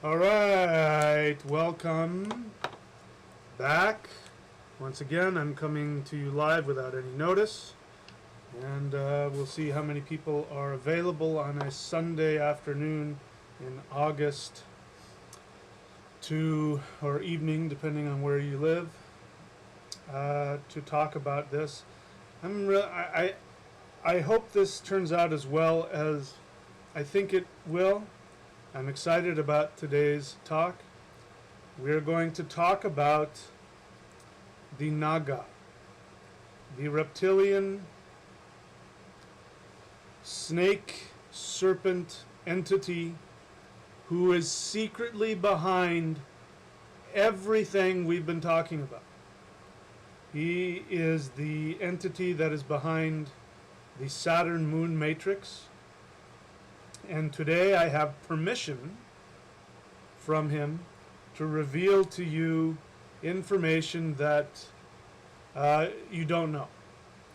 All right, welcome back. Once again, I'm coming to you live without any notice, and we'll see how many people are available on a Sunday afternoon in August or evening, depending on where you live, to talk about this. I hope this turns out as well as I think it will. I'm excited about today's talk. We're going to talk about the Naga, the reptilian snake serpent entity who is secretly behind everything we've been talking about. He is the entity that is behind the Saturn-Moon Matrix. And today I have permission from him to reveal to you information that you don't know.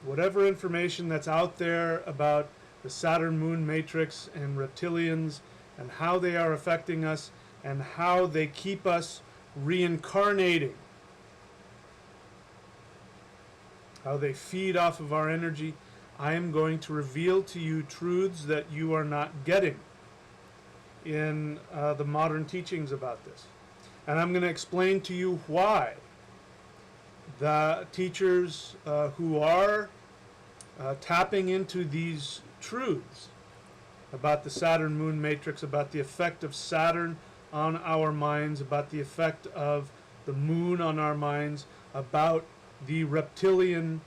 Whatever information that's out there about the Saturn-Moon Matrix and reptilians and how they are affecting us and how they keep us reincarnating, how they feed off of our energy, I am going to reveal to you truths that you are not getting in the modern teachings about this. And I'm going to explain to you why the teachers who are tapping into these truths about the Saturn-Moon Matrix, about the effect of Saturn on our minds, about the effect of the moon on our minds, about the reptilian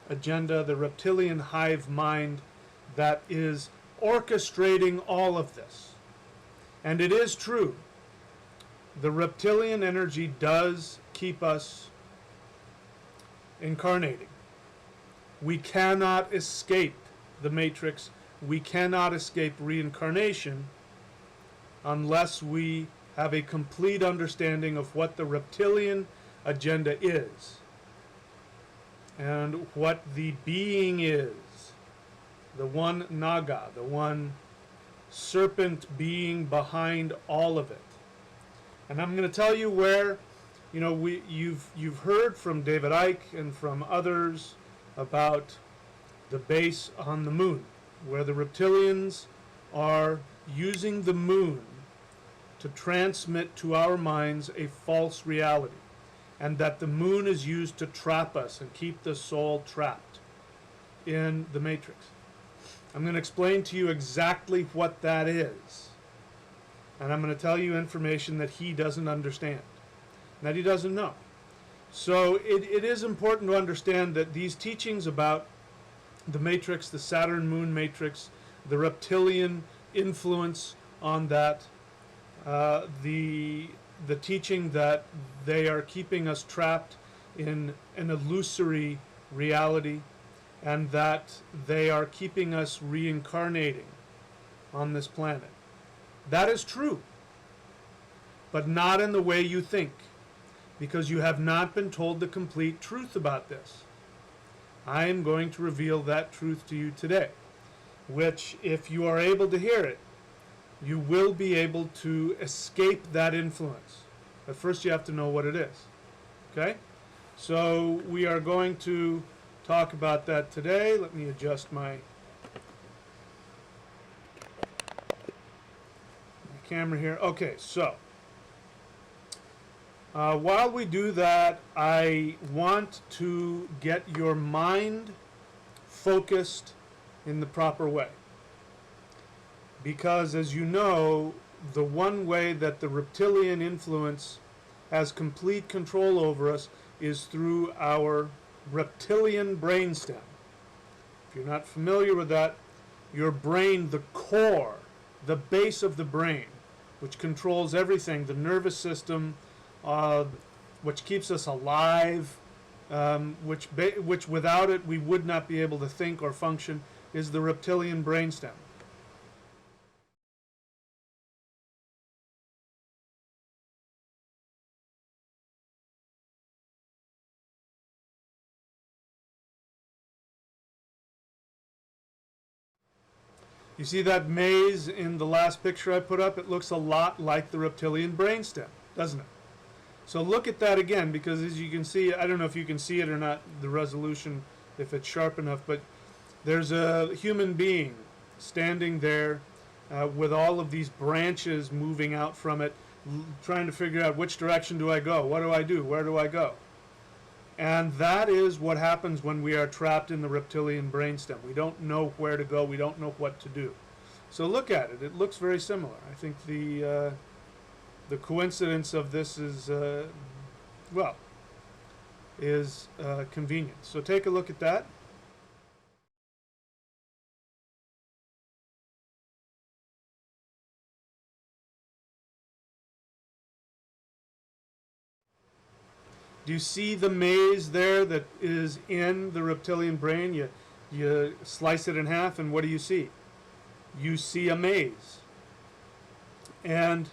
agenda, the reptilian hive mind that is orchestrating all of this. And it is true. The reptilian energy does keep us incarnating. We cannot escape the matrix. We cannot escape reincarnation unless we have a complete understanding of what the reptilian agenda is and what the being is, the one Naga, the one serpent being behind all of it. And I'm going to tell you where, you've heard from David Icke and from others about the base on the moon, where the reptilians are using the moon to transmit to our minds a false reality, and that the moon is used to trap us and keep the soul trapped in the matrix. I'm going to explain to you exactly what that is. And I'm going to tell you information that he doesn't understand, that he doesn't know. So it is important to understand that these teachings about the matrix, the Saturn-Moon Matrix, the reptilian influence on that, the teaching that they are keeping us trapped in an illusory reality, and that they are keeping us reincarnating on this planet. That is true, but not in the way you think, because you have not been told the complete truth about this. I am going to reveal that truth to you today, which, if you are able to hear it, you will be able to escape that influence. But first you have to know what it is. Okay? So we are going to talk about that today. Let me adjust my camera here. Okay, so while we do that, I want to get your mind focused in the proper way. Because, as you know, the one way that the reptilian influence has complete control over us is through our reptilian brainstem. If you're not familiar with that, your brain, the core, the base of the brain, which controls everything, the nervous system, which keeps us alive, which without it we would not be able to think or function, is the reptilian brainstem. You see that maze in the last picture I put up? It looks a lot like the reptilian brainstem, doesn't it? So look at that again, because as you can see, I don't know if you can see it or not, the resolution, if it's sharp enough, but there's a human being standing there with all of these branches moving out from it, trying to figure out which direction do I go, what do I do, where do I go? And that is what happens when we are trapped in the reptilian brainstem. We don't know where to go, we don't know what to do. So look at it, it looks very similar. I think the coincidence of this is, convenient. So take a look at that. Do you see the maze there that is in the reptilian brain? You slice it in half, and what do you see? You see a maze. And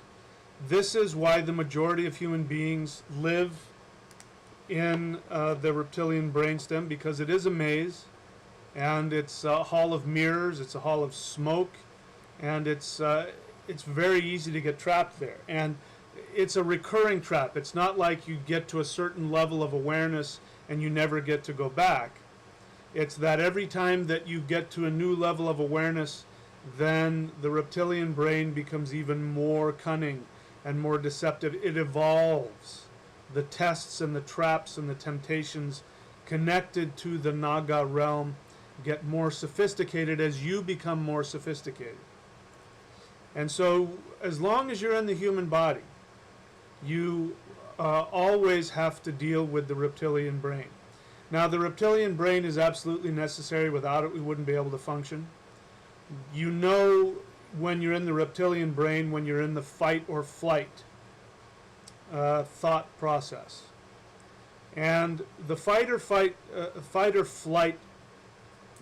this is why the majority of human beings live in the reptilian brainstem, because it is a maze, and it's a hall of mirrors, it's a hall of smoke, and it's very easy to get trapped there. And it's a recurring trap. It's not like you get to a certain level of awareness and you never get to go back. It's that every time that you get to a new level of awareness, then the reptilian brain becomes even more cunning and more deceptive. It evolves. The tests and the traps and the temptations connected to the Naga realm get more sophisticated as you become more sophisticated. And so as long as you're in the human body, you always have to deal with the reptilian brain. Now, the reptilian brain is absolutely necessary. Without it, we wouldn't be able to function. You know when you're in the reptilian brain, when you're in the fight or flight thought process. And the fight or flight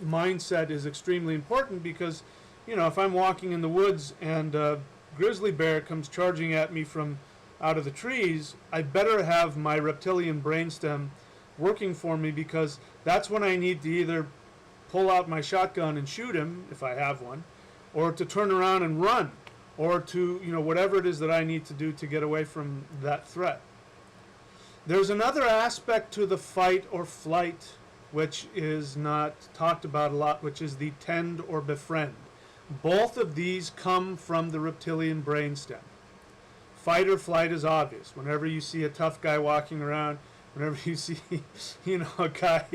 mindset is extremely important because, you know, if I'm walking in the woods and a grizzly bear comes charging at me from out of the trees, I better have my reptilian brainstem working for me, because that's when I need to either pull out my shotgun and shoot him, if I have one, or to turn around and run, or to, you know, whatever it is that I need to do to get away from that threat. There's another aspect to the fight or flight which is not talked about a lot, which is the tend or befriend. Both of these come from the reptilian brainstem. Fight or flight is obvious. Whenever you see a tough guy walking around, whenever you see, you know, a guy,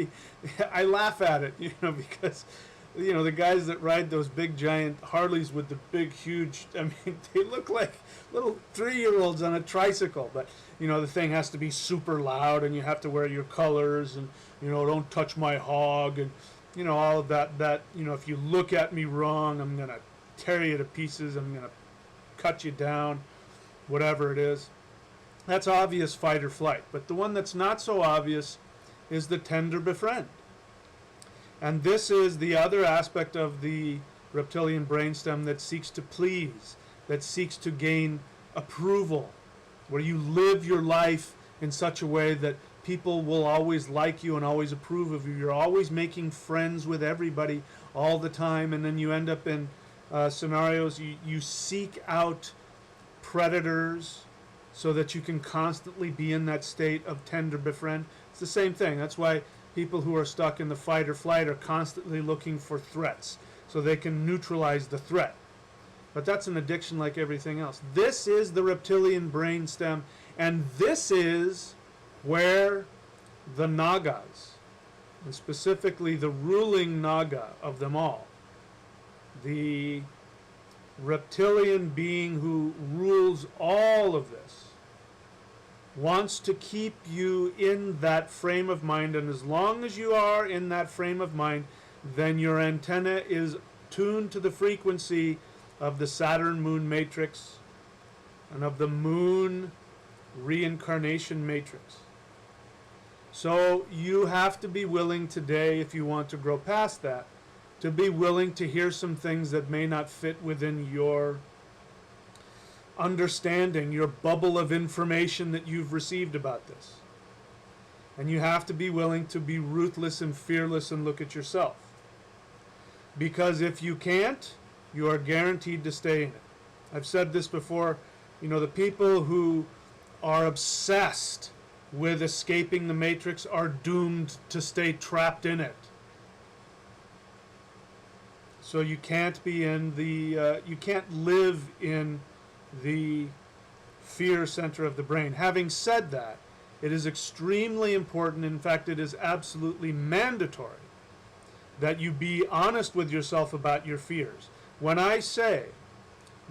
I laugh at it, you know, because, you know, the guys that ride those big giant Harleys with the big huge, I mean, they look like little 3-year-olds on a tricycle, but, you know, the thing has to be super loud, and you have to wear your colors, and, you know, don't touch my hog, and, you know, all of that, you know, if you look at me wrong, I'm going to tear you to pieces, I'm going to cut you down, whatever it is. That's obvious fight or flight. But the one that's not so obvious is the tend or befriend. And this is the other aspect of the reptilian brainstem that seeks to please, that seeks to gain approval, where you live your life in such a way that people will always like you and always approve of you. You're always making friends with everybody all the time, and then you end up in scenarios, you seek out predators so that you can constantly be in that state of tend or befriend. It's the same thing. That's why people who are stuck in the fight or flight are constantly looking for threats so they can neutralize the threat. But that's an addiction like everything else. This is the reptilian brainstem, and this is where the Nagas, and specifically the ruling Naga of them all, the reptilian being who rules all of this, wants to keep you in that frame of mind. And as long as you are in that frame of mind, then your antenna is tuned to the frequency of the Saturn-Moon Matrix and of the Moon Reincarnation Matrix. So you have to be willing today, if you want to grow past that, to be willing to hear some things that may not fit within your understanding, your bubble of information that you've received about this. And you have to be willing to be ruthless and fearless and look at yourself. Because if you can't, you are guaranteed to stay in it. I've said this before, you know, the people who are obsessed with escaping the matrix are doomed to stay trapped in it. So you can't be in the, you can't live in the fear center of the brain. Having said that, it is extremely important, in fact it is absolutely mandatory, that you be honest with yourself about your fears. When I say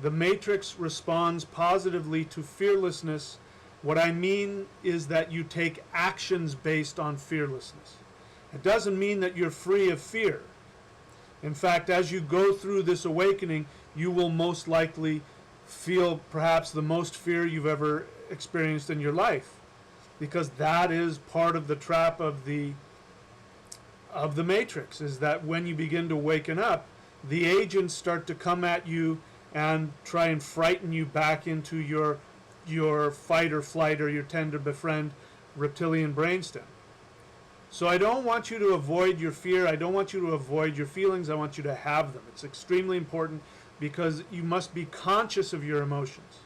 the matrix responds positively to fearlessness, what I mean is that you take actions based on fearlessness. It doesn't mean that you're free of fear. In fact, as you go through this awakening, you will most likely feel perhaps the most fear you've ever experienced in your life, because that is part of the trap of the matrix, is that when you begin to waken up, the agents start to come at you and try and frighten you back into your fight or flight or your tend or befriend reptilian brainstem. So I don't want you to avoid your fear. I don't want you to avoid your feelings. I want you to have them. It's extremely important because you must be conscious of your emotions.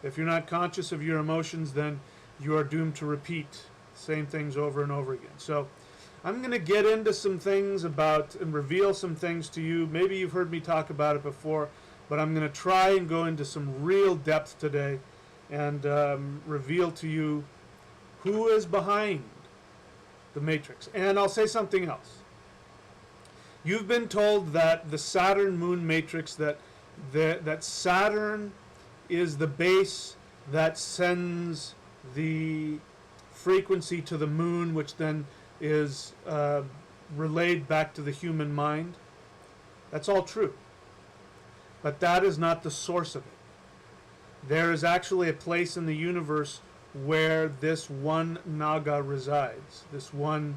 If you're not conscious of your emotions, then you are doomed to repeat the same things over and over again. So I'm going to get into some things about and reveal some things to you. Maybe you've heard me talk about it before, but I'm going to try and go into some real depth today and reveal to you who is behind the matrix. And I'll say something else. You've been told that the Saturn-Moon Matrix, that Saturn is the base that sends the frequency to the moon, which then is relayed back to the human mind. That's all true. But that is not the source of it. There is actually a place in the universe where this one Naga resides, this one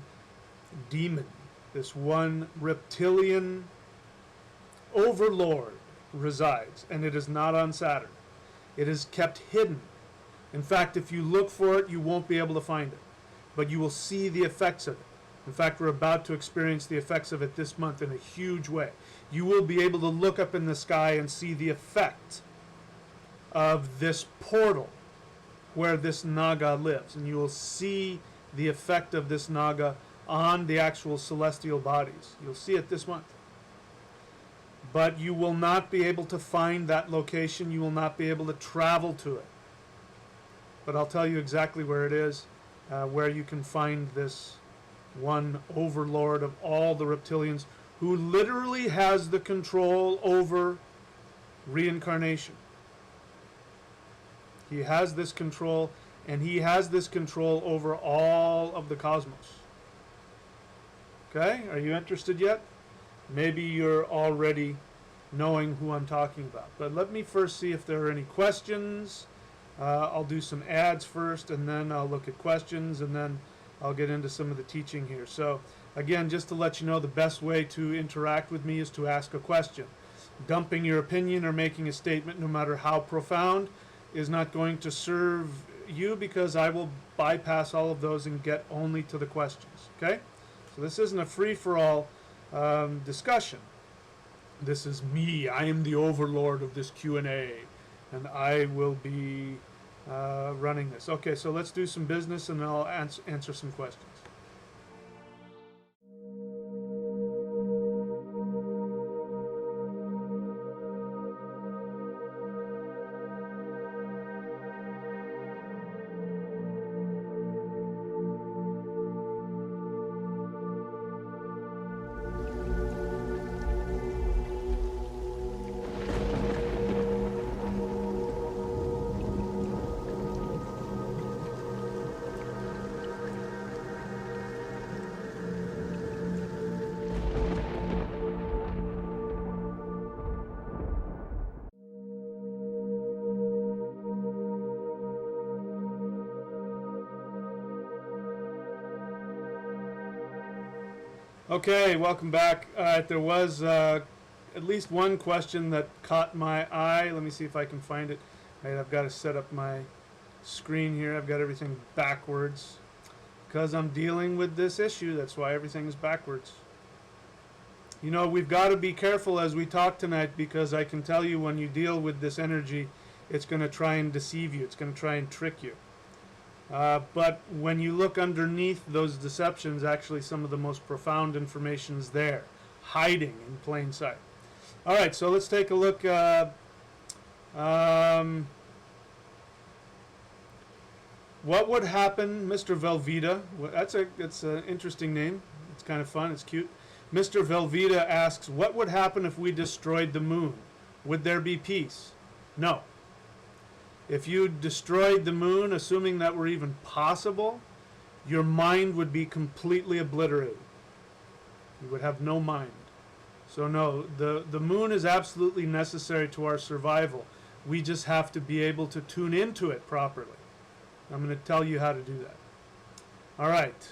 demon, this one reptilian overlord resides, and it is not on Saturn. It is kept hidden. In fact, if you look for it, you won't be able to find it, but you will see the effects of it. In fact, we're about to experience the effects of it this month in a huge way. You will be able to look up in the sky and see the effect of this portal where this Naga lives, and you will see the effect of this Naga on the actual celestial bodies. You'll see it this month. But you will not be able to find that location. You will not be able to travel to it. But I'll tell you exactly where it is, where you can find this one overlord of all the reptilians, who literally has the control over reincarnation. He has this control, and he has this control over all of the cosmos. Okay, are you interested yet? Maybe you're already knowing who I'm talking about. But let me first see if there are any questions. I'll do some ads first, and then I'll look at questions, and then I'll get into some of the teaching here. So again, just to let you know, the best way to interact with me is to ask a question. Dumping your opinion or making a statement, no matter how profound, is not going to serve you, because I will bypass all of those and get only to the questions. Okay? So this isn't a free-for-all discussion. This is me. I am the overlord of this Q&A, and I will be running this. Okay, so let's do some business, and I'll answer some questions. Okay, welcome back. There was at least one question that caught my eye. Let me see if I can find it. Right, I've got to set up my screen here. I've got everything backwards because I'm dealing with this issue. That's why everything is backwards. You know, we've got to be careful as we talk tonight, because I can tell you when you deal with this energy, it's going to try and deceive you. It's going to try and trick you. But when you look underneath those deceptions, actually some of the most profound information is there, hiding in plain sight. All right, so let's take a look. What would happen, Mr. Velveeta? That's an interesting name. It's kind of fun. It's cute. Mr. Velveeta asks, what would happen if we destroyed the moon? Would there be peace? No. If you destroyed the moon, assuming that were even possible, your mind would be completely obliterated. You would have no mind. So no, the moon is absolutely necessary to our survival. We just have to be able to tune into it properly. I'm going to tell you how to do that. All right.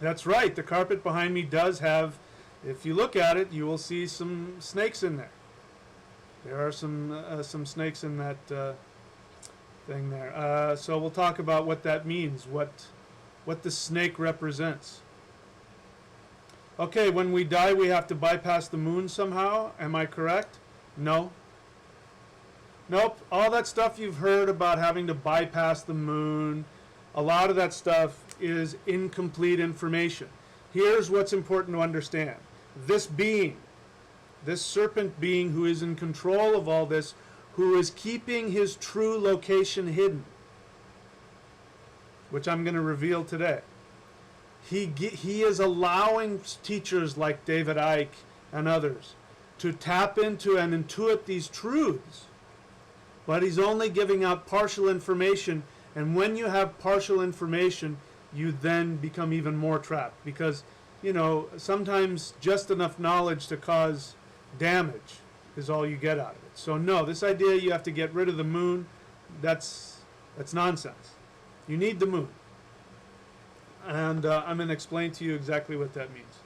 That's right. The carpet behind me does have, if you look at it, you will see some snakes in there. There are some snakes in that thing there. So we'll talk about what that means, what the snake represents. Okay, when we die, we have to bypass the moon somehow. Am I correct? No. Nope. All that stuff you've heard about having to bypass the moon, a lot of that stuff is incomplete information. Here's what's important to understand. This being, this serpent being who is in control of all this, who is keeping his true location hidden, which I'm going to reveal today. He is allowing teachers like David Icke and others to tap into and intuit these truths, but he's only giving out partial information, and when you have partial information, you then become even more trapped, because, you know, sometimes just enough knowledge to cause damage is all you get out of it. So no, this idea you have to get rid of the moon, that's nonsense. You need the moon. And I'm going to explain to you exactly what that means.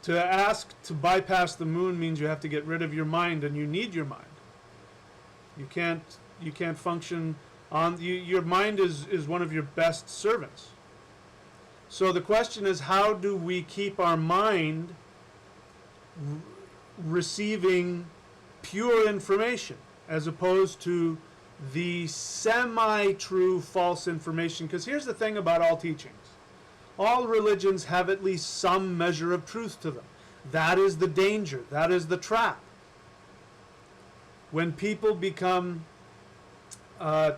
To ask to bypass the moon means you have to get rid of your mind, and you need your mind. You can't function on your mind is one of your best servants. So the question is, how do we keep our mind receiving pure information as opposed to the semi-true false information? Because here's the thing about all teachings. All religions have at least some measure of truth to them. That is the danger. That is the trap. When people become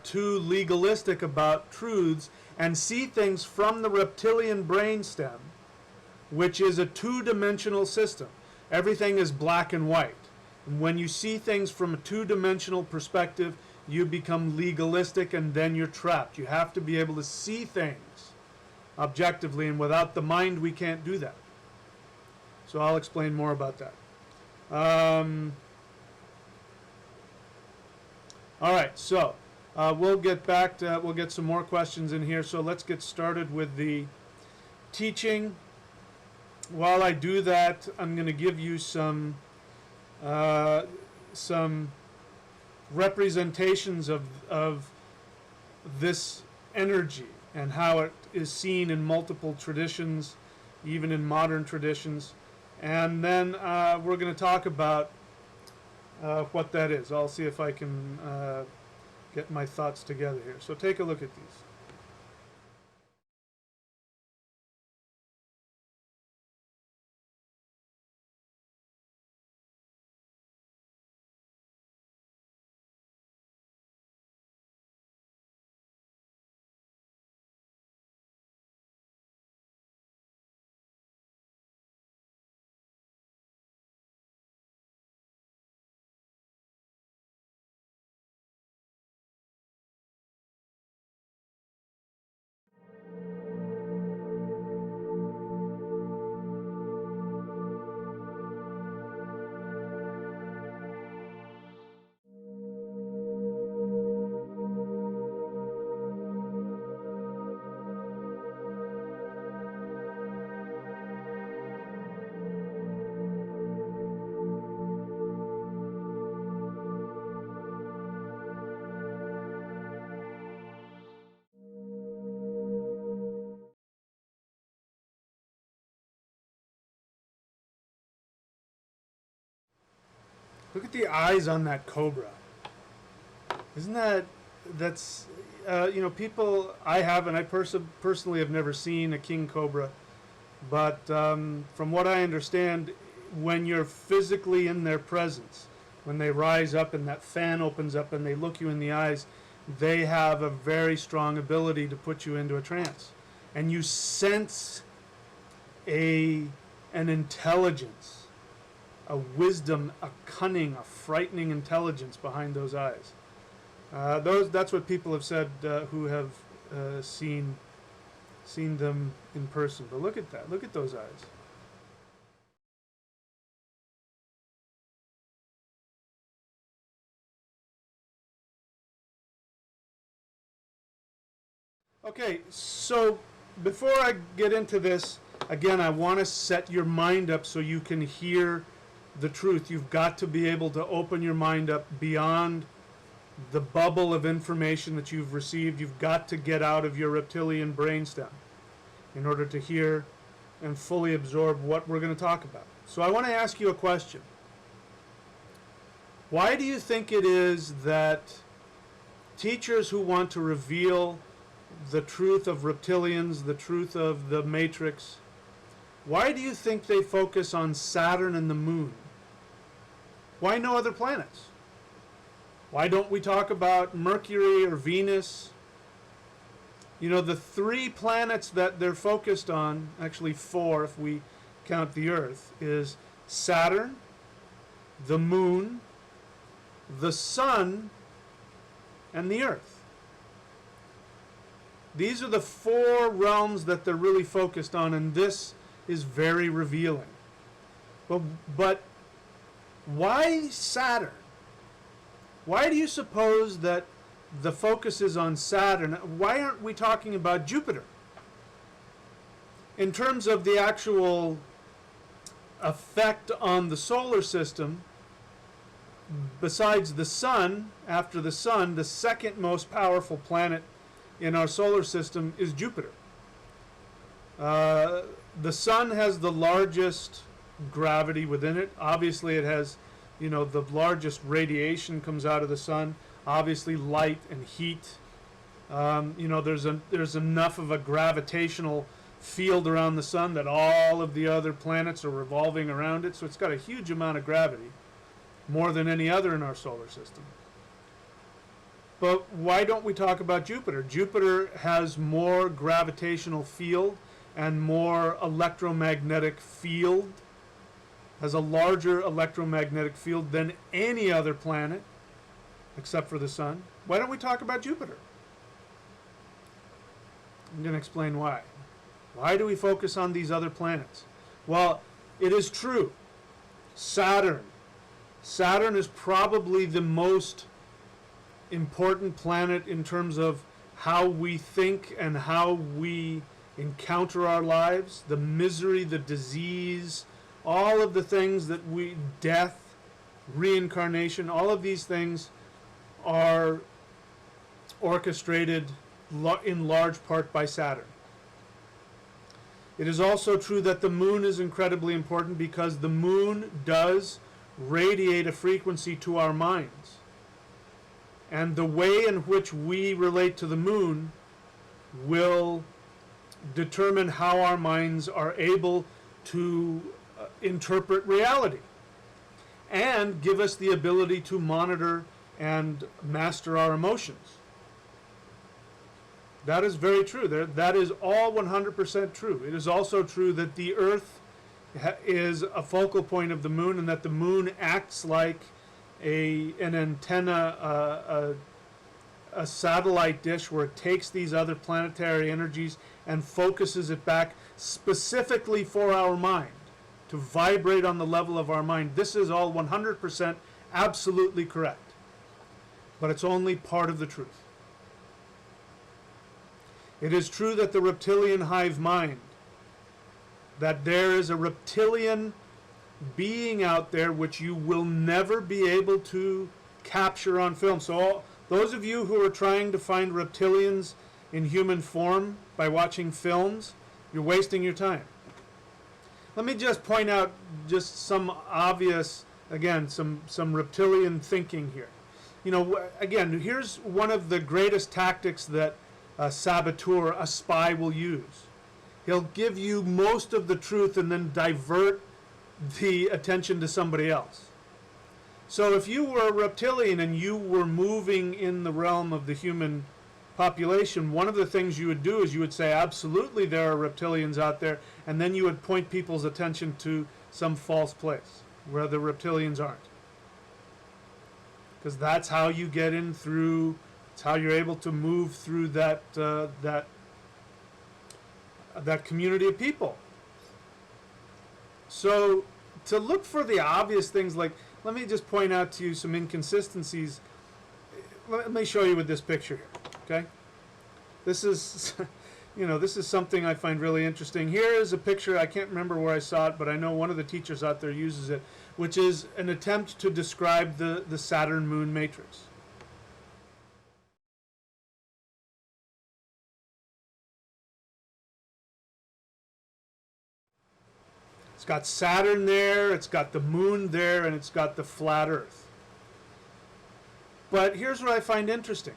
too legalistic about truths and see things from the reptilian brainstem, which is a two-dimensional system. Everything is black and white. And when you see things from a two-dimensional perspective, you become legalistic, and then you're trapped. You have to be able to see things objectively, and without the mind we can't do that. So I'll explain more about that. All right, so we'll get back to, we'll get some more questions in here. So let's get started with the teaching. While I do that, I'm going to give you some representations of this energy and how it is seen in multiple traditions, even in modern traditions. And then we're going to talk about what that is. I'll see if I can get my thoughts together here. So take a look at these. Look at the eyes on that cobra. Isn't that's, you know, people, I haven't, I personally have never seen a king cobra, but from what I understand, when you're physically in their presence, when they rise up and that fan opens up and they look you in the eyes, they have a very strong ability to put you into a trance. And you sense an intelligence, a wisdom, a cunning, a frightening intelligence behind those eyes. That's what people have said who have seen them in person. But look at that. Look at those eyes. Okay, so before I get into this, again, I want to set your mind up so you can hear the truth. You've got to be able to open your mind up beyond the bubble of information that you've received. You've got to get out of your reptilian brainstem in order to hear and fully absorb what we're going to talk about. So I want to ask you a question. Why do you think it is that teachers who want to reveal the truth of reptilians, the truth of the matrix, why do you think they focus on Saturn and the moon? Why no other planets? Why don't we talk about Mercury or Venus? You know, the 3 planets that they're focused on, actually 4 if we count the Earth, is Saturn, the moon, the sun, and the Earth. These are the 4 realms that they're really focused on, and this is very revealing. But why Saturn? Why do you suppose that the focus is on Saturn? Why aren't we talking about Jupiter? In terms of the actual effect on the solar system, besides the sun, after the sun, the second most powerful planet in our solar system is Jupiter. The sun has the largest gravity within it. Obviously it has, you know, the largest radiation comes out of the sun. Obviously light and heat. You know, there's enough of a gravitational field around the sun that all of the other planets are revolving around it. So it's got a huge amount of gravity, more than any other in our solar system. But why don't we talk about Jupiter? Jupiter has more gravitational field and more electromagnetic field, has a larger electromagnetic field than any other planet, except for the sun. Why don't we talk about Jupiter? I'm going to explain why. Why do we focus on these other planets? Well, it is true. Saturn is probably the most important planet in terms of how we think and how we encounter our lives, the misery, the disease, all of the things that death, reincarnation, all of these things are orchestrated in large part by Saturn. It is also true that the moon is incredibly important because the moon does radiate a frequency to our minds. And the way in which we relate to the moon will determine how our minds are able to interpret reality and give us the ability to monitor and master our emotions. That is very true. That is all 100% true. It is also true that the Earth is a focal point of the moon and that the moon acts like an antenna, a satellite dish where it takes these other planetary energies and focuses it back specifically for our mind, to vibrate on the level of our mind. This is all 100% absolutely correct. But it's only part of the truth. It is true that the reptilian hive mind, that there is a reptilian being out there which you will never be able to capture on film. So those of you who are trying to find reptilians in human form by watching films, you're wasting your time. Let me just point out just some obvious again, some reptilian thinking here. You know, again, here's one of the greatest tactics that a saboteur, a spy, will use. He'll give you most of the truth and then divert the attention to somebody else. So if you were a reptilian and you were moving in the realm of the human population, one of the things you would do is you would say, absolutely there are reptilians out there, and then you would point people's attention to some false place where the reptilians aren't. Because that's how you get in through, it's how you're able to move through that community of people. So to look for the obvious things, like, let me just point out to you some inconsistencies. Let me show you with this picture here, okay? This is, you know, this is something I find really interesting. Here is a picture, I can't remember where I saw it, but I know one of the teachers out there uses it, which is an attempt to describe the Saturn-Moon Matrix. It's got Saturn there, it's got the moon there, and it's got the flat Earth. But here's what I find interesting.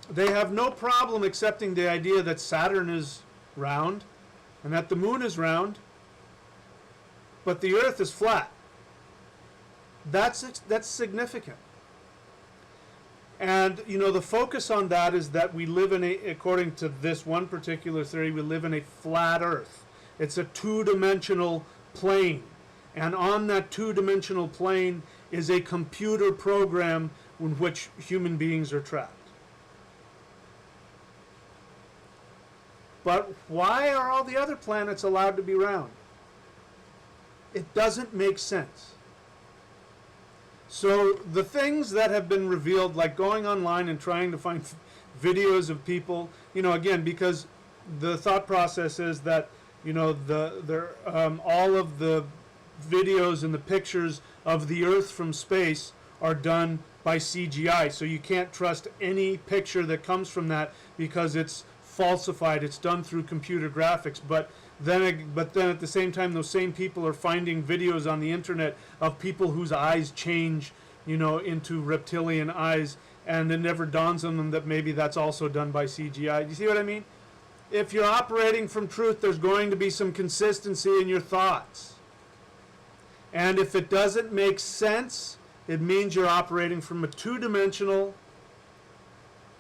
They have no problem accepting the idea that Saturn is round and that the moon is round, but the Earth is flat. That's significant. And, you know, the focus on that is that we live in a, according to this one particular theory, we live in a flat Earth. It's a two-dimensional plane. And on that two-dimensional plane is a computer program in which human beings are trapped. But why are all the other planets allowed to be round? It doesn't make sense. So the things that have been revealed, like going online and trying to find videos of people, you know, again, because the thought process is that, you know, all of the videos and the pictures of the Earth from space are done by CGI. So you can't trust any picture that comes from that because it's falsified. It's done through computer graphics. But then at the same time, those same people are finding videos on the internet of people whose eyes change, you know, into reptilian eyes, and it never dawns on them that maybe that's also done by CGI. Do you see what I mean? If you're operating from truth, there's going to be some consistency in your thoughts. And if it doesn't make sense, it means you're operating from a two-dimensional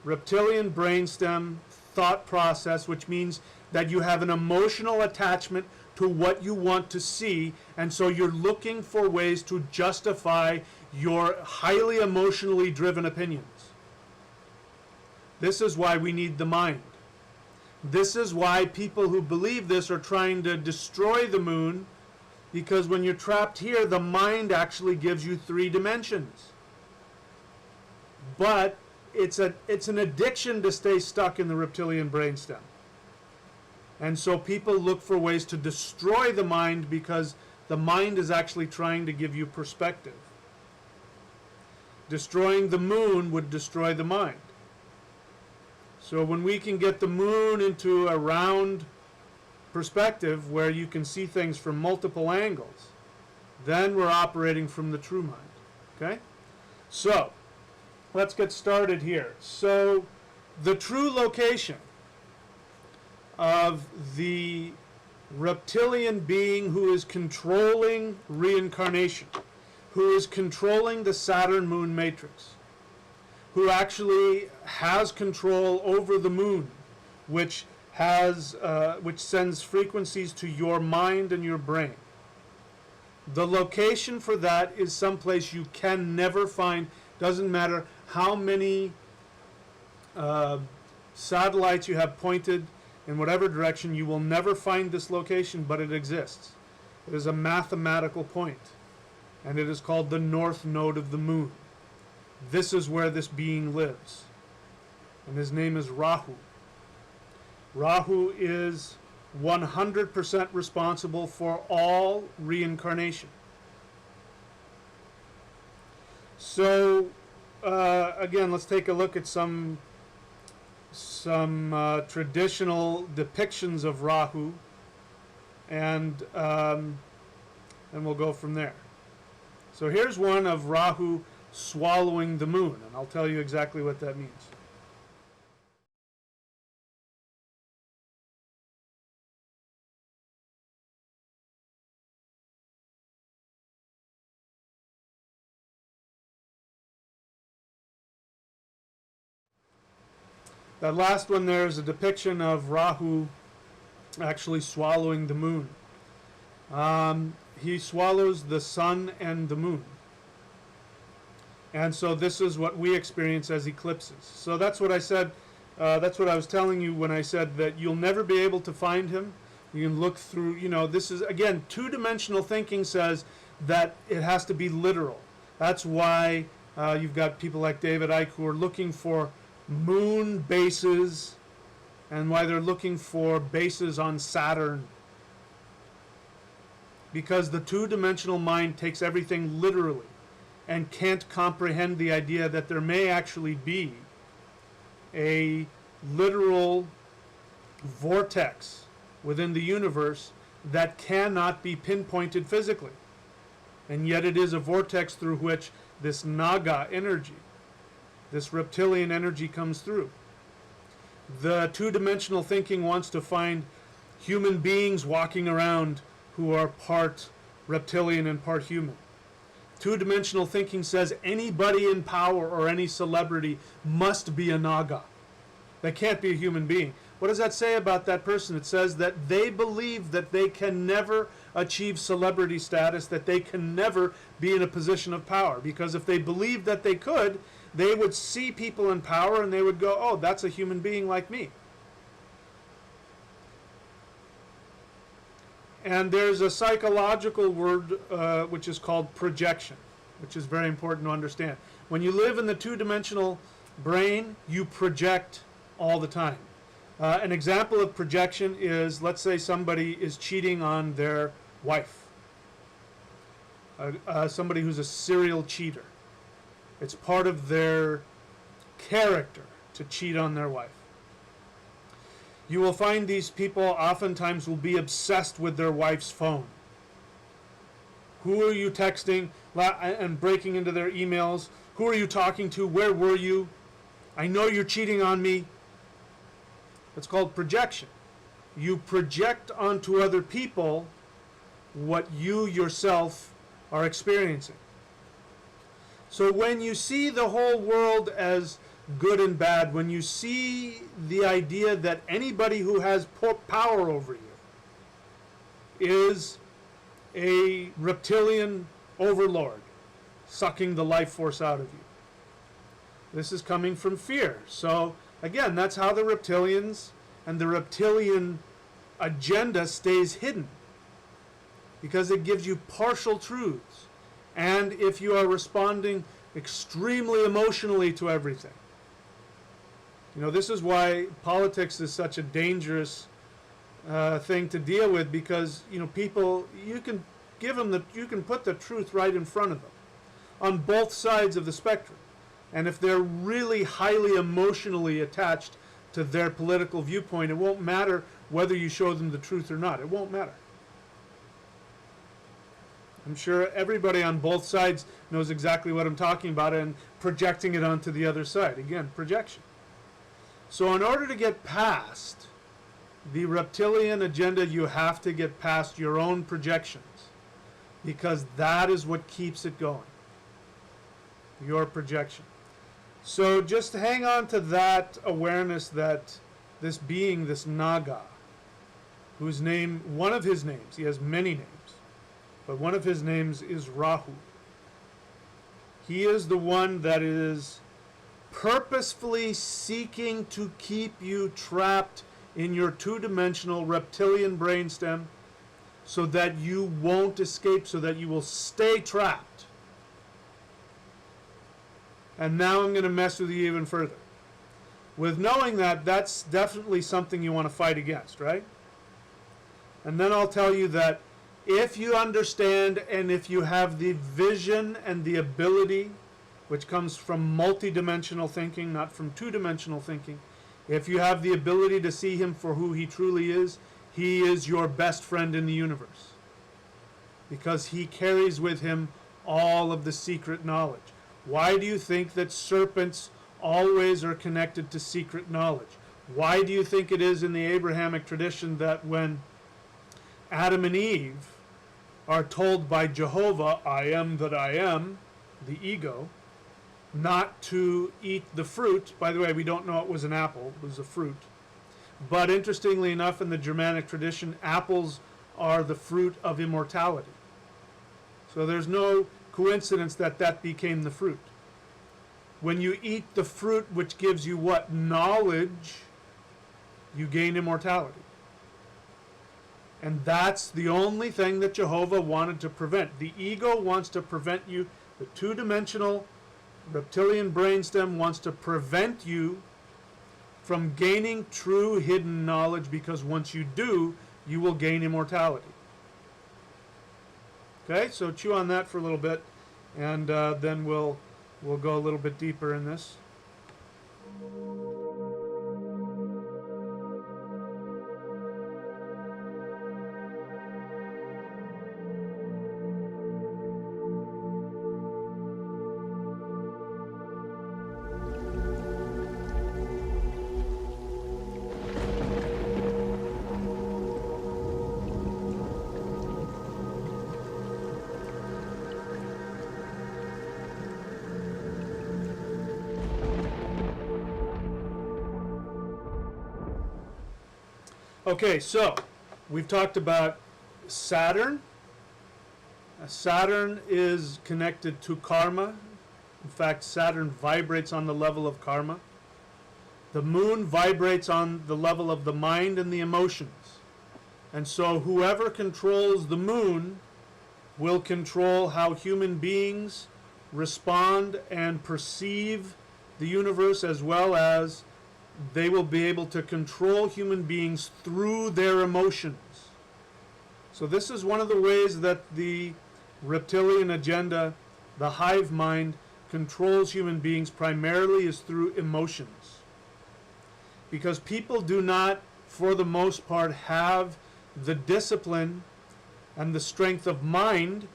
reptilian brainstem thought process, which means that you have an emotional attachment to what you want to see, and so you're looking for ways to justify your highly emotionally driven opinions. This is why we need the mind. This is why people who believe this are trying to destroy the moon, because when you're trapped here, the mind actually gives you 3 dimensions. But it's an addiction to stay stuck in the reptilian brainstem. And so people look for ways to destroy the mind because the mind is actually trying to give you perspective. Destroying the moon would destroy the mind. So when we can get the moon into a round perspective where you can see things from multiple angles, then we're operating from the true mind. Okay? So let's get started here. So the true location of the reptilian being who is controlling reincarnation, who is controlling the Saturn-Moon Matrix, who actually has control over the moon, which sends frequencies to your mind and your brain. The location for that is someplace you can never find. Doesn't matter how many satellites you have pointed in whatever direction, you will never find this location, but it exists. It is a mathematical point, and it is called the north node of the moon. This is where this being lives, and his name is Rahu. Rahu is 100% responsible for all reincarnation. So again, let's take a look at some traditional depictions of Rahu, and we'll go from there. So here's one of Rahu swallowing the moon, and I'll tell you exactly what that means. That last one there is a depiction of Rahu actually swallowing the moon. He swallows the sun and the moon. And so this is what we experience as eclipses. So that's what I said, that's what I was telling you when I said that you'll never be able to find him. You can look through, this is, again, two-dimensional thinking says that it has to be literal. That's why you've got people like David Icke who are looking for moon bases, and why they're looking for bases on Saturn, because the two-dimensional mind takes everything literally and can't comprehend the idea that there may actually be a literal vortex within the universe that cannot be pinpointed physically, and yet it is a vortex through which this Naga energy, this reptilian energy, comes through. The two-dimensional thinking wants to find human beings walking around who are part reptilian and part human. Two-dimensional thinking says anybody in power or any celebrity must be a Naga. They can't be a human being. What does that say about that person? It says that they believe that they can never achieve celebrity status, that they can never be in a position of power. Because if they believed that they could, they would see people in power and they would go, oh, that's a human being like me. And there's a psychological word which is called projection, which is very important to understand. When you live in the two-dimensional brain, you project all the time. An example of projection is, let's say somebody is cheating on their wife. Somebody who's a serial cheater. It's part of their character to cheat on their wife. You will find these people oftentimes will be obsessed with their wife's phone. Who are you texting and breaking into their emails? Who are you talking to? Where were you? I know you're cheating on me. It's called projection. You project onto other people what you yourself are experiencing. So when you see the whole world as good and bad, when you see the idea that anybody who has power over you is a reptilian overlord sucking the life force out of you, this is coming from fear. So again, that's how the reptilians and the reptilian agenda stays hidden, because it gives you partial truths. And if you are responding extremely emotionally to everything, this is why politics is such a dangerous thing to deal with, because people, you can give them you can put the truth right in front of them on both sides of the spectrum, and if they're really highly emotionally attached to their political viewpoint, it won't matter whether you show them the truth or not. It won't matter. I'm sure everybody on both sides knows exactly what I'm talking about, and projecting it onto the other side. Again, projection. So in order to get past the reptilian agenda, you have to get past your own projections, because that is what keeps it going. Your projection. So just hang on to that awareness that this being, this Naga, whose name, one of his names, he has many names, but one of his names is Rahu. He is the one that is purposefully seeking to keep you trapped in your two-dimensional reptilian brainstem so that you won't escape, so that you will stay trapped. And now I'm going to mess with you even further. With knowing that, that's definitely something you want to fight against, right? And then I'll tell you that if you understand and if you have the vision and the ability, which comes from multidimensional thinking, not from two-dimensional thinking, if you have the ability to see him for who he truly is, he is your best friend in the universe. Because he carries with him all of the secret knowledge. Why do you think that serpents always are connected to secret knowledge? Why do you think it is in the Abrahamic tradition that when Adam and Eve are told by Jehovah, I am that I am, the ego, not to eat the fruit? By the way, we don't know it was an apple, it was a fruit. But interestingly enough, in the Germanic tradition, apples are the fruit of immortality. So there's no coincidence that that became the fruit. When you eat the fruit which gives you what? Knowledge, you gain immortality. And that's the only thing that Jehovah wanted to prevent. The ego wants to prevent you, the two-dimensional reptilian brainstem wants to prevent you from gaining true hidden knowledge, because once you do, you will gain immortality. Okay, so chew on that for a little bit, and then we'll go a little bit deeper in this. Okay, so we've talked about Saturn. Saturn is connected to karma. In fact, Saturn vibrates on the level of karma. The moon vibrates on the level of the mind and the emotions. And so whoever controls the moon will control how human beings respond and perceive the universe, as well as they will be able to control human beings through their emotions. So this is one of the ways that the reptilian agenda, the hive mind, controls human beings primarily, is through emotions. Because people do not, for the most part, have the discipline and the strength of mind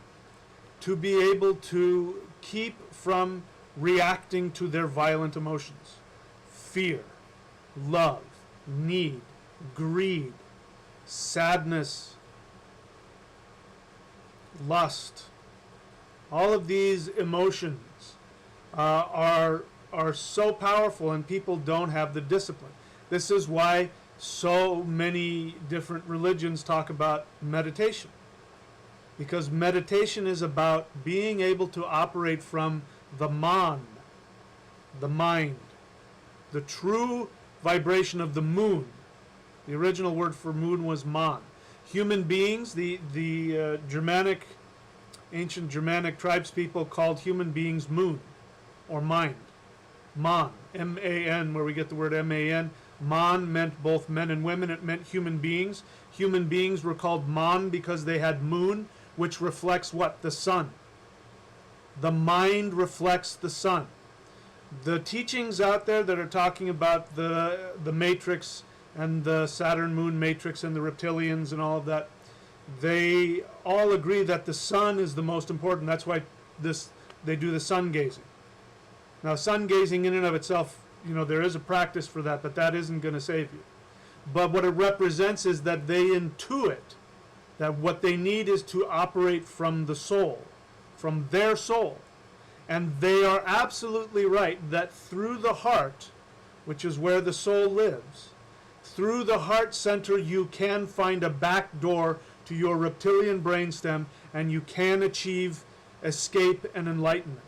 to be able to keep from reacting to their violent emotions. Fear, love, need, greed, sadness, lust. All of these emotions are so powerful, and people don't have the discipline. This is why so many different religions talk about meditation. Because meditation is about being able to operate from the man, the mind, the true vibration of the moon. The original word for moon was man. Human beings, the Germanic, ancient Germanic tribes people called human beings moon, or mind. Man, M-A-N, where we get the word M-A-N. Man meant both men and women. It meant human beings. Human beings were called man because they had moon, which reflects what? The sun. The mind reflects the sun. The teachings out there that are talking about the Matrix and the Saturn-Moon Matrix and the reptilians and all of that, they all agree that the sun is the most important. That's why they do the sun gazing. Now, sun gazing in and of itself, there is a practice for that, but that isn't going to save you. But what it represents is that they intuit that what they need is to operate from the soul, from their soul. And they are absolutely right that through the heart, which is where the soul lives, through the heart center you can find a back door to your reptilian brainstem, and you can achieve escape and enlightenment.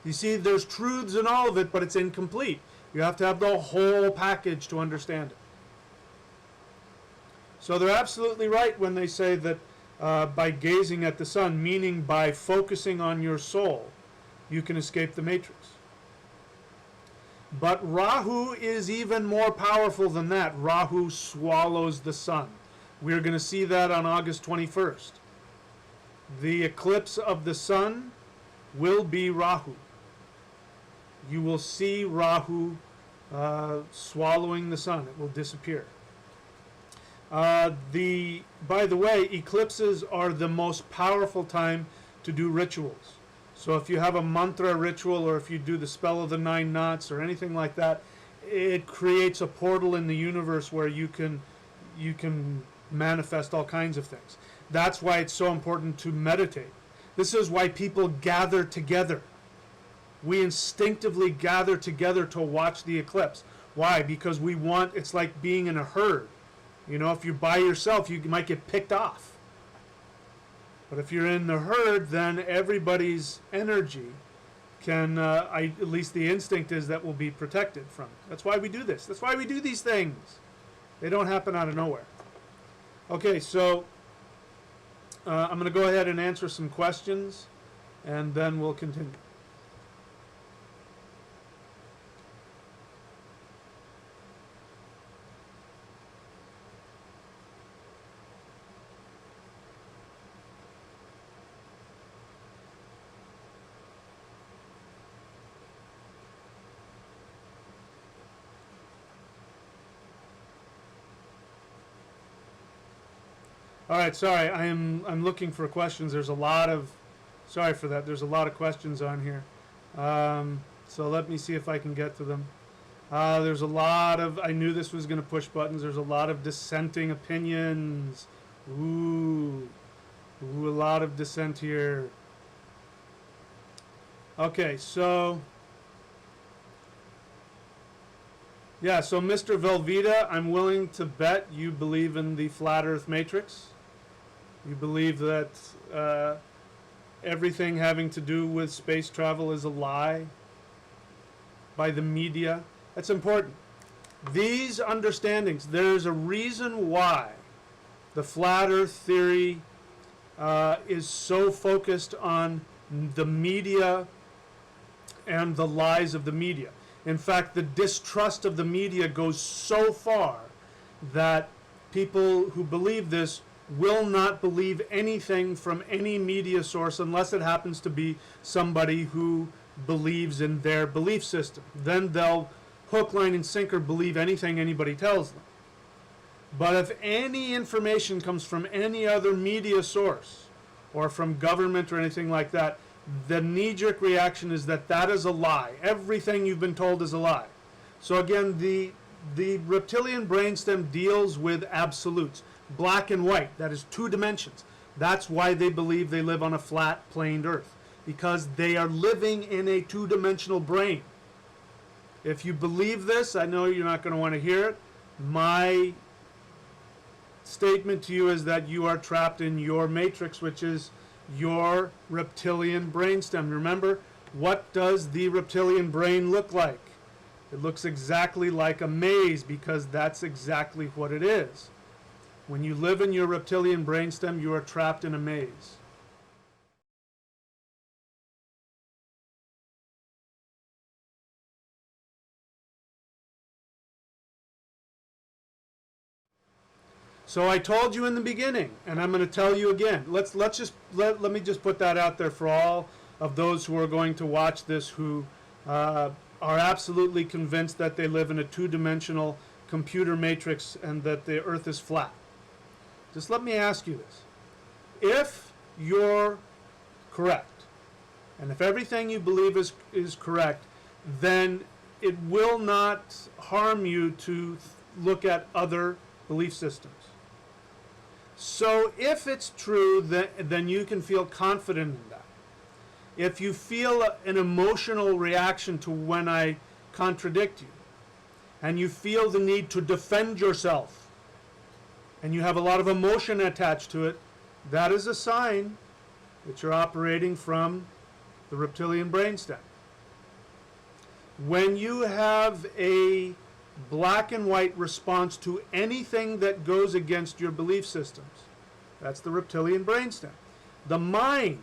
You see, there's truths in all of it, but it's incomplete. You have to have the whole package to understand it. So they're absolutely right when they say that by gazing at the sun, meaning by focusing on your soul, you can escape the matrix. But Rahu is even more powerful than that. Rahu swallows the sun. We're going to see that on August 21st. The eclipse of the sun will be Rahu. You will see Rahu swallowing the sun. It will disappear. By the way, eclipses are the most powerful time to do rituals. So if you have a mantra ritual, or if you do the spell of the 9 knots or anything like that, it creates a portal in the universe where you can manifest all kinds of things. That's why it's so important to meditate. This is why people gather together. We instinctively gather together to watch the eclipse. Why? Because we want, it's like being in a herd. You know, if you're by yourself, you might get picked off. But if you're in the herd, then everybody's energy can, at least the instinct is that will be protected from it. That's why we do this. That's why we do these things. They don't happen out of nowhere. Okay, so I'm going to go ahead and answer some questions, and then we'll continue. All right, sorry, I'm looking for questions. There's a lot of, sorry for that. There's a lot of questions on here. So let me see if I can get to them. There's a lot of, I knew this was going to push buttons. There's a lot of dissenting opinions. Ooh, a lot of dissent here. Okay, so yeah, so Mr. Velveeta, I'm willing to bet you believe in the flat Earth matrix. You believe that everything having to do with space travel is a lie by the media. That's important. These understandings, there's a reason why the flat Earth theory is so focused on the media and the lies of the media. In fact, the distrust of the media goes so far that people who believe this will not believe anything from any media source unless it happens to be somebody who believes in their belief system. Then they'll hook, line, and sinker believe anything anybody tells them. But if any information comes from any other media source or from government or anything like that, the knee-jerk reaction is that that is a lie. Everything you've been told is a lie. So again, the reptilian brainstem deals with absolutes. Black and white, that is 2 dimensions. That's why they believe they live on a flat, planed Earth, because they are living in a 2-dimensional brain. If you believe this, I know you're not going to want to hear it. My statement to you is that you are trapped in your matrix, which is your reptilian brainstem. Remember, what does the reptilian brain look like? It looks exactly like a maze, because that's exactly what it is. When you live in your reptilian brainstem, you are trapped in a maze. So I told you in the beginning, and I'm going to tell you again. Let me just put that out there for all of those who are going to watch this, who are absolutely convinced that they live in a 2-dimensional computer matrix and that the Earth is flat. Just let me ask you this. If you're correct, and if everything you believe is correct, then it will not harm you to look at other belief systems. So if it's true, then you can feel confident in that. If you feel an emotional reaction to when I contradict you, and you feel the need to defend yourself, and you have a lot of emotion attached to it, that is a sign that you're operating from the reptilian brainstem. When you have a black and white response to anything that goes against your belief systems, that's the reptilian brainstem. The mind,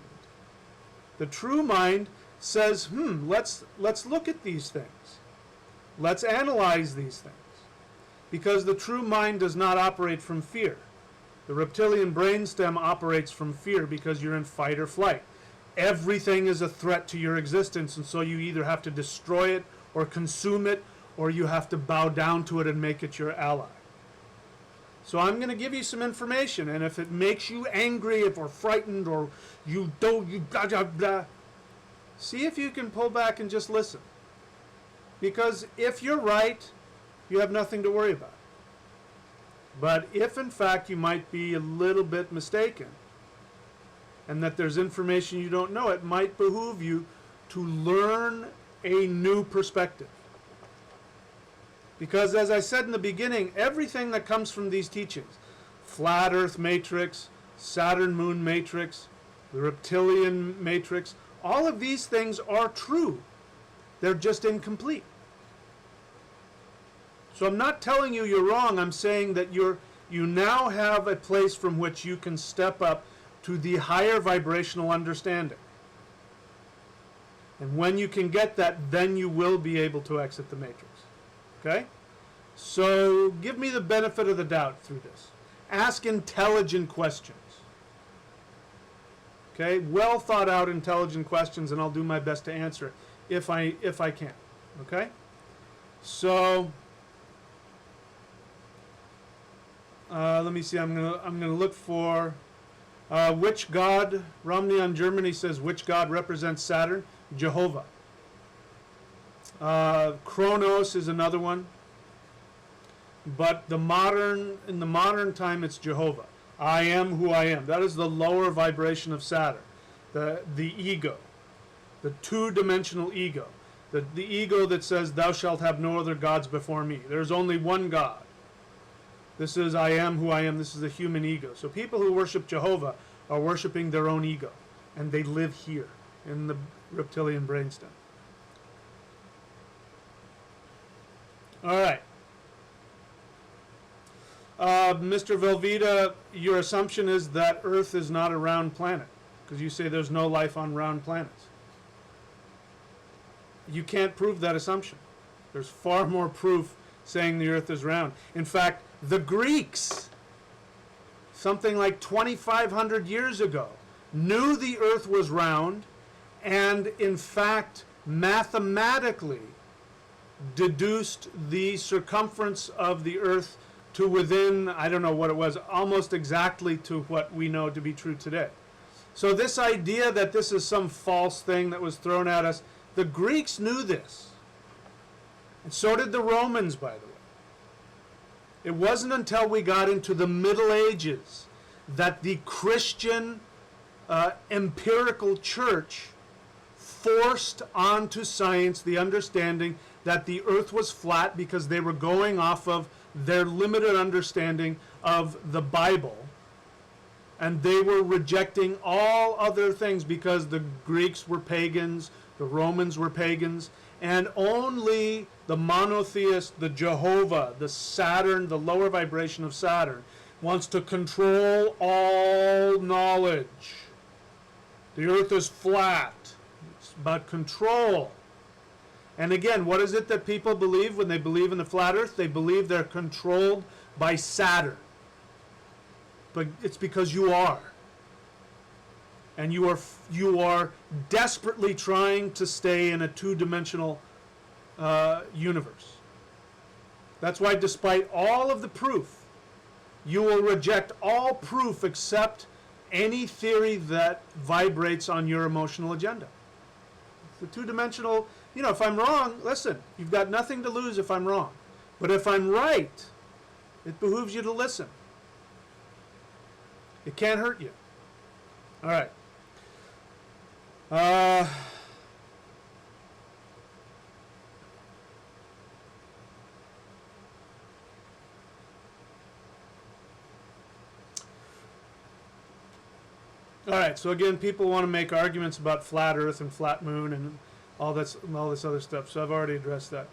the true mind, says, let's look at these things. Let's analyze these things. Because the true mind does not operate from fear. The reptilian brainstem operates from fear because you're in fight or flight. Everything is a threat to your existence, and so you either have to destroy it or consume it, or you have to bow down to it and make it your ally. So I'm going to give you some information, and if it makes you angry, or frightened, or you blah, blah, blah, see if you can pull back and just listen. Because if you're right, you have nothing to worry about. But if in fact you might be a little bit mistaken, and that there's information you don't know, it might behoove you to learn a new perspective. Because as I said in the beginning, everything that comes from these teachings, Flat Earth Matrix, Saturn-Moon Matrix, the Reptilian Matrix, all of these things are true. They're just incomplete. So I'm not telling you you're wrong. I'm saying that you now have a place from which you can step up to the higher vibrational understanding. And when you can get that, then you will be able to exit the matrix. Okay? So give me the benefit of the doubt through this. Ask intelligent questions. Okay? Well thought out intelligent questions, and I'll do my best to answer it if I can. Okay? So let me see. I'm gonna look for which god. Romney on Germany says which god represents Saturn? Jehovah. Kronos is another one. But in the modern time, it's Jehovah. I am who I am. That is the lower vibration of Saturn. The ego. The two-dimensional ego. The ego that says, thou shalt have no other gods before me. There's only one God. This is I am who I am. This is the human ego. So people who worship Jehovah are worshiping their own ego. And they live here in the reptilian brainstem. All right. Mr. Velveeta, your assumption is that Earth is not a round planet, because you say there's no life on round planets. You can't prove that assumption. There's far more proof saying the Earth is round. In fact, the Greeks, something like 2,500 years ago, knew the Earth was round, and in fact, mathematically deduced the circumference of the Earth to within, I don't know what it was, almost exactly to what we know to be true today. So this idea that this is some false thing that was thrown at us, the Greeks knew this. And so did the Romans, by the way. It wasn't until we got into the Middle Ages that the Christian empirical church forced onto science the understanding that the Earth was flat, because they were going off of their limited understanding of the Bible, and they were rejecting all other things because the Greeks were pagans, the Romans were pagans, and only the monotheist, the Jehovah, the Saturn, the lower vibration of Saturn, wants to control all knowledge. The Earth is flat. It's about control. And again, what is it that people believe when they believe in the flat Earth? They believe they're controlled by Saturn. But it's because you are. And you are desperately trying to stay in a two-dimensional universe. That's why despite all of the proof, you will reject all proof except any theory that vibrates on your emotional agenda. The two-dimensional, if I'm wrong, listen, you've got nothing to lose if I'm wrong. But if I'm right, it behooves you to listen. It can't hurt you. All right. All right, so again, people want to make arguments about flat Earth and flat Moon and all this other stuff, so I've already addressed that.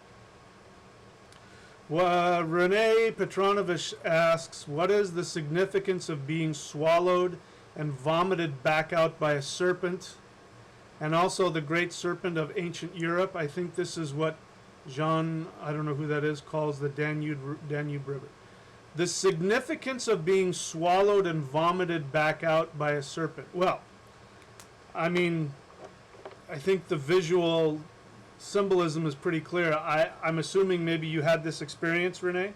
Well, Renee Petronovich asks, what is the significance of being swallowed and vomited back out by a serpent, and also the great serpent of ancient Europe? I think this is what Jean, I don't know who that is, calls the Danube River. The significance of being swallowed and vomited back out by a serpent. Well, I mean, I think the visual symbolism is pretty clear. I'm assuming maybe you had this experience, Renee.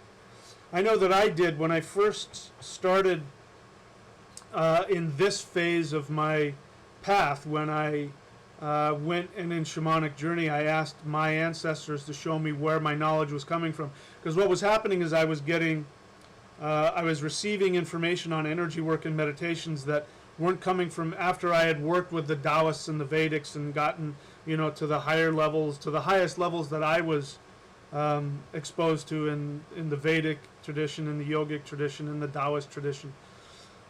I know that I did when I first started in this phase of my path. When I went and in shamanic journey, I asked my ancestors to show me where my knowledge was coming from. Because what was happening is I was receiving information on energy work and meditations that weren't coming from after I had worked with the Taoists and the Vedics and gotten, you know, to the higher levels, to the highest levels that I was exposed to in the Vedic tradition, in the yogic tradition, in the Taoist tradition.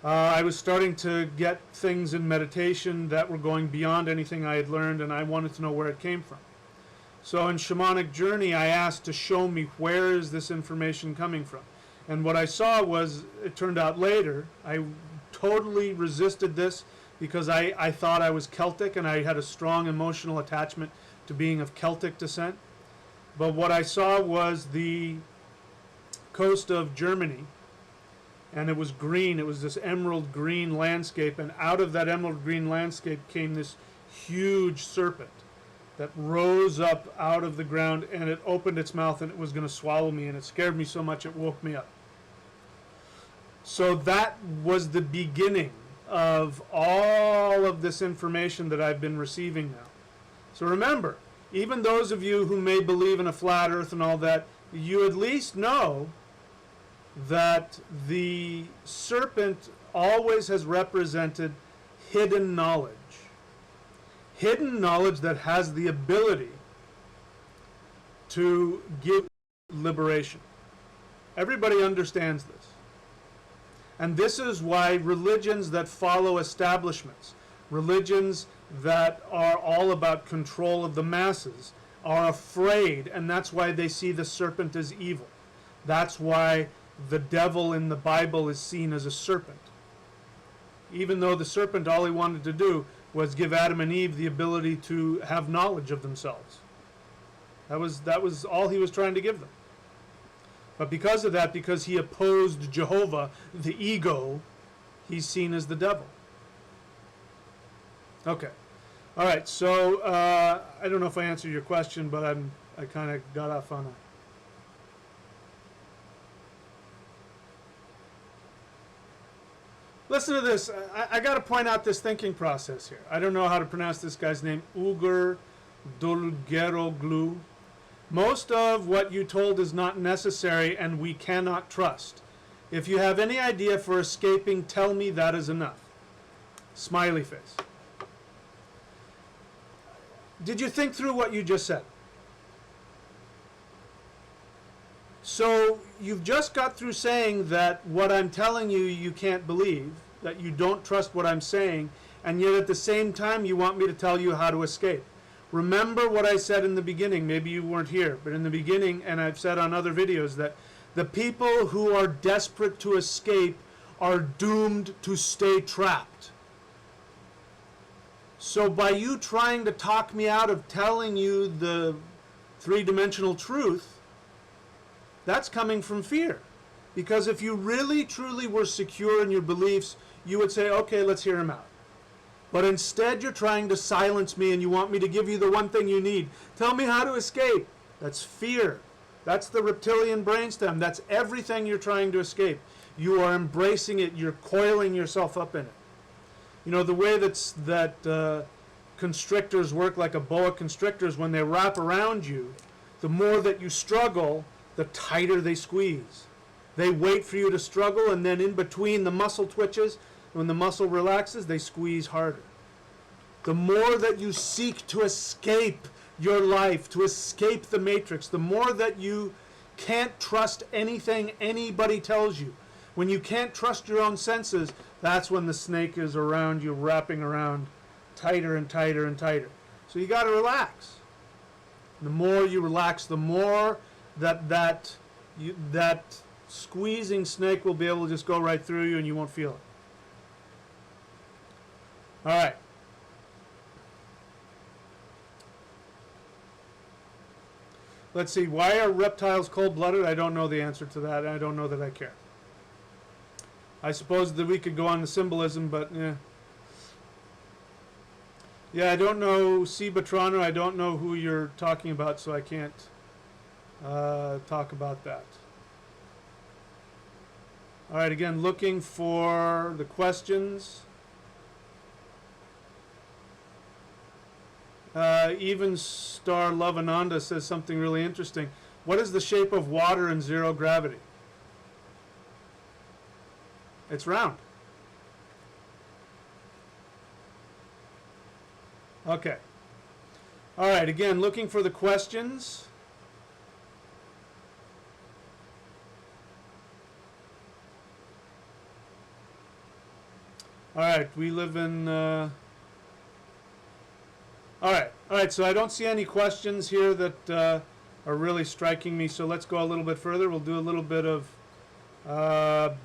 I was starting to get things in meditation that were going beyond anything I had learned, and I wanted to know where it came from. So in shamanic journey, I asked to show me where is this information coming from. And what I saw was, it turned out later, I totally resisted this because I thought I was Celtic and I had a strong emotional attachment to being of Celtic descent. But what I saw was the coast of Germany, and it was green. It was this emerald green landscape, and out of that emerald green landscape came this huge serpent that rose up out of the ground, and it opened its mouth and it was going to swallow me, and it scared me so much it woke me up. So that was the beginning of all of this information that I've been receiving now. So remember, even those of you who may believe in a flat earth and all that, you at least know that the serpent always has represented hidden knowledge. Hidden knowledge that has the ability to give liberation. Everybody understands this. And this is why religions that follow establishments, religions that are all about control of the masses, are afraid, and that's why they see the serpent as evil. That's why the devil in the Bible is seen as a serpent. Even though the serpent, all he wanted to do was give Adam and Eve the ability to have knowledge of themselves. That was all he was trying to give them. But because of that, because he opposed Jehovah, the ego, he's seen as the devil. Okay. All right, so I don't know if I answered your question, but I kind of got off on a... Listen to this. I got to point out this thinking process here. I don't know how to pronounce this guy's name. Ugur Dulgeroglu. Most of what you told is not necessary and we cannot trust. If you have any idea for escaping, tell me that is enough. Smiley face. Did you think through what you just said? So you've just got through saying that what I'm telling you, you can't believe, that you don't trust what I'm saying, and yet at the same time you want me to tell you how to escape. Remember what I said in the beginning. Maybe you weren't here, but in the beginning, and I've said on other videos, that the people who are desperate to escape are doomed to stay trapped. So by you trying to talk me out of telling you the three-dimensional truth, that's coming from fear. Because if you really, truly were secure in your beliefs, you would say, okay, let's hear him out. But instead you're trying to silence me and you want me to give you the one thing you need. Tell me how to escape. That's fear. That's the reptilian brainstem. That's everything you're trying to escape. You are embracing it. You're coiling yourself up in it. You know, the way that constrictors work, like a boa constrictors, when they wrap around you, the more that you struggle, the tighter they squeeze. They wait for you to struggle, and then in between the muscle twitches, when the muscle relaxes, they squeeze harder. The more that you seek to escape your life, to escape the matrix, the more that you can't trust anything anybody tells you. When you can't trust your own senses, that's when the snake is around you, wrapping around tighter and tighter and tighter. So you got to relax. The more you relax, the more that squeezing snake will be able to just go right through you and you won't feel it. All right. Let's see. Why are reptiles cold-blooded? I don't know the answer to that. I don't know that I care. I suppose that we could go on the symbolism, but yeah. Yeah, I don't know Cibatrano. I don't know who you're talking about, so I can't talk about that. All right, again, looking for the questions. Even Star Lovananda says something really interesting. What is the shape of water in zero gravity? It's round. Okay. All right, again, looking for the questions. All right, we live in... all right, so I don't see any questions here that are really striking me, so let's go a little bit further. We'll do a little bit of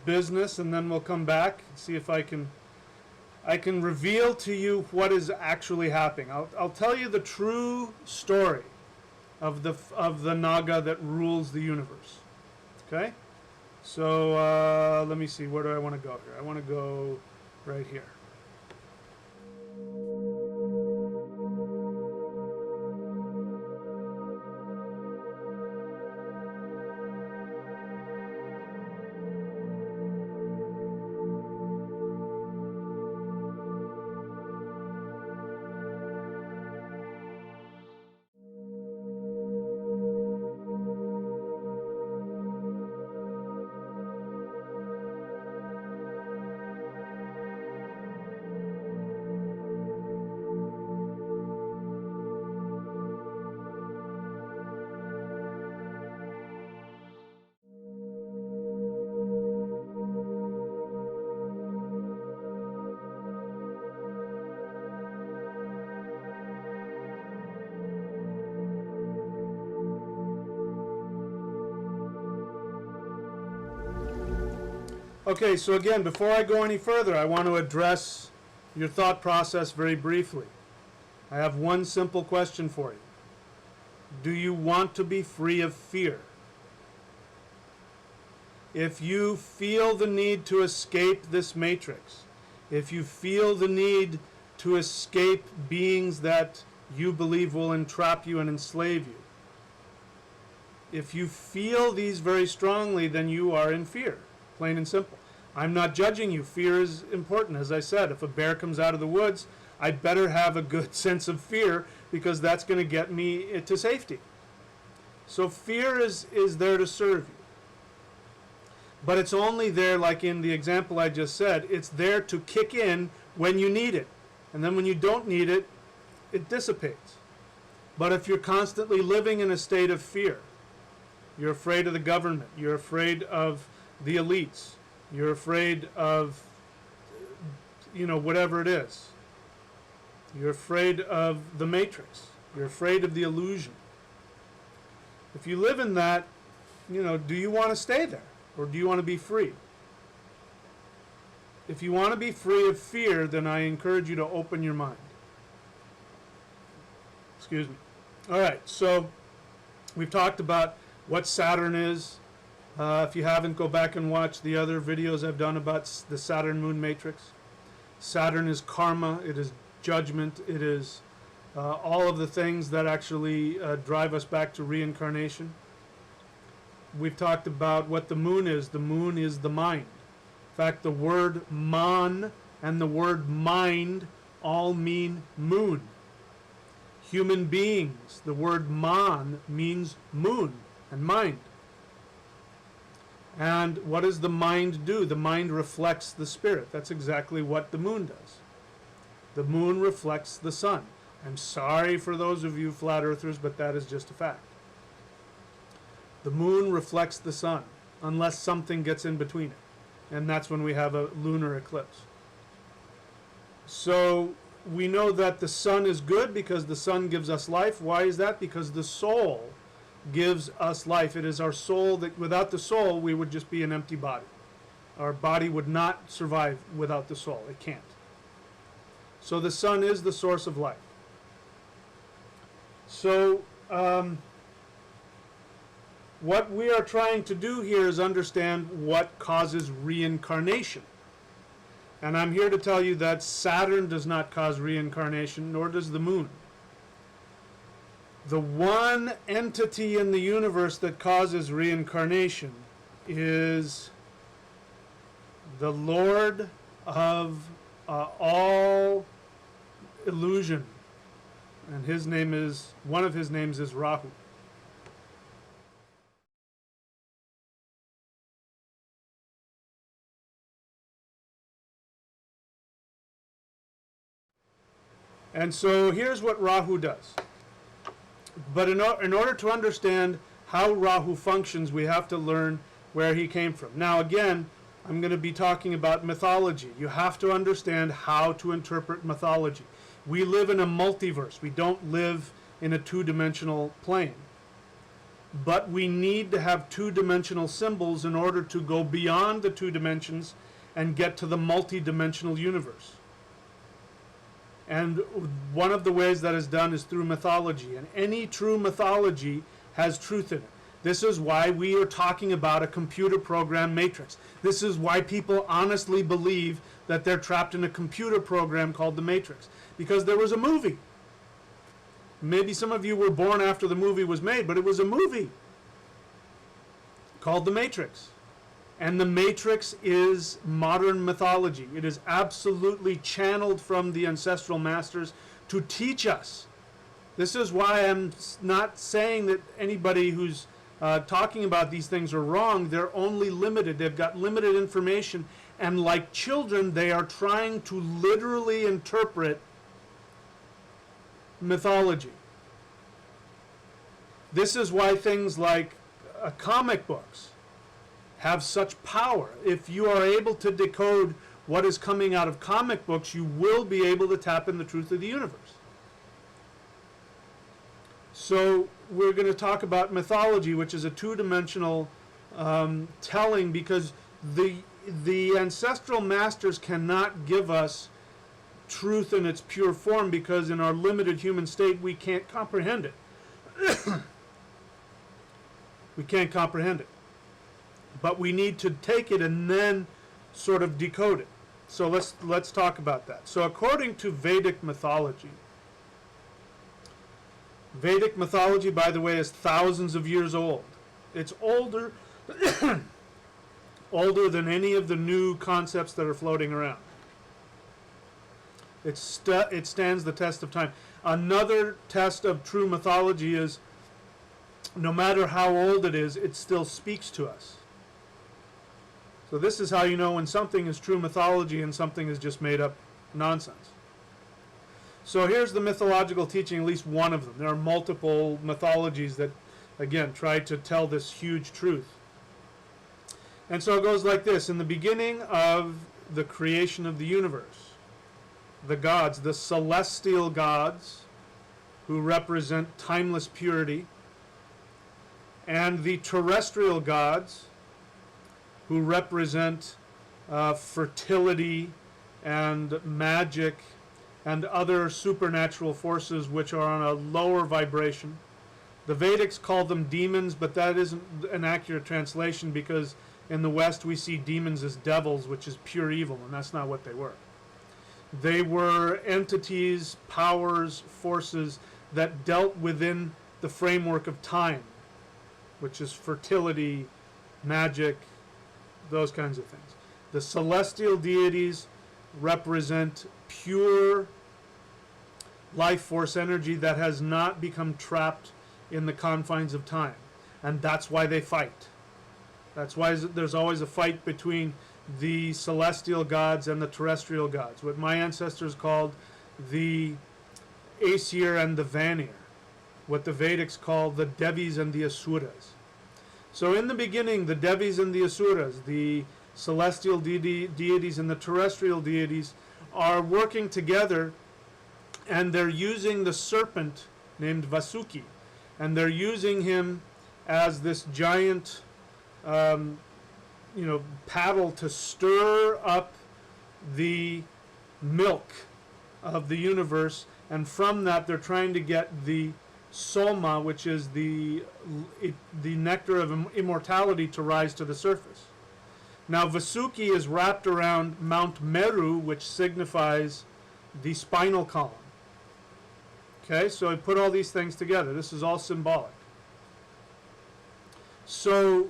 business, and then we'll come back and see if I can reveal to you what is actually happening. I'll tell you the true story of the Naga that rules the universe. Okay? So let me see, where do I want to go here? I want to go right here. Okay, so again, before I go any further, I want to address your thought process very briefly. I have one simple question for you. Do you want to be free of fear? If you feel the need to escape this matrix, if you feel the need to escape beings that you believe will entrap you and enslave you, if you feel these very strongly, then you are in fear, plain and simple. I'm not judging you. Fear is important. As I said, if a bear comes out of the woods, I better have a good sense of fear because that's going to get me to safety. So fear is there to serve you. But it's only there, like in the example I just said, it's there to kick in when you need it. And then when you don't need it, it dissipates. But if you're constantly living in a state of fear, you're afraid of the government, you're afraid of the elites, you're afraid of, whatever it is. You're afraid of the matrix. You're afraid of the illusion. If you live in that, do you want to stay there? Or do you want to be free? If you want to be free of fear, then I encourage you to open your mind. Excuse me. All right, so we've talked about what Saturn is. If you haven't, go back and watch the other videos I've done about the Saturn-Moon Matrix. Saturn is karma, it is judgment, it is all of the things that actually drive us back to reincarnation. We've talked about what the moon is. The moon is the mind. In fact, the word man and the word mind all mean moon. Human beings, the word man means moon and mind. And what does the mind do? The mind reflects the spirit. That's exactly what the moon does. The moon reflects the sun. I'm sorry for those of you flat earthers, but that is just a fact. The moon reflects the sun, unless something gets in between it. And that's when we have a lunar eclipse. So we know that the sun is good because the sun gives us life. Why is that? Because the soul gives us life. It is our soul that, without the soul, we would just be an empty body. Our body would not survive without the soul. It can't. So the sun is the source of life. So what we are trying to do here is understand what causes reincarnation. And I'm here to tell you that Saturn does not cause reincarnation, nor does the moon. The one entity in the universe that causes reincarnation is the Lord of all illusion, and his name is, one of his names is Rahu. And so here's what Rahu does. But in order to understand how Rahu functions, we have to learn where he came from. Now again, I'm going to be talking about mythology. You have to understand how to interpret mythology. We live in a multiverse. We don't live in a two-dimensional plane. But we need to have two-dimensional symbols in order to go beyond the two dimensions and get to the multi-dimensional universe. And one of the ways that is done is through mythology. And any true mythology has truth in it. This is why we are talking about a computer program matrix. This is why people honestly believe that they're trapped in a computer program called the Matrix. Because there was a movie. Maybe some of you were born after the movie was made, but it was a movie called The Matrix. And The Matrix is modern mythology. It is absolutely channeled from the ancestral masters to teach us. This is why I'm not saying that anybody who's talking about these things are wrong. They're only limited. They've got limited information. And like children, they are trying to literally interpret mythology. This is why things like comic books have such power. If you are able to decode what is coming out of comic books, you will be able to tap in the truth of the universe. So we're going to talk about mythology, which is a two-dimensional telling, because the ancestral masters cannot give us truth in its pure form, because in our limited human state we can't comprehend it. We can't comprehend it. But we need to take it and then sort of decode it. So let's talk about that. So according to Vedic mythology, by the way, is thousands of years old. It's older older than any of the new concepts that are floating around. It stands the test of time. Another test of true mythology is, no matter how old it is, it still speaks to us. So this is how you know when something is true mythology and something is just made up nonsense. So here's the mythological teaching, at least one of them. There are multiple mythologies that, again, try to tell this huge truth. And so it goes like this. In the beginning of the creation of the universe, the gods, the celestial gods, who represent timeless purity, and the terrestrial gods, who represent fertility and magic and other supernatural forces which are on a lower vibration. The Vedics call them demons, but that isn't an accurate translation, because in the West we see demons as devils, which is pure evil, and that's not what they were. They were entities, powers, forces that dealt within the framework of time, which is fertility, magic, those kinds of things. The celestial deities represent pure life force energy that has not become trapped in the confines of time. And that's why they fight. That's why there's always a fight between the celestial gods and the terrestrial gods, what my ancestors called the Aesir and the Vanir, what the Vedics call the Devis and the Asuras. So in the beginning, the Devis and the Asuras, the celestial deities and the terrestrial deities, are working together, and they're using the serpent named Vasuki, and they're using him as this giant paddle to stir up the milk of the universe, and from that they're trying to get the soma, which is the nectar of immortality, to rise to the surface. Now Vasuki is wrapped around Mount Meru, which signifies the spinal column. Okay, so I put all these things together. This is all symbolic. So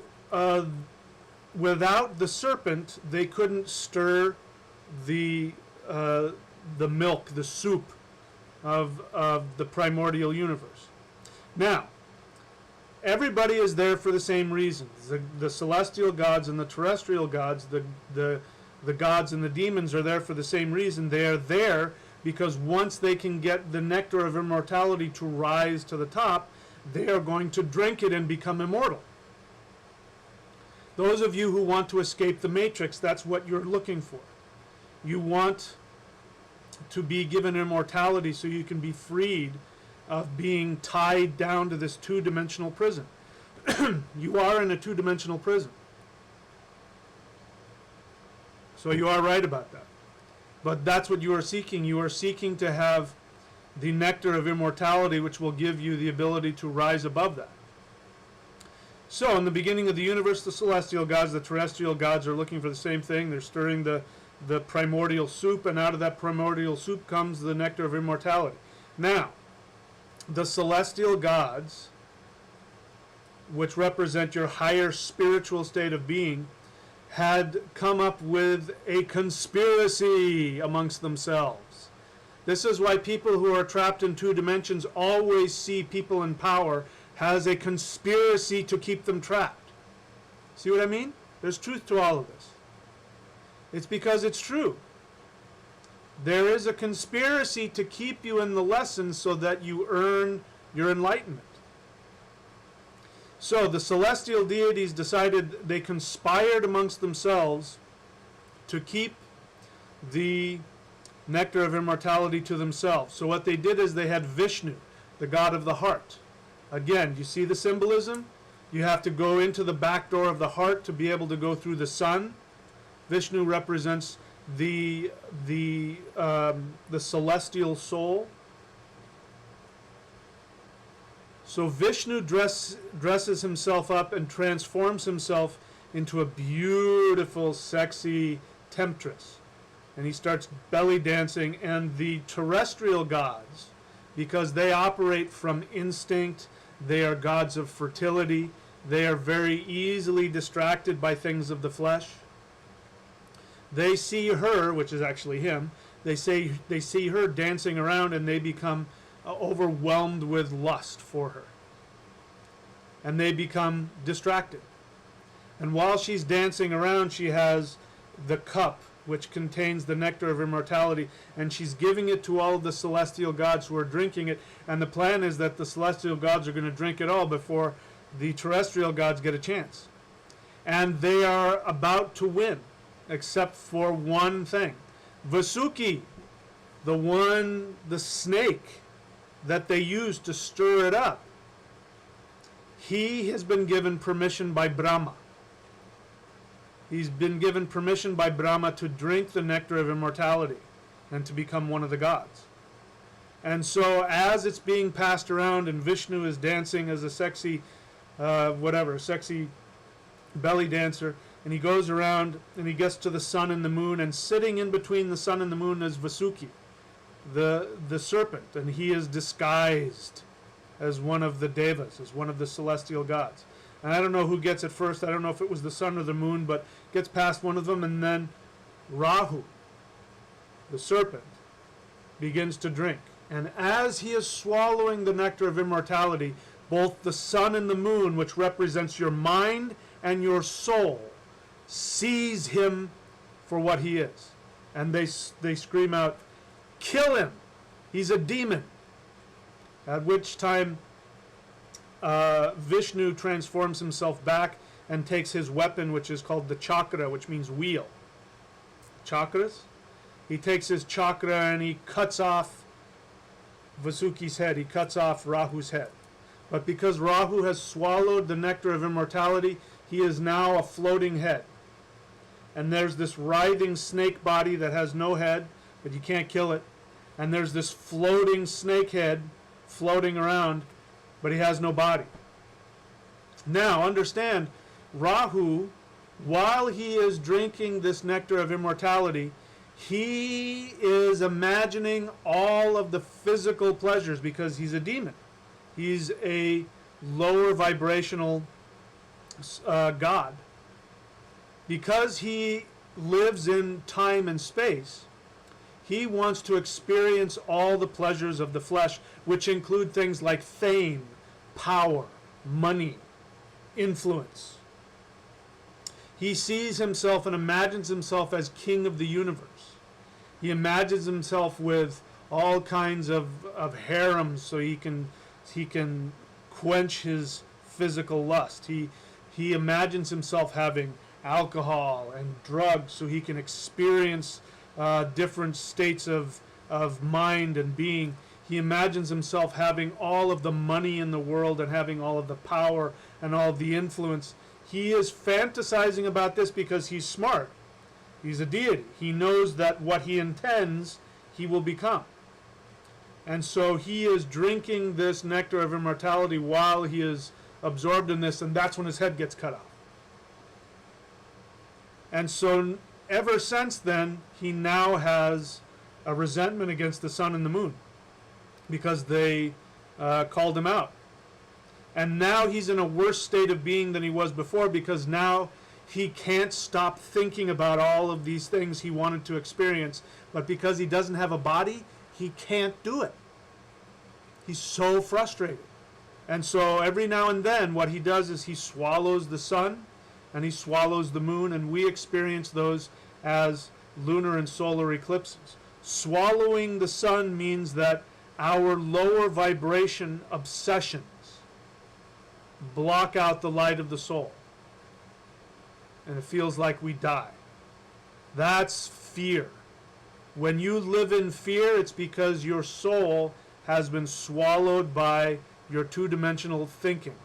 without the serpent, they couldn't stir the milk, the soup of the primordial universe. Now, everybody is there for the same reasons. The celestial gods and the terrestrial gods, the gods and the demons are there for the same reason. They are there because once they can get the nectar of immortality to rise to the top, they are going to drink it and become immortal. Those of you who want to escape the matrix, that's what you're looking for. You want to be given immortality so you can be freed of being tied down to this two-dimensional prison. You are in a two-dimensional prison. So you are right about that. But that's what you are seeking. You are seeking to have the nectar of immortality, which will give you the ability to rise above that. So in the beginning of the universe, the celestial gods, the terrestrial gods are looking for the same thing. They're stirring the primordial soup, and out of that primordial soup comes the nectar of immortality. Now, the celestial gods, which represent your higher spiritual state of being, had come up with a conspiracy amongst themselves. This is why people who are trapped in two dimensions always see people in power as a conspiracy to keep them trapped. See what I mean? There's truth to all of this. It's because it's true. There is a conspiracy to keep you in the lesson so that you earn your enlightenment. So the celestial deities decided, they conspired amongst themselves to keep the nectar of immortality to themselves. So what they did is they had Vishnu, the god of the heart. Again, you see the symbolism? You have to go into the back door of the heart to be able to go through the sun. Vishnu represents the celestial soul. So Vishnu dresses himself up and transforms himself into a beautiful, sexy temptress. And he starts belly dancing, and the terrestrial gods, because they operate from instinct, they are gods of fertility, they are very easily distracted by things of the flesh. They see her, which is actually him, they see her dancing around, and they become overwhelmed with lust for her. And they become distracted. And while she's dancing around, she has the cup which contains the nectar of immortality, and she's giving it to all of the celestial gods who are drinking it. And the plan is that the celestial gods are going to drink it all before the terrestrial gods get a chance. And they are about to win, except for one thing. Vasuki, the snake that they used to stir it up, he has been given permission by Brahma. He's been given permission by Brahma to drink the nectar of immortality and to become one of the gods. And so as it's being passed around and Vishnu is dancing as a sexy, sexy belly dancer, and he goes around and he gets to the sun and the moon, and sitting in between the sun and the moon is Vasuki, the serpent, and he is disguised as one of the devas, as one of the celestial gods. And I don't know who gets it first. I don't know if it was the sun or the moon, but gets past one of them, and then Rahu, the serpent, begins to drink. And as he is swallowing the nectar of immortality, both the sun and the moon, which represents your mind and your soul, sees him for what he is. And they scream out, "Kill him! He's a demon!" At which time Vishnu transforms himself back and takes his weapon, which is called the chakra, which means wheel. Chakras. He takes his chakra and he cuts off Vasuki's head. He cuts off Rahu's head. But because Rahu has swallowed the nectar of immortality, he is now a floating head. And there's this writhing snake body that has no head, but you can't kill it. And there's this floating snake head floating around, but he has no body. Now, understand, Rahu, while he is drinking this nectar of immortality, he is imagining all of the physical pleasures because he's a demon. He's a lower vibrational god. because he lives in time and space, he wants to experience all the pleasures of the flesh, which include things like fame, power, money, influence. He sees himself and imagines himself as king of the universe. He imagines himself with all kinds of harems so he can quench his physical lust. He imagines himself having alcohol and drugs so he can experience different states of mind and being. He imagines himself having all of the money in the world and having all of the power and all of the influence. He is fantasizing about this because he's smart. He's a deity. He knows that what he intends, he will become. And so he is drinking this nectar of immortality while he is absorbed in this, and that's when his head gets cut off. And so ever since then, he now has a resentment against the sun and the moon because they called him out. And now he's in a worse state of being than he was before, because now he can't stop thinking about all of these things he wanted to experience, but because he doesn't have a body, he can't do it. He's so frustrated. And so every now and then what he does is he swallows the sun and he swallows the moon, and we experience those as lunar and solar eclipses. Swallowing the sun means that our lower vibration obsessions block out the light of the soul, and it feels like we die. That's fear. When you live in fear, it's because your soul has been swallowed by your two-dimensional thinking.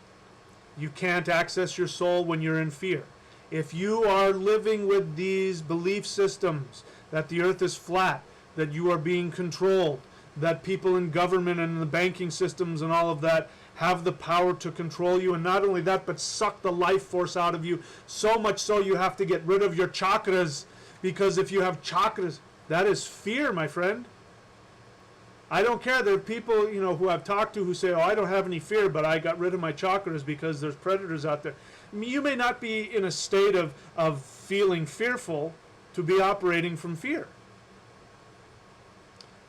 You can't access your soul when you're in fear. If you are living with these belief systems that the earth is flat, that you are being controlled, that people in government and in the banking systems and all of that have the power to control you, and not only that, but suck the life force out of you, so much so you have to get rid of your chakras, because if you have chakras, that is fear, my friend. I don't care. There are people, who I've talked to who say, oh, I don't have any fear, but I got rid of my chakras because there's predators out there. I mean, you may not be in a state of feeling fearful to be operating from fear.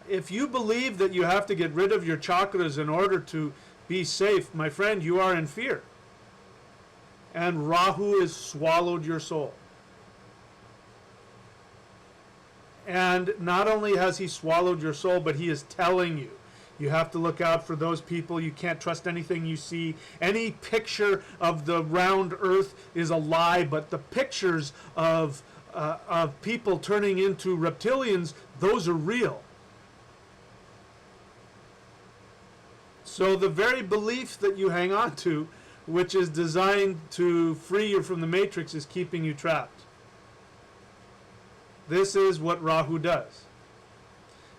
If you believe that you have to get rid of your chakras in order to be safe, my friend, you are in fear. And Rahu has swallowed your soul. And not only has he swallowed your soul, but he is telling you, you have to look out for those people. You can't trust anything you see. Any picture of the round earth is a lie, but the pictures of people turning into reptilians, those are real. So the very belief that you hang on to, which is designed to free you from the matrix, is keeping you trapped. This is what Rahu does.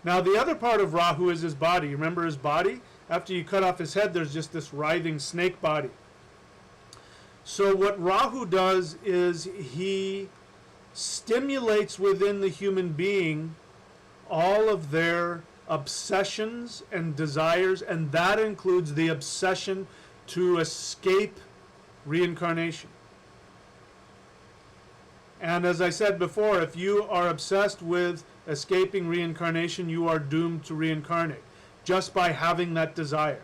Now the other part of Rahu is his body. Remember his body? After you cut off his head, there's just this writhing snake body. So what Rahu does is he stimulates within the human being all of their obsessions and desires, and that includes the obsession to escape reincarnation. And as I said before, if you are obsessed with escaping reincarnation, you are doomed to reincarnate just by having that desire.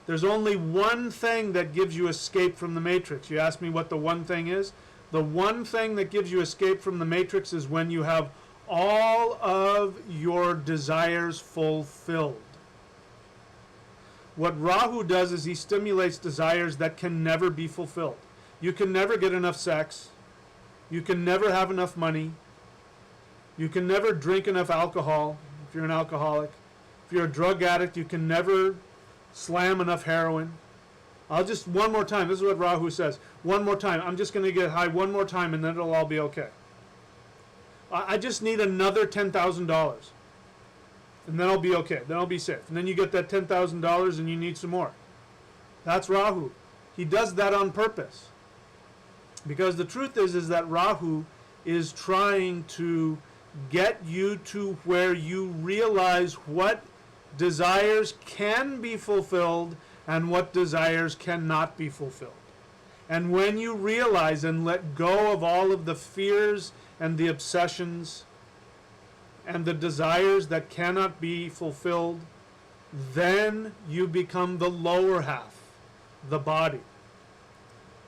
There's only one thing that gives you escape from the matrix. You ask me what the one thing is? The one thing that gives you escape from the matrix is when you have all of your desires fulfilled. What Rahu does is he stimulates desires that can never be fulfilled. You can never get enough sex. You can never have enough money. You can never drink enough alcohol if you're an alcoholic. If you're a drug addict, you can never slam enough heroin. One more time. This is what Rahu says. One more time. I'm just going to get high one more time and then it'll all be okay. I just need another $10,000. And then I'll be okay. Then I'll be safe. And then you get that $10,000 and you need some more. That's Rahu. He does that on purpose. Because the truth is that Rahu is trying to get you to where you realize what desires can be fulfilled and what desires cannot be fulfilled. And when you realize and let go of all of the fears and the obsessions and the desires that cannot be fulfilled, then you become the lower half, the body.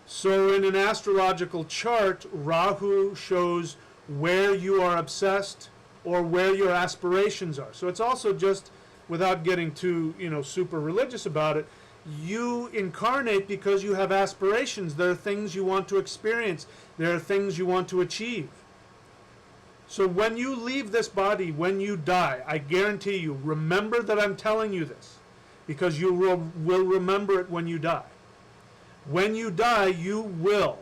So in an astrological chart, Rahu shows where you are obsessed or where your aspirations are. So it's also just, without getting too, super religious about it, you incarnate because you have aspirations. There are things you want to experience. There are things you want to achieve. So when you leave this body, when you die, I guarantee you, remember that I'm telling you this, because you will remember it when you die. When you die, you will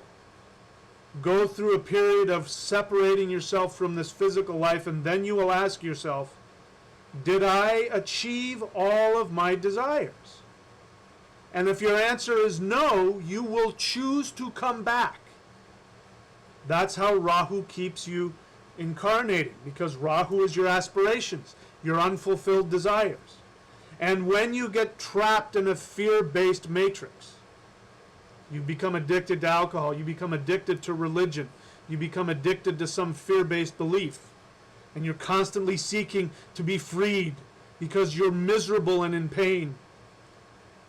go through a period of separating yourself from this physical life, and then you will ask yourself, did I achieve all of my desires? And if your answer is no, you will choose to come back. That's how Rahu keeps you incarnating, because Rahu is your aspirations, your unfulfilled desires. And when you get trapped in a fear-based matrix, you become addicted to alcohol, you become addicted to religion, you become addicted to some fear-based belief, and you're constantly seeking to be freed because you're miserable and in pain.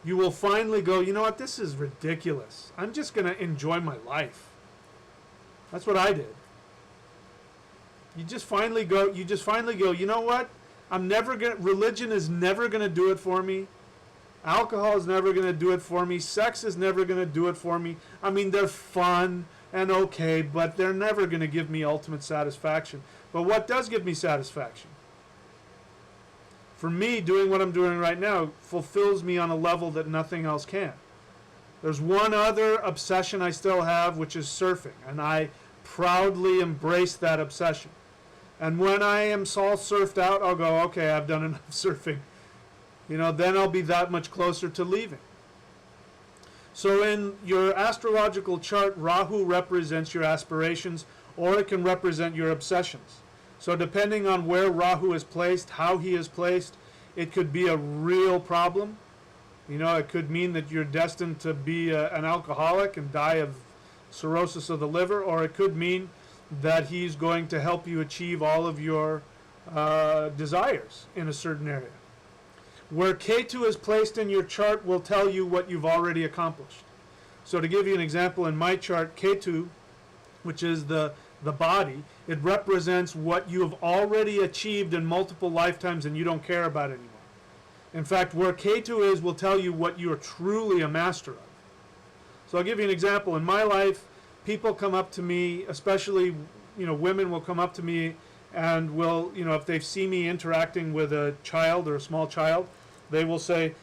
You will finally go, you know what, this is ridiculous. I'm just going to enjoy my life. That's what I did. You just finally go, you know what? Religion is never going to do it for me. Alcohol is never going to do it for me. Sex is never going to do it for me. I mean, they're fun and okay, but they're never going to give me ultimate satisfaction. But what does give me satisfaction? For me, doing what I'm doing right now fulfills me on a level that nothing else can. There's one other obsession I still have, which is surfing, and I proudly embrace that obsession. And when I am all surfed out, I'll go, okay, I've done enough surfing. Then I'll be that much closer to leaving. So in your astrological chart, Rahu represents your aspirations, or it can represent your obsessions. So depending on where Rahu is placed, how he is placed, it could be a real problem. It could mean that you're destined to be an alcoholic and die of cirrhosis of the liver, or it could mean that he's going to help you achieve all of your desires in a certain area. Where Ketu is placed in your chart will tell you what you've already accomplished. So to give you an example, in my chart, Ketu, which is the body, it represents what you have already achieved in multiple lifetimes and you don't care about anymore. In fact, where Ketu is will tell you what you are truly a master of. So I'll give you an example. In my life, people come up to me, especially women will come up to me and will, if they see me interacting with a child or a small child, they will say,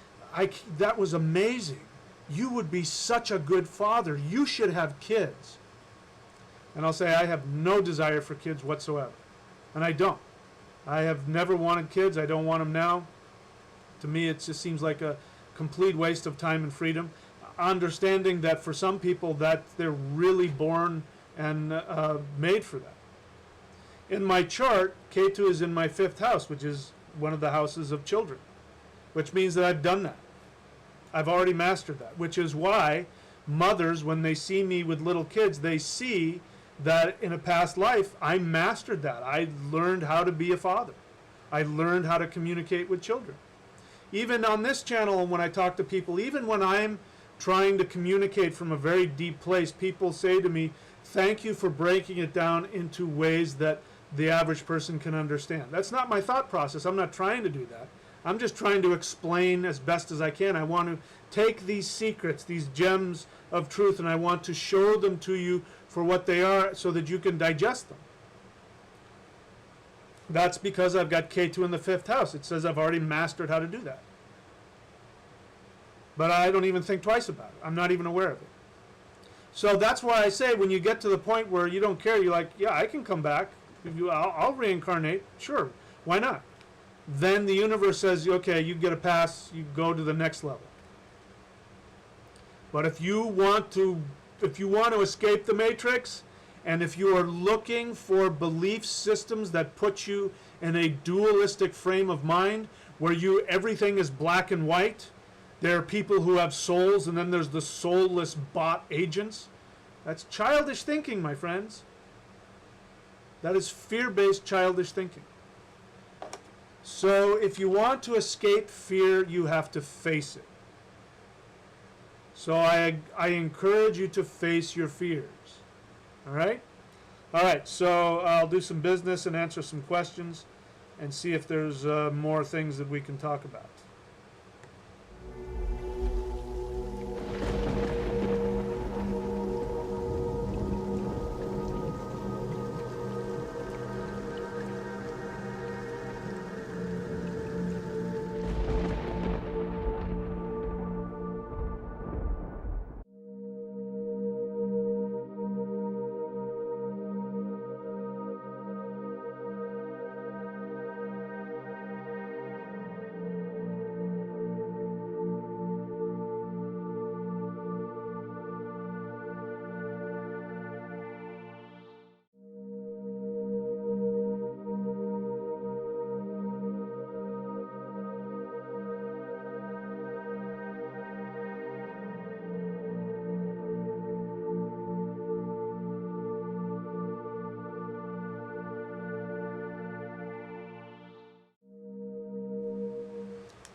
that was amazing. You would be such a good father. You should have kids. And I'll say, I have no desire for kids whatsoever. And I don't. I have never wanted kids. I don't want them now. To me, it just seems like a complete waste of time and freedom. Understanding that for some people, that they're really born and made for that. In my chart, Ketu is in my 5th house, which is one of the houses of children, which means that I've done that. I've already mastered that, which is why mothers, when they see me with little kids, they see that in a past life, I mastered that. I learned how to be a father. I learned how to communicate with children. Even on this channel, when I talk to people, even when I'm trying to communicate from a very deep place, people say to me, thank you for breaking it down into ways that the average person can understand. That's not my thought process. I'm not trying to do that. I'm just trying to explain as best as I can. I want to take these secrets, these gems of truth, and I want to show them to you for what they are so that you can digest them. That's because I've got Ketu in the 5th house. It says I've already mastered how to do that. But I don't even think twice about it. I'm not even aware of it. So that's why I say when you get to the point where you don't care, you're like, yeah, I can come back. I'll reincarnate. Sure, why not? Then the universe says, okay, you get a pass. You go to the next level. But if you want to escape the matrix, and if you are looking for belief systems that put you in a dualistic frame of mind where everything is black and white, there are people who have souls, and then there's the soulless bot agents. That's childish thinking, my friends. That is fear-based childish thinking. So if you want to escape fear, you have to face it. So I encourage you to face your fears. All right? All right, so I'll do some business and answer some questions and see if there's more things that we can talk about.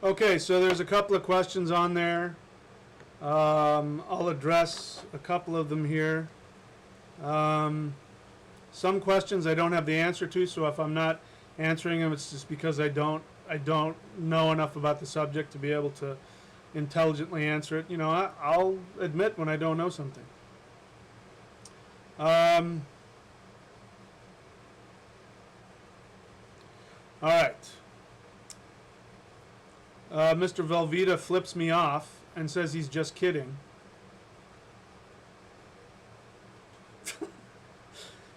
Okay, so there's a couple of questions on there. I'll address a couple of them here. Some questions I don't have the answer to, so if I'm not answering them, it's just because I don't know enough about the subject to be able to intelligently answer it. You know, I'll admit when I don't know something. All right. Mr. Velveeta flips me off and says he's just kidding.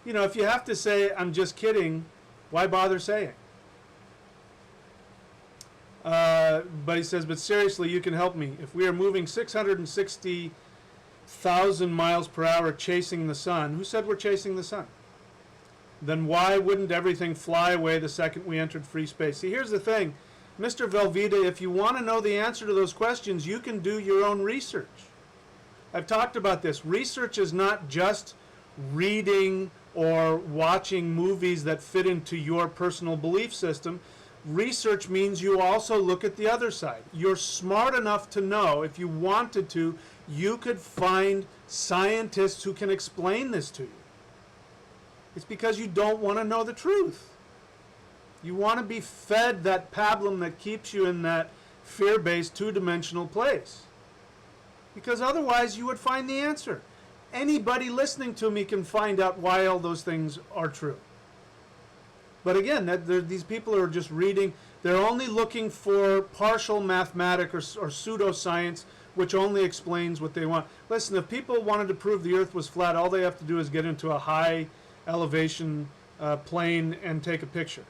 You know, if you have to say I'm just kidding, why bother saying? But he says, but seriously, you can help me. If we are moving 660,000 miles per hour chasing the sun, who said we're chasing the sun? Then why wouldn't everything fly away the second we entered free space? See, here's the thing. Mr. Velveeta, if you want to know the answer to those questions, you can do your own research. I've talked about this. Research is not just reading or watching movies that fit into your personal belief system. Research means you also look at the other side. You're smart enough to know, if you wanted to, you could find scientists who can explain this to you. It's because you don't want to know the truth. You want to be fed that pablum that keeps you in that fear-based two-dimensional place. Because otherwise you would find the answer. Anybody listening to me can find out why all those things are true. But again, these people are just reading. They're only looking for partial mathematics or pseudoscience, which only explains what they want. Listen, if people wanted to prove the Earth was flat, all they have to do is get into a high elevation plane and take a picture.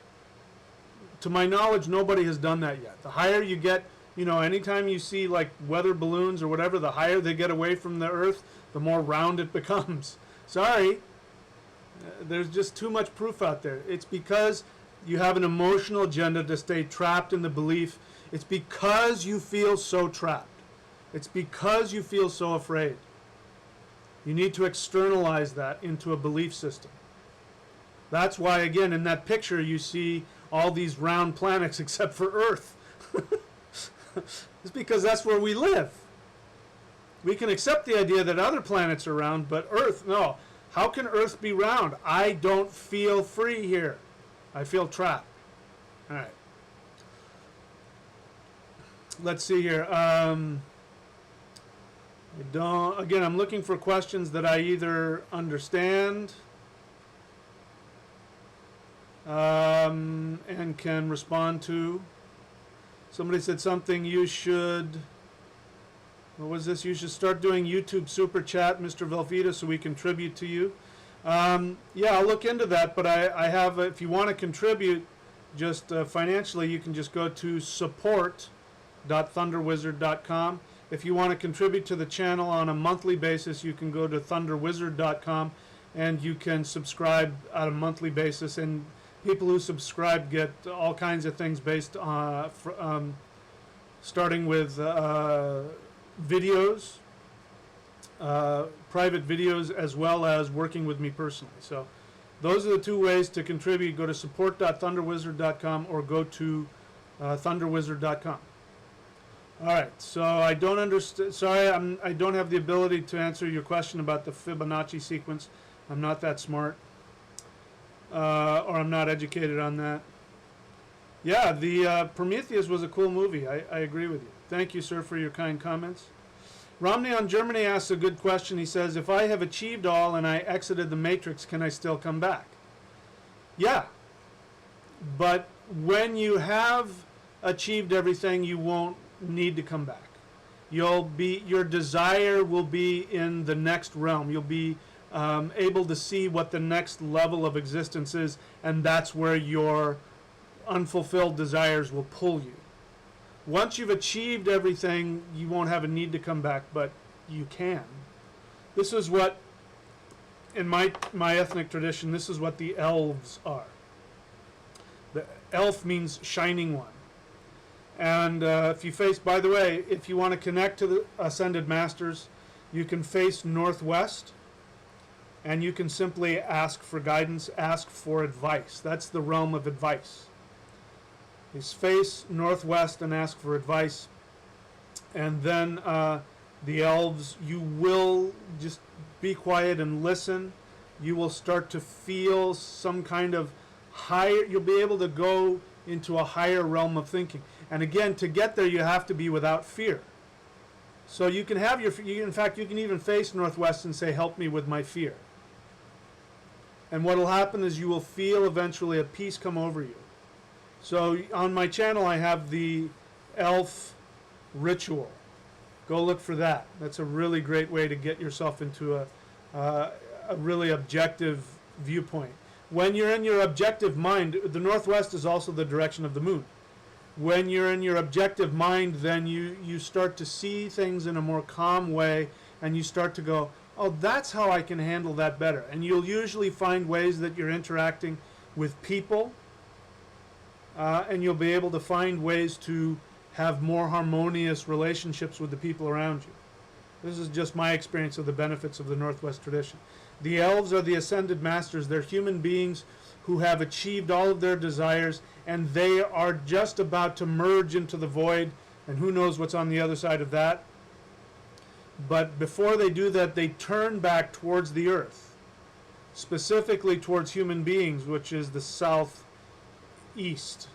To my knowledge, nobody has done that yet. The higher you get, you know, anytime you see like weather balloons or whatever, the higher they get away from the Earth, the more round it becomes. Sorry. There's just too much proof out there. It's because you have an emotional agenda to stay trapped in the belief. It's because you feel so trapped. It's because you feel so afraid. You need to externalize that into a belief system. That's why, again, in that picture you see all these round planets except for Earth. It's because that's where we live. We can accept the idea that other planets are round, but Earth, no. How can Earth be round? I don't feel free here. I feel trapped. All right. Let's see here. Again, I'm looking for questions that I either understand and can respond to. Somebody said something you should, what was this? You should start doing YouTube Super Chat, Mr. Velveeta, so we contribute to you. Yeah, I'll look into that, but I have, if you want to contribute just financially, you can just go to support.thunderwizard.com. If you want to contribute to the channel on a monthly basis, you can go to thunderwizard.com and you can subscribe on a monthly basis. And people who subscribe get all kinds of things based on starting with videos, private videos, as well as working with me personally. So those are the two ways to contribute. Go to support.thunderwizard.com or go to thunderwizard.com. All right, so I don't understand. Sorry, I don't have the ability to answer your question about the Fibonacci sequence. I'm not that smart, or I'm not educated on that. Yeah, the Prometheus was a cool movie. I agree with you. Thank you, sir, for your kind comments. Romney on Germany asks a good question. He says, if I have achieved all and I exited the Matrix, can I still come back? Yeah. But when you have achieved everything, you won't need to come back. Your desire will be in the next realm. You'll be able to see what the next level of existence is, and that's where your unfulfilled desires will pull you. Once you've achieved everything, you won't have a need to come back, but you can. This is what, in my ethnic tradition, this is what the elves are. The elf means shining one. And if you face, by the way, if you want to connect to the Ascended Masters, you can face northwest, and you can simply ask for guidance, ask for advice. That's the realm of advice. Is face northwest and ask for advice, and then the elves, you will just be quiet and listen. You will start to feel some kind of higher, you'll be able to go into a higher realm of thinking. And again, to get there, you have to be without fear. So you can have in fact, you can even face northwest and say, help me with my fear. And what will happen is you will feel eventually a peace come over you. So on my channel, I have the elf ritual. Go look for that. That's a really great way to get yourself into a really objective viewpoint. When you're in your objective mind, the northwest is also the direction of the moon. When you're in your objective mind, then you start to see things in a more calm way, and you start to go, oh, that's how I can handle that better. And you'll usually find ways that you're interacting with people, and you'll be able to find ways to have more harmonious relationships with the people around you. This is just my experience of the benefits of the Northwest tradition. The elves are the Ascended Masters. They're human beings who have achieved all of their desires, and they are just about to merge into the void, and who knows what's on the other side of that. But before they do that, they turn back towards the earth, specifically towards human beings, which is the southeast.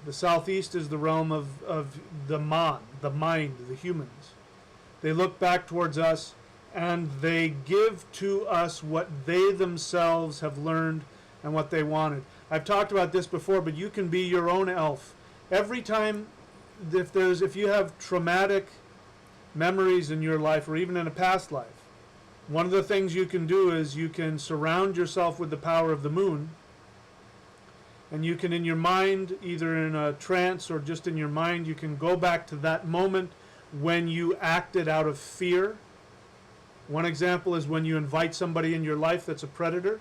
The southeast is the realm of the mind, the humans. They look back towards us, and they give to us what they themselves have learned and what they wanted. I've talked about this before, but you can be your own elf. Every time, if you have traumatic memories in your life, or even in a past life, one of the things you can do is you can surround yourself with the power of the moon, and you can, in your mind, either in a trance or just in your mind, you can go back to that moment when you acted out of fear. One example is when you invite somebody in your life that's a predator,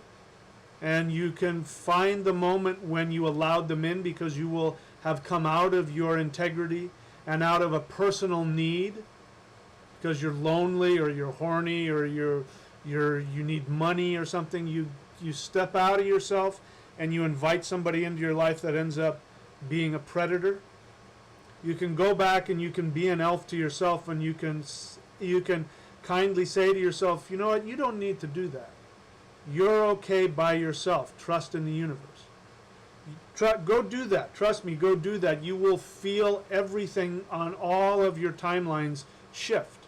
and you can find the moment when you allowed them in, because you will have come out of your integrity and out of a personal need, because you're lonely or you're horny or you need money or something. You step out of yourself and you invite somebody into your life that ends up being a predator. You can go back and you can be an elf to yourself, and you can kindly say to yourself, you know what, you don't need to do that. You're okay by yourself. Trust in the universe. Go do that. Trust me, go do that. You will feel everything on all of your timelines shift.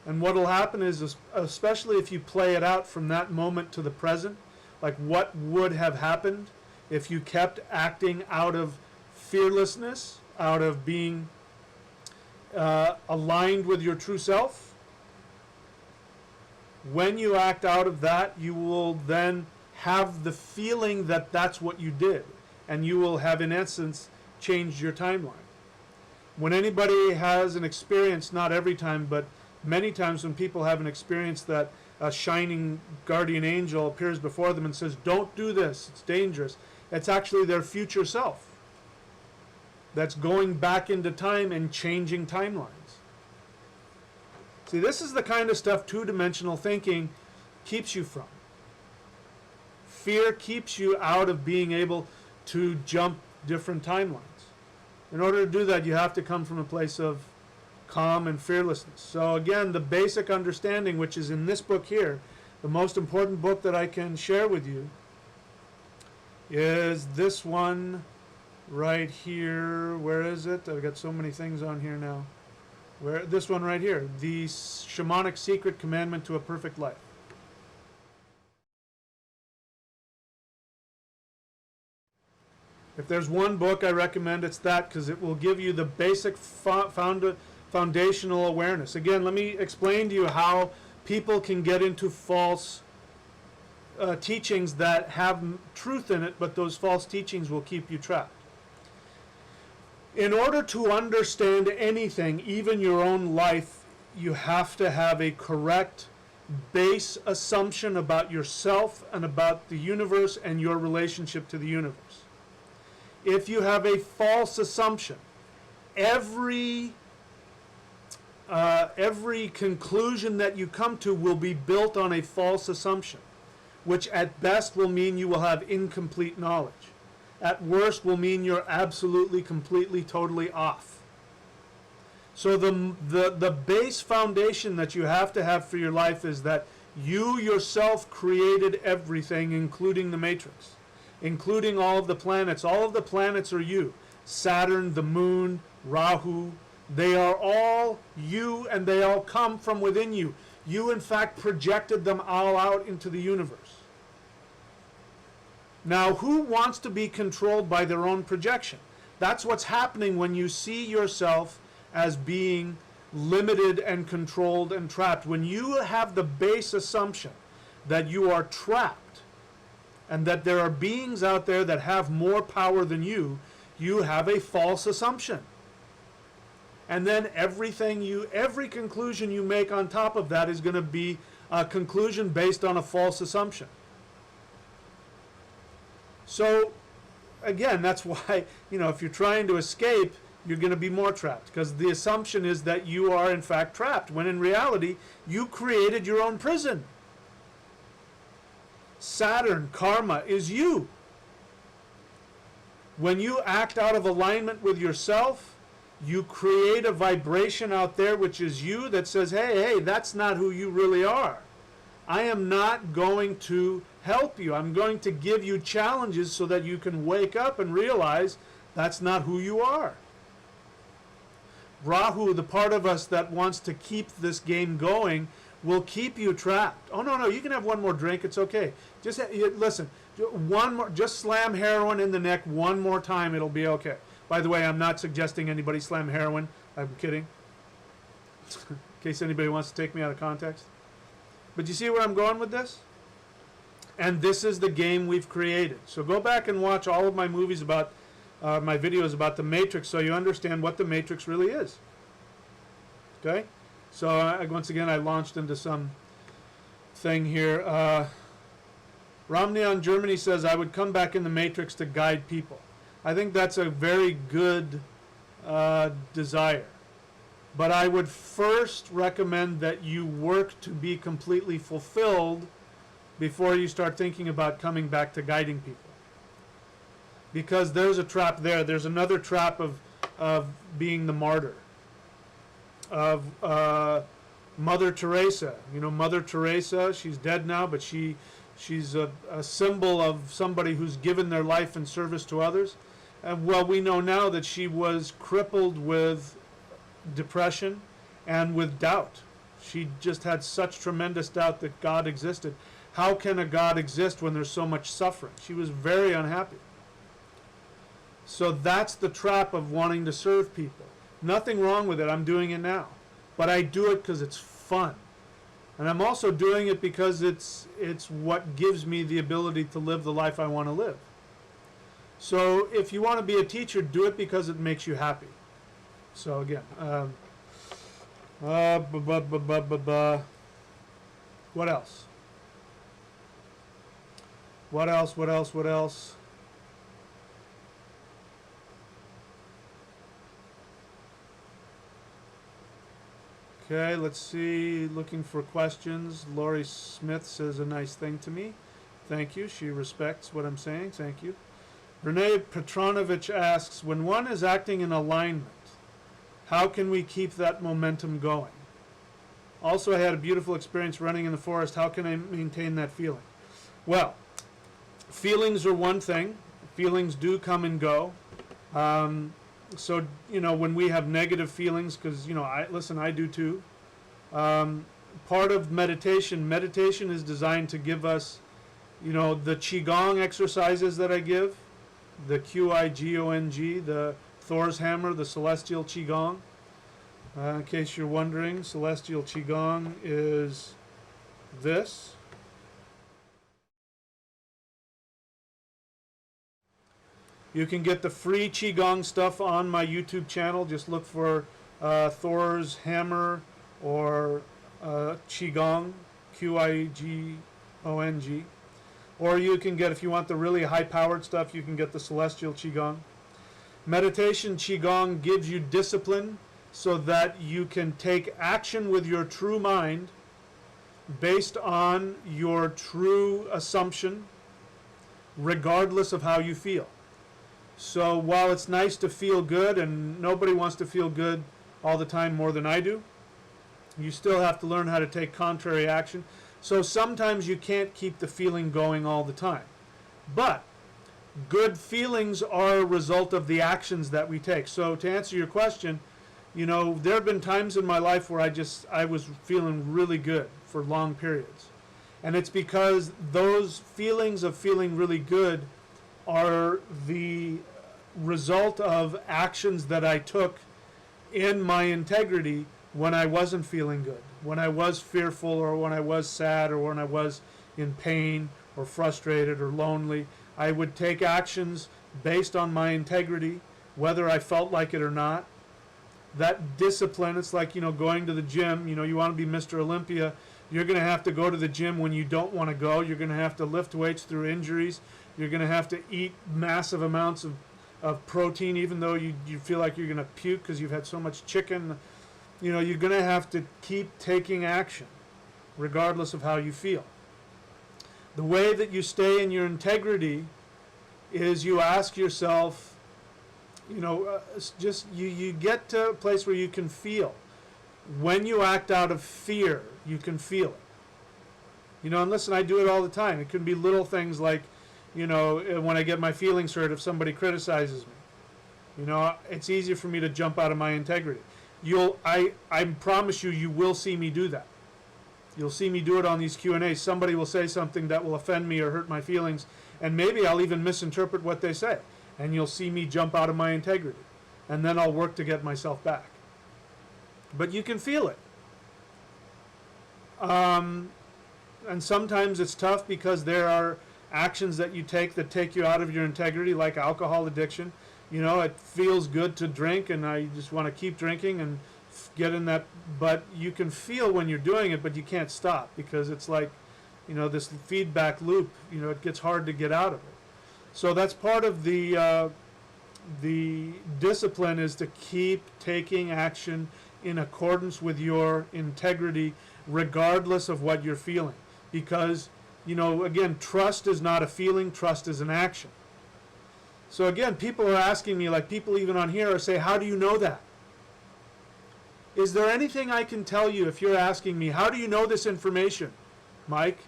And what will happen is, especially if you play it out from that moment to the present, like what would have happened if you kept acting out of fearlessness, out of being aligned with your true self. When you act out of that, you will then have the feeling that that's what you did, and you will have, in essence, changed your timeline. When anybody has an experience, not every time, but many times when people have an experience that a shining guardian angel appears before them and says, don't do this, it's dangerous, it's actually their future self. that's going back into time and changing timelines. See, this is the kind of stuff two-dimensional thinking keeps you from. Fear keeps you out of being able to jump different timelines. In order to do that, you have to come from a place of calm and fearlessness. So again, the basic understanding, which is in this book here, the most important book that I can share with you, is this one right here. Where is it? I've got so many things on here now. This one right here, The Shamanic Secret Commandment to a Perfect Life. If there's one book I recommend, it's that, because it will give you the basic foundational awareness. Again, let me explain to you how people can get into false teachings that have truth in it, but those false teachings will keep you trapped. In order to understand anything, even your own life, you have to have a correct base assumption about yourself and about the universe and your relationship to the universe. If you have a false assumption, every conclusion that you come to will be built on a false assumption, which at best will mean you will have incomplete knowledge. At worst will mean you're absolutely, completely, totally off. So the base foundation that you have to have for your life is that you yourself created everything, including the matrix, including all of the planets. All of the planets are you. Saturn, the moon, Rahu, they are all you, and they all come from within you. You, in fact, projected them all out into the universe. Now, who wants to be controlled by their own projection? That's what's happening when you see yourself as being limited and controlled and trapped. When you have the base assumption that you are trapped and that there are beings out there that have more power than you, you have a false assumption. And then every conclusion you make on top of that is going to be a conclusion based on a false assumption. So, again, that's why, if you're trying to escape, you're going to be more trapped, because the assumption is that you are, in fact, trapped, when in reality, you created your own prison. Saturn, karma, is you. When you act out of alignment with yourself, you create a vibration out there, which is you, that says, hey, that's not who you really are. I am not going to help you. I'm going to give you challenges so that you can wake up and realize that's not who you are. Rahu, the part of us that wants to keep this game going, will keep you trapped. Oh, no, you can have one more drink. It's okay. Just listen, one more, just slam heroin in the neck one more time. It'll be okay. By the way, I'm not suggesting anybody slam heroin. I'm kidding. In case anybody wants to take me out of context. But you see where I'm going with this? And this is the game we've created. So go back and watch all of my movies about, my videos about the Matrix, so you understand what the Matrix really is. Okay? So once again, I launched into some thing here. Romneon Germany says, I would come back in the Matrix to guide people. I think that's a very good desire. But I would first recommend that you work to be completely fulfilled before you start thinking about coming back to guiding people. Because there's a trap there. There's another trap of being the martyr. Of Mother Teresa. Mother Teresa, she's dead now, but she's a symbol of somebody who's given their life in service to others. And well, we know now that she was crippled with depression and with doubt. She just had such tremendous doubt that God existed. How can a God exist when there's so much suffering? She was very unhappy. So that's the trap of wanting to serve people. Nothing wrong with it. I'm doing it now. But I do it because it's fun. And I'm also doing it because it's what gives me the ability to live the life I want to live. So if you want to be a teacher, do it because it makes you happy. So again, what else? What else? Okay, let's see. Looking for questions. Lori Smith says a nice thing to me. Thank you. She respects what I'm saying. Thank you. Renee Petronovich asks, when one is acting in alignment, how can we keep that momentum going? Also, I had a beautiful experience running in the forest. How can I maintain that feeling? Well, feelings are one thing. Feelings do come and go. So, you know, when we have negative feelings, because, you know, I do too. Part of meditation is designed to give us, you know, the Qigong exercises that I give, the Qigong, the Thor's hammer, the celestial Qigong. In case you're wondering, celestial Qigong is this. You can get the free Qigong stuff on my YouTube channel. Just look for Thor's hammer or Qigong, Qigong. Or you can get, if you want the really high-powered stuff, you can get the celestial Qigong. Meditation Qigong gives you discipline so that you can take action with your true mind based on your true assumption, regardless of how you feel. So while it's nice to feel good, and nobody wants to feel good all the time more than I do, you still have to learn how to take contrary action. So sometimes you can't keep the feeling going all the time. But good feelings are a result of the actions that we take. So to answer your question, you know, there have been times in my life where I was feeling really good for long periods. And it's because those feelings of feeling really good are the result of actions that I took in my integrity when I wasn't feeling good, when I was fearful, or when I was sad, or when I was in pain or frustrated or lonely. I would take actions based on my integrity, whether I felt like it or not. That discipline, it's like, you know, going to the gym. You know, you want to be Mr. Olympia, you're going to have to go to the gym when you don't want to go. You're going to have to lift weights through injuries. You're going to have to eat massive amounts of protein, even though you feel like you're going to puke because you've had so much chicken. You know, you're going to have to keep taking action, regardless of how you feel. The way that you stay in your integrity is you ask yourself, you know, you get to a place where you can feel. When you act out of fear, you can feel it. You know, and listen, I do it all the time. It can be little things like, you know, when I get my feelings hurt if somebody criticizes me. You know, it's easy for me to jump out of my integrity. I promise you, you will see me do that. You'll see me do it on these Q&As. Somebody will say something that will offend me or hurt my feelings, and maybe I'll even misinterpret what they say. And you'll see me jump out of my integrity. And then I'll work to get myself back. But you can feel it. And sometimes it's tough because there are actions that you take that take you out of your integrity, like alcohol addiction. You know, it feels good to drink, and I just want to keep drinking and get in that. But you can feel when you're doing it, but you can't stop because it's like, you know, this feedback loop. You know, it gets hard to get out of it. So that's part of the discipline, is to keep taking action in accordance with your integrity, regardless of what you're feeling. Because, you know, again, trust is not a feeling, trust is an action. So again, people are asking me, like people even on here are saying, how do you know that? Is there anything I can tell you if you're asking me, how do you know this information, Mike?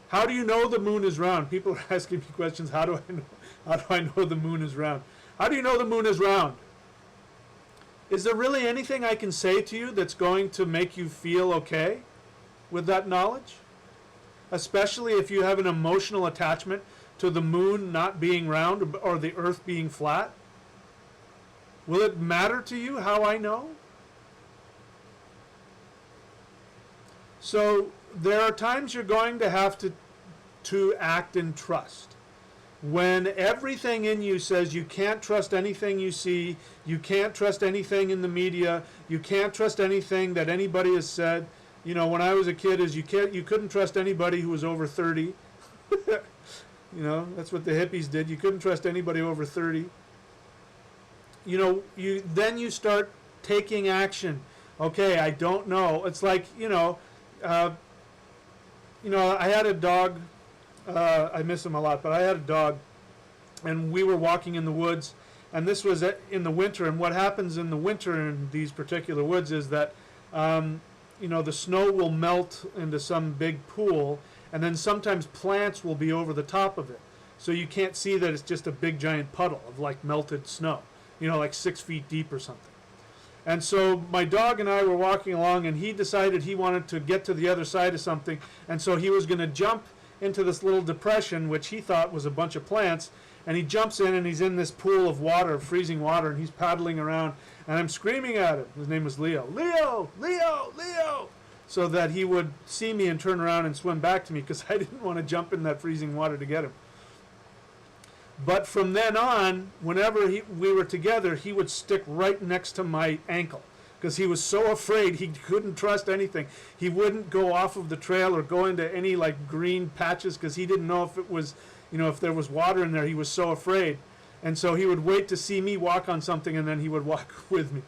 How do you know the moon is round? People are asking me questions, how do I know the moon is round? How do you know the moon is round? Is there really anything I can say to you that's going to make you feel okay with that knowledge? Especially if you have an emotional attachment to the moon not being round or the earth being flat. Will it matter to you how I know? So there are times you're going to have to act in trust. When everything in you says you can't trust anything you see, you can't trust anything in the media, you can't trust anything that anybody has said. You know, when I was a kid, you couldn't trust anybody who was over 30. You know, that's what the hippies did. You couldn't trust anybody over 30. You know, then you start taking action. Okay, I don't know. It's like, I had a dog. I miss him a lot, but I had a dog, and we were walking in the woods, and this was in the winter. And what happens in the winter in these particular woods is that, the snow will melt into some big pool, and then sometimes plants will be over the top of it. So you can't see that it's just a big giant puddle of like melted snow, like 6 feet deep or something. And so my dog and I were walking along, and he decided he wanted to get to the other side of something, and so he was going to jump into this little depression, which he thought was a bunch of plants, and he jumps in, and he's in this pool of water, freezing water, and he's paddling around, and I'm screaming at him. His name was Leo. Leo! Leo! Leo! So that he would see me and turn around and swim back to me, because I didn't want to jump in that freezing water to get him. But from then on, whenever we were together, he would stick right next to my ankle because he was so afraid. He couldn't trust anything. He wouldn't go off of the trail or go into any like green patches because he didn't know if it was, if there was water in there. He was so afraid. And so he would wait to see me walk on something, and then he would walk with me.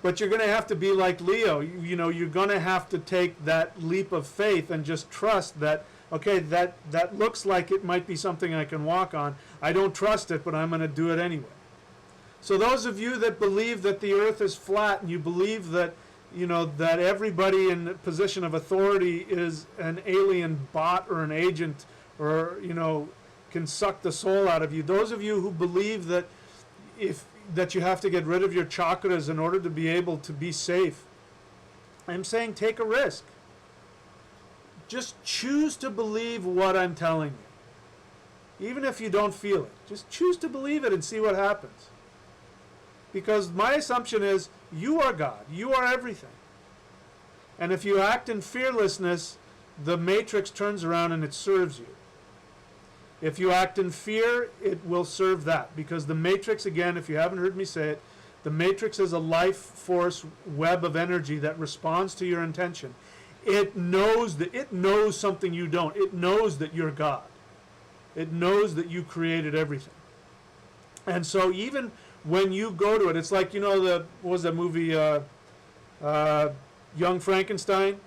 But you're going to have to be like Leo. You're going to have to take that leap of faith and just trust that, okay, that looks like it might be something I can walk on. I don't trust it, but I'm going to do it anyway. So those of you that believe that the earth is flat, and you believe that, that everybody in a position of authority is an alien bot or an agent or, can suck the soul out of you. Those of you who believe that that you have to get rid of your chakras in order to be able to be safe, I'm saying take a risk. Just choose to believe what I'm telling you. Even if you don't feel it. Just choose to believe it and see what happens. Because my assumption is you are God. You are everything. And if you act in fearlessness, the matrix turns around and it serves you. If you act in fear, it will serve that. Because the matrix, again, if you haven't heard me say it, the matrix is a life force web of energy that responds to your intention. It knows something you don't. It knows that you're God. It knows that you created everything. And so even when you go to it, it's like, what was that movie, Young Frankenstein?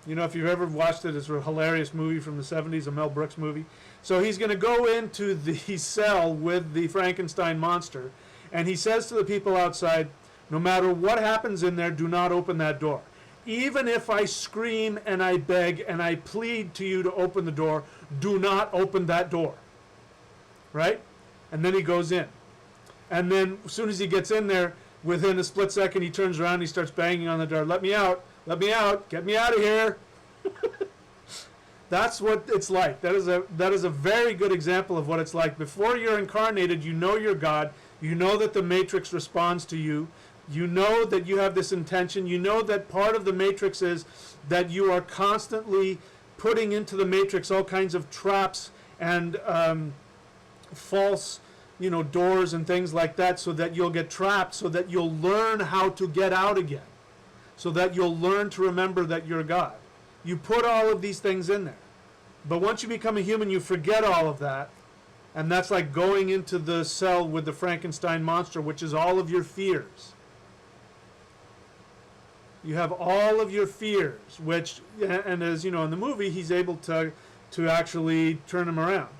If you've ever watched it, it's a hilarious movie from the 70s, a Mel Brooks movie. So he's going to go into the cell with the Frankenstein monster, and he says to the people outside, no matter what happens in there, do not open that door. Even if I scream and I beg and I plead to you to open the door, do not open that door. Right? And then he goes in. And then as soon as he gets in there, within a split second, he turns around and he starts banging on the door. Let me out. Let me out. Get me out of here. That's what it's like. That is a very good example of what it's like. Before you're incarnated, you know you're God. You know that the matrix responds to you. You know that you have this intention. You know that part of the matrix is that you are constantly putting into the matrix all kinds of traps and false, doors and things like that, so that you'll get trapped, so that you'll learn how to get out again, so that you'll learn to remember that you're God. You put all of these things in there. But once you become a human, you forget all of that. And that's like going into the cell with the Frankenstein monster, which is all of your fears. You have all of your fears, which, and as in the movie, he's able to actually turn them around.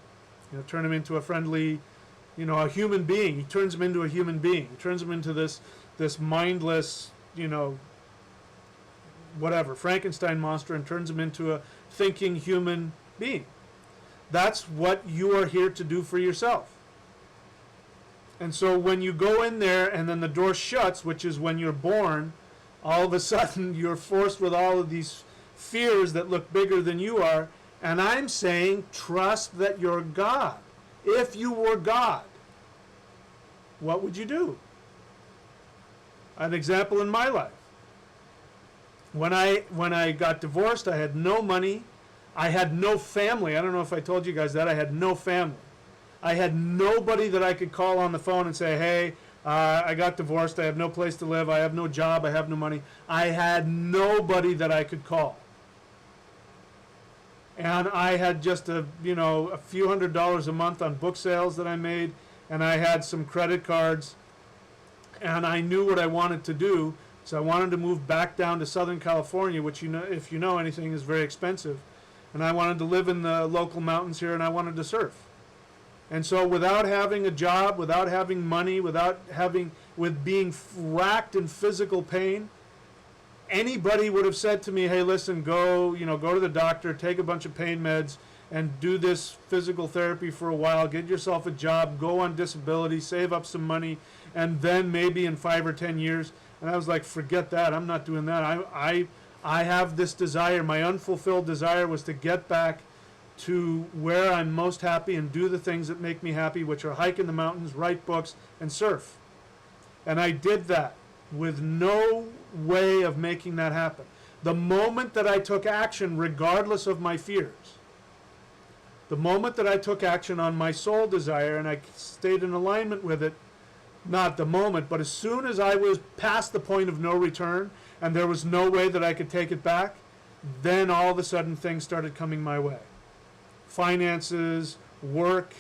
Turn him into a friendly, a human being. He turns him into a human being. He turns him into this mindless, whatever, Frankenstein monster, and turns him into a thinking human being. That's what you are here to do for yourself. And so when you go in there and then the door shuts, which is when you're born, all of a sudden you're forced with all of these fears that look bigger than you are. And I'm saying, trust that you're God. If you were God, what would you do? An example in my life. When I got divorced, I had no money. I had no family. I don't know if I told you guys that. I had no family. I had nobody that I could call on the phone and say, hey, I got divorced. I have no place to live. I have no job. I have no money. I had nobody that I could call. And I had just a few $100s a month on book sales that I made, and I had some credit cards, and I knew what I wanted to do, So I wanted to move back down to Southern California, which, you know, if you know anything, is very expensive. And I wanted to live in the local mountains here, and I wanted to surf. And so without having a job, without having money, with being racked in physical pain, anybody would have said to me, hey, listen, go to the doctor, take a bunch of pain meds, and do this physical therapy for a while, get yourself a job, go on disability, save up some money, and then maybe in 5 or 10 years. And I was like, forget that, I'm not doing that. I have this desire, my unfulfilled desire was to get back to where I'm most happy and do the things that make me happy, which are hike in the mountains, write books, and surf. And I did that with no way of making that happen. The moment that I took action, regardless of my fears, the moment that I took action on my soul desire and I stayed in alignment with it, not the moment, but as soon as I was past the point of no return and there was no way that I could take it back, then all of a sudden things started coming my way. Finances, work.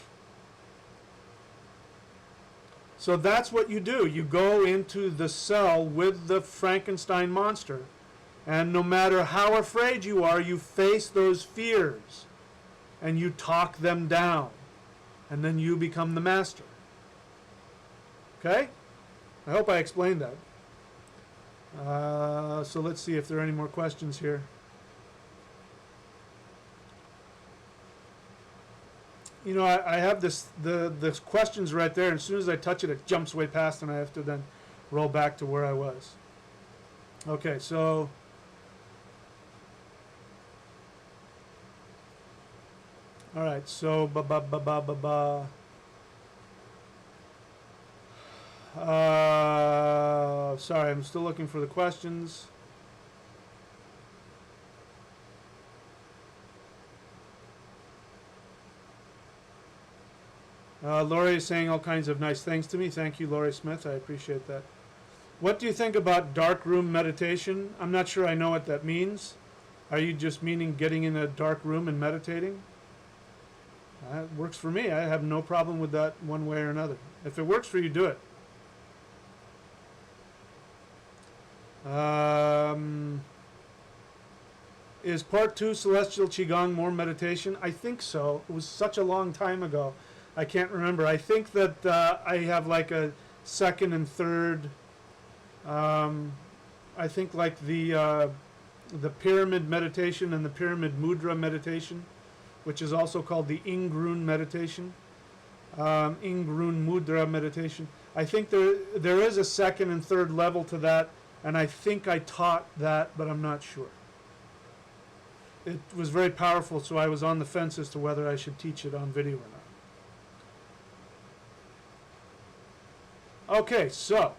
So that's what you do. You go into the cell with the Frankenstein monster, and no matter how afraid you are, you face those fears and you talk them down, and then you become the master. Okay? I hope I explained that. So let's see if there are any more questions here. You know, I have the questions right there, and as soon as I touch it, it jumps way past, and I have to then roll back to where I was. Okay, so all right, so sorry, I'm still looking for the questions. Laurie is saying all kinds of nice things to me. Thank you, Laurie Smith. I appreciate that. What do you think about dark room meditation? I'm not sure I know what that means. Are you just meaning getting in a dark room and meditating? That works for me. I have no problem with that one way or another. If it works for you, do it. Is part 2 Celestial Qigong more meditation? I think so. It was such a long time ago. I can't remember. I think that I have like a second and third. I think like the pyramid meditation and the pyramid mudra meditation, which is also called the Ingrun meditation, Ingrun mudra meditation. I think there is a second and third level to that, and I think I taught that, but I'm not sure. It was very powerful, so I was on the fence as to whether I should teach it on video or not. Okay, so.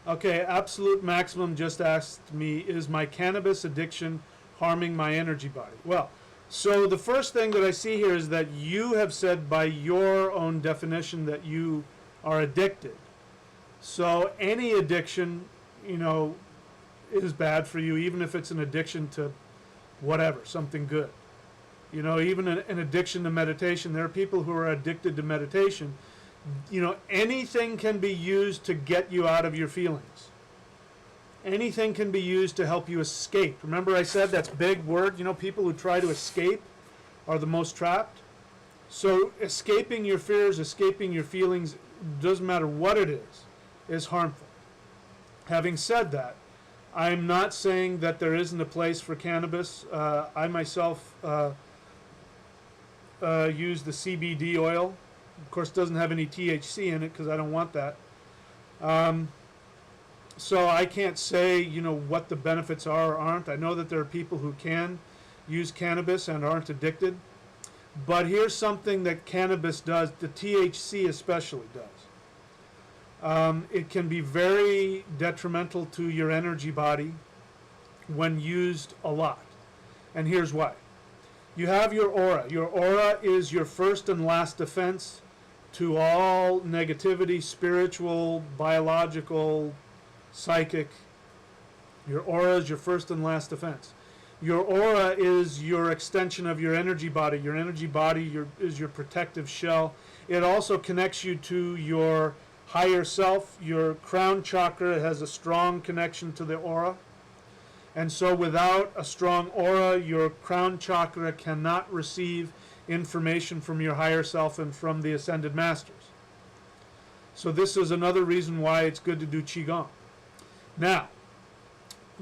Okay, Absolute Maximum just asked me, is my cannabis addiction harming my energy body? Well, so the first thing that I see here is that you have said by your own definition that you are addicted. So any addiction, you know, is bad for you, even if it's an addiction to whatever, something good. You know, even an addiction to meditation. There are people who are addicted to meditation. You know, anything can be used to get you out of your feelings. Anything can be used to help you escape. Remember I said that's a big word. You know, people who try to escape are the most trapped. So escaping your fears, escaping your feelings, doesn't matter what it is harmful. Having said that, I'm not saying that there isn't a place for cannabis. I myself use the CBD oil. Of course, it doesn't have any THC in it because I don't want that. So I can't say, you know, what the benefits are or aren't. I know that there are people who can use cannabis and aren't addicted. But here's something that cannabis does, the THC especially does. It can be very detrimental to your energy body when used a lot. And here's why. You have your aura. Your aura is your first and last defense to all negativity, spiritual, biological, psychic. Your aura is your first and last defense. Your aura is your extension of your energy body. Your energy body is your protective shell. It also connects you to your higher self, your crown chakra has a strong connection to the aura. And so without a strong aura, your crown chakra cannot receive information from your higher self and from the ascended masters. So this is another reason why it's good to do Qigong. Now,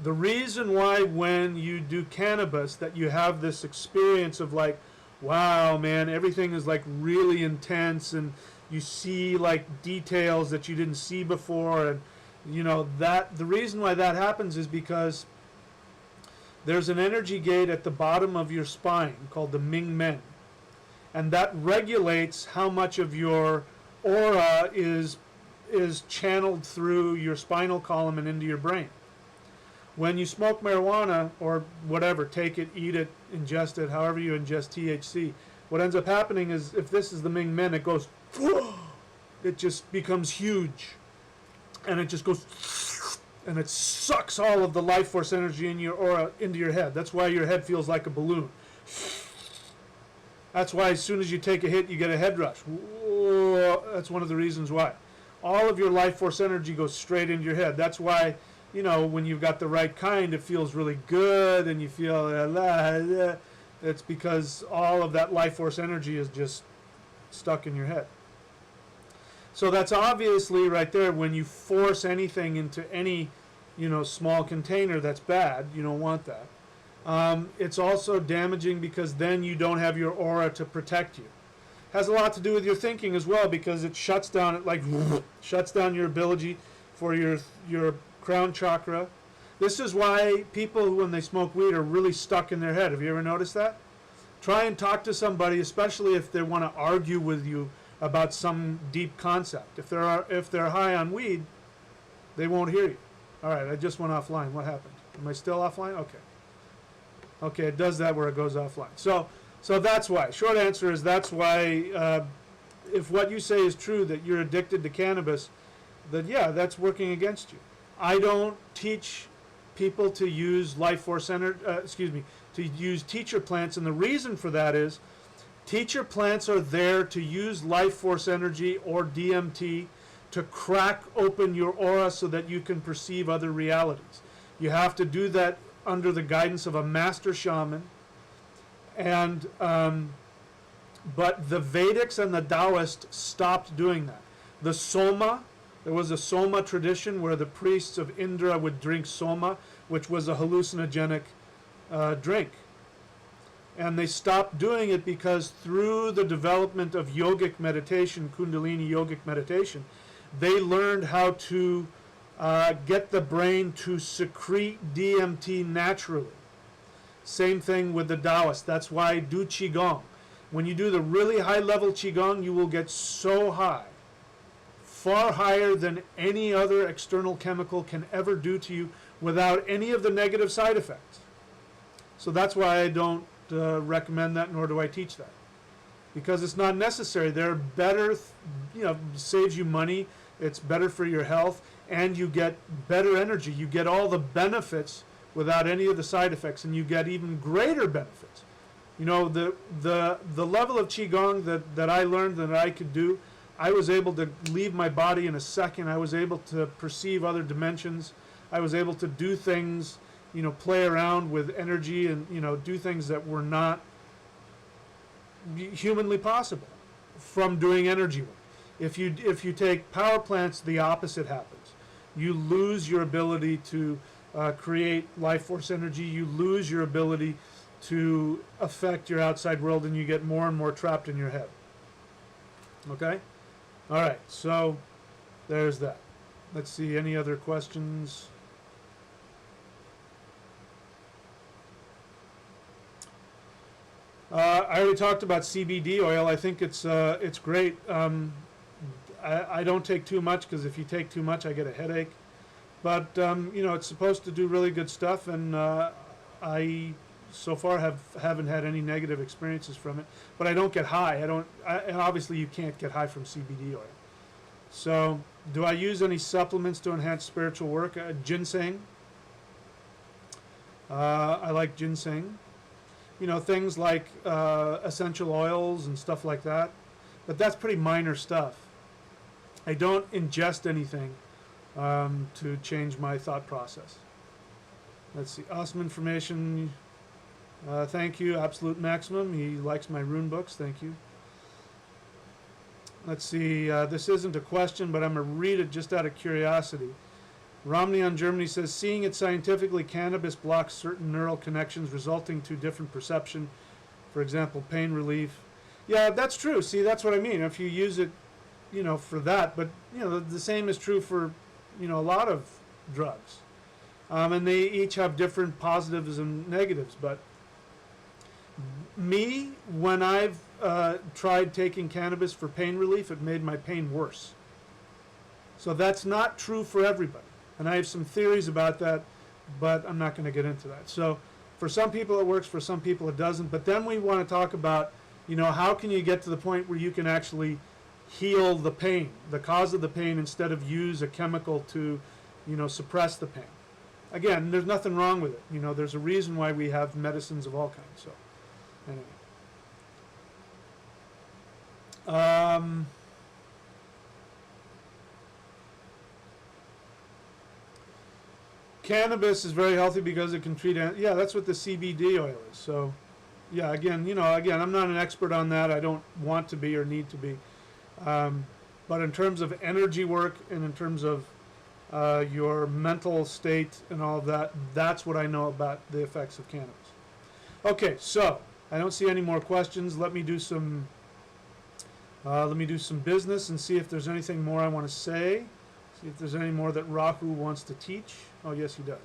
the reason why when you do cannabis that you have this experience of like, wow, man, everything is like really intense and you see like details that you didn't see before, and you know that the reason why that happens is because there's an energy gate at the bottom of your spine called the Ming Men, and that regulates how much of your aura is channeled through your spinal column and into your brain. When you smoke marijuana or whatever, take it, eat it, ingest it, however you ingest THC, what ends up happening is, if this is the Ming Men, it goes, it just becomes huge, and it just goes, and it sucks all of the life force energy in your aura into your head. That's why your head feels like a balloon. That's why as soon as you take a hit, you get a head rush. That's one of the reasons why. All of your life force energy goes straight into your head. That's why, you know, when you've got the right kind, it feels really good, and you feel, it's because all of that life force energy is just stuck in your head. So that's obviously right there, when you force anything into any, you know, small container, that's bad. You don't want that. It's also damaging because then you don't have your aura to protect you. Has a lot to do with your thinking as well, because it shuts down, it like shuts down your ability for your crown chakra. This is why people, when they smoke weed, are really stuck in their head. Have you ever noticed that? Try and talk to somebody, especially if they want to argue with you about some deep concept. If they're high on weed, they won't hear you. All right, I just went offline. What happened? Am I still offline? Okay. Okay, it does that where it goes offline. So that's why. Short answer is that's why. If what you say is true, that you're addicted to cannabis, then yeah, that's working against you. I don't teach people to use life force energy. To use teacher plants, and the reason for that is, teacher plants are there to use life force energy or DMT to crack open your aura so that you can perceive other realities. You have to do that under the guidance of a master shaman. And but the Vedics and the Taoists stopped doing that. The Soma, there was a Soma tradition where the priests of Indra would drink Soma, which was a hallucinogenic drink. And they stopped doing it because through the development of yogic meditation, Kundalini yogic meditation, they learned how to get the brain to secrete DMT naturally. Same thing with the Taoists. That's why I do Qigong. When you do the really high level Qigong, you will get so high, far higher than any other external chemical can ever do to you without any of the negative side effects. So that's why I don't recommend that, nor do I teach that, because it's not necessary. They're better, saves you money, it's better for your health, and you get better energy. You get all the benefits without any of the side effects, and you get even greater benefits. You know, the level of Qigong that I learned that I could do, I was able to leave my body in a second. I was able to perceive other dimensions. I was able to do things, play around with energy and, do things that were not humanly possible from doing energy work. If you take power plants, the opposite happens. You lose your ability to create life force energy. You lose your ability to affect your outside world, and you get more and more trapped in your head. Okay? All right, so there's that. Let's see, any other questions? I already talked about CBD oil. I think it's great. I don't take too much, because if you take too much, I get a headache. But it's supposed to do really good stuff, and I so far haven't had any negative experiences from it. But I don't get high. And obviously you can't get high from CBD oil. So, do I use any supplements to enhance spiritual work? Ginseng. I like ginseng. Things like essential oils and stuff like that. But that's pretty minor stuff. I don't ingest anything to change my thought process. Let's see. Awesome information. Thank you. Absolute Maximum. He likes my rune books. Thank you. Let's see. This isn't a question, but I'm going to read it just out of curiosity. Romney on Germany says, seeing it scientifically, cannabis blocks certain neural connections resulting to different perception. For example, pain relief. Yeah, that's true. See, that's what I mean. If you use it, you know, for that. But, you know, the same is true for, you know, a lot of drugs. And they each have different positives and negatives. But me, when I've tried taking cannabis for pain relief, it made my pain worse. So that's not true for everybody. And I have some theories about that, but I'm not going to get into that. So for some people it works, for some people it doesn't. But then we want to talk about, you know, how can you get to the point where you can actually heal the pain, the cause of the pain, instead of use a chemical to, you know, suppress the pain. Again, there's nothing wrong with it. You know, there's a reason why we have medicines of all kinds. So anyway. Cannabis is very healthy because it can treat, yeah, that's what the CBD oil is. So, yeah, again, you know, I'm not an expert on that. I don't want to be or need to be. But in terms of energy work and in terms of your mental state and all of that, that's what I know about the effects of cannabis. Okay, so I don't see any more questions. Let me do some business and see if there's anything more I want to say. See if there's any more that Rahu wants to teach. Oh, yes, he does.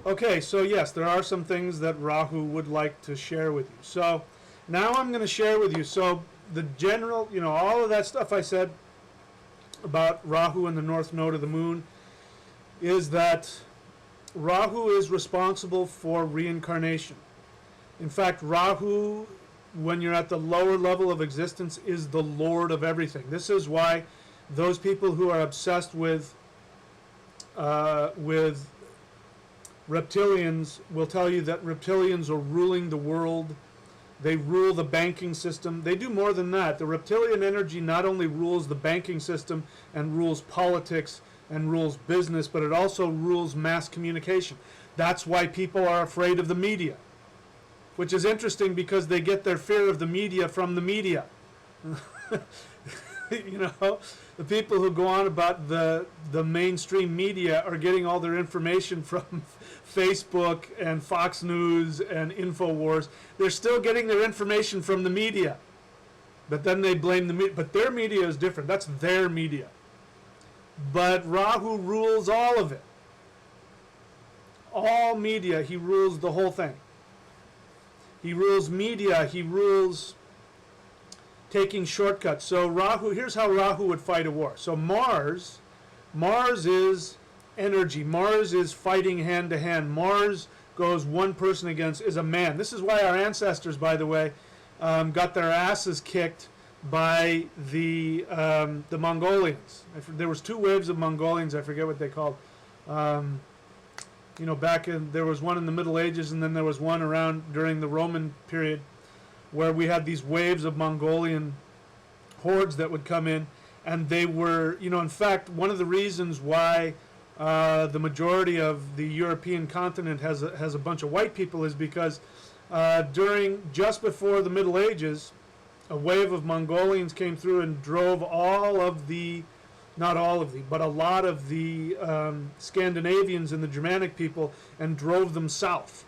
Okay, so yes, there are some things that Rahu would like to share with you. So now I'm going to share with you. So the general, you know, all of that stuff I said about Rahu and the north node of the moon is that Rahu is responsible for reincarnation. In fact, Rahu, when you're at the lower level of existence, is the lord of everything. This is why those people who are obsessed with reptilians will tell you that reptilians are ruling the world. They rule the banking system. They do more than that. The reptilian energy not only rules the banking system and rules politics and rules business, but it also rules mass communication. That's why people are afraid of the media, which is interesting because they get their fear of the media from the media. You know, the people who go on about the mainstream media are getting all their information from Facebook and Fox News and InfoWars. They're still getting their information from the media. But then they blame the media. But their media is different. That's their media. But Rahu rules all of it. All media, he rules the whole thing. He rules media, he rules taking shortcuts. So Rahu, here's how Rahu would fight a war. So Mars is energy. Mars is fighting hand to hand. Mars goes one person against, is a man. This is why our ancestors, by the way, got their asses kicked by the Mongolians. There was two waves of Mongolians, I forget what they called. You know, there was one in the Middle Ages, and then there was one around during the Roman period, where we had these waves of Mongolian hordes that would come in, and they were, you know, in fact, one of the reasons why the majority of the European continent has a bunch of white people is because just before the Middle Ages, a wave of Mongolians came through and drove not all of the, but a lot of the Scandinavians and the Germanic people, and drove them south.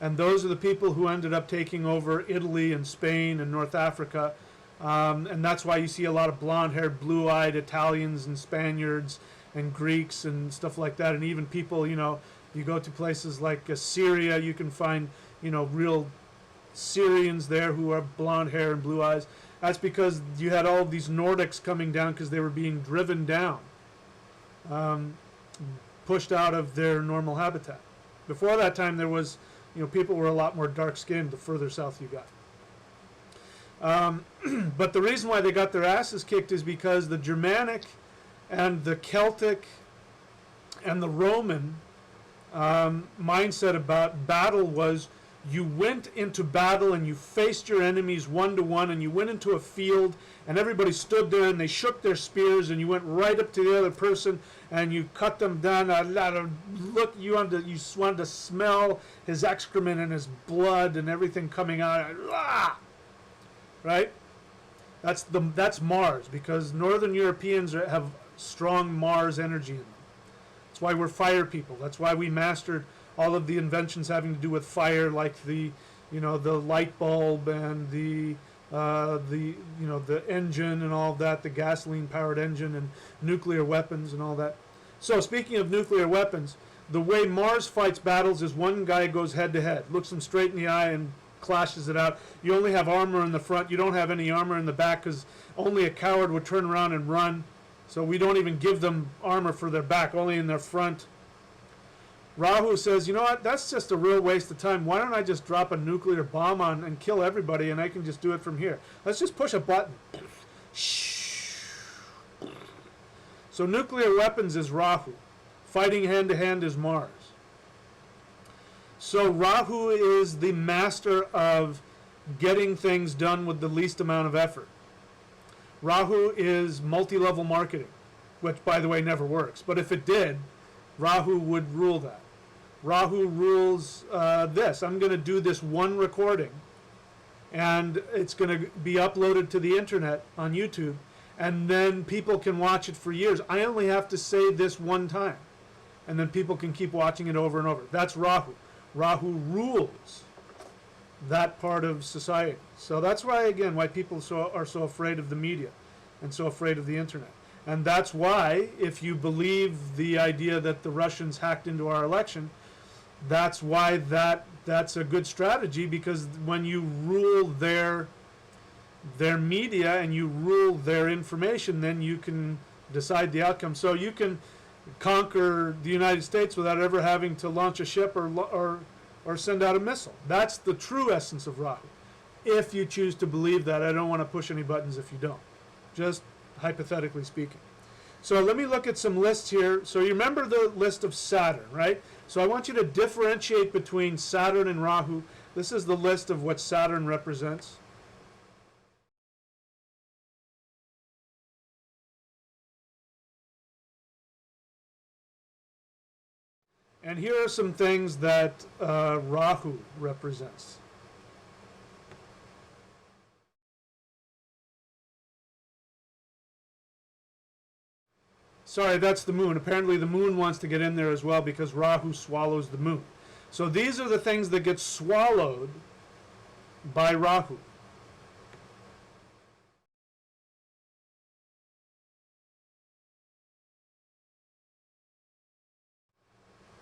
And those are the people who ended up taking over Italy and Spain and North Africa. And that's why you see a lot of blonde-haired, blue-eyed Italians and Spaniards and Greeks and stuff like that. And even people, you know, you go to places like Syria, you can find, you know, real Syrians there who are blonde hair and blue eyes. That's because you had all of these Nordics coming down because they were being driven down, pushed out of their normal habitat. Before that time, there was people were a lot more dark-skinned the further south you got. But the reason why they got their asses kicked is because the Germanic and the Celtic and the Roman mindset about battle was you went into battle and you faced your enemies one-to-one, and you went into a field and everybody stood there and they shook their spears and you went right up to the other person and you cut them down. Look, you wanted to smell his excrement and his blood and everything coming out. Right? That's Mars, because Northern Europeans have strong Mars energy in them. That's why we're fire people. That's why we mastered all of the inventions having to do with fire, like the light bulb and the engine and all of that, the gasoline-powered engine and nuclear weapons and all that. So speaking of nuclear weapons, the way Mars fights battles is one guy goes head-to-head, looks him straight in the eye and clashes it out. You only have armor in the front. You don't have any armor in the back, because only a coward would turn around and run. So we don't even give them armor for their back, only in their front. Rahu says, you know what, that's just a real waste of time. Why don't I just drop a nuclear bomb on and kill everybody, and I can just do it from here. Let's just push a button. So nuclear weapons is Rahu. Fighting hand-to-hand is Mars. So Rahu is the master of getting things done with the least amount of effort. Rahu is multi-level marketing, which, by the way, never works. But if it did, Rahu would rule that. Rahu rules this. I'm going to do this one recording, and it's going to be uploaded to the internet on YouTube, and then people can watch it for years. I only have to say this one time, and then people can keep watching it over and over. That's Rahu. Rahu rules that part of society. So that's why, again, why people are so afraid of the media and so afraid of the internet. And that's why, if you believe the idea that the Russians hacked into our election, that's why that's a good strategy, because when you rule their media and you rule their information, then you can decide the outcome. So you can conquer the United States without ever having to launch a ship or send out a missile. That's the true essence of Rahu. If you choose to believe that, I don't want to push any buttons if you don't. Just hypothetically speaking. So let me look at some lists here. So you remember the list of Saturn, right? So I want you to differentiate between Saturn and Rahu. This is the list of what Saturn represents. And here are some things that Rahu represents. Sorry, that's the moon. Apparently the moon wants to get in there as well, because Rahu swallows the moon. So these are the things that get swallowed by Rahu.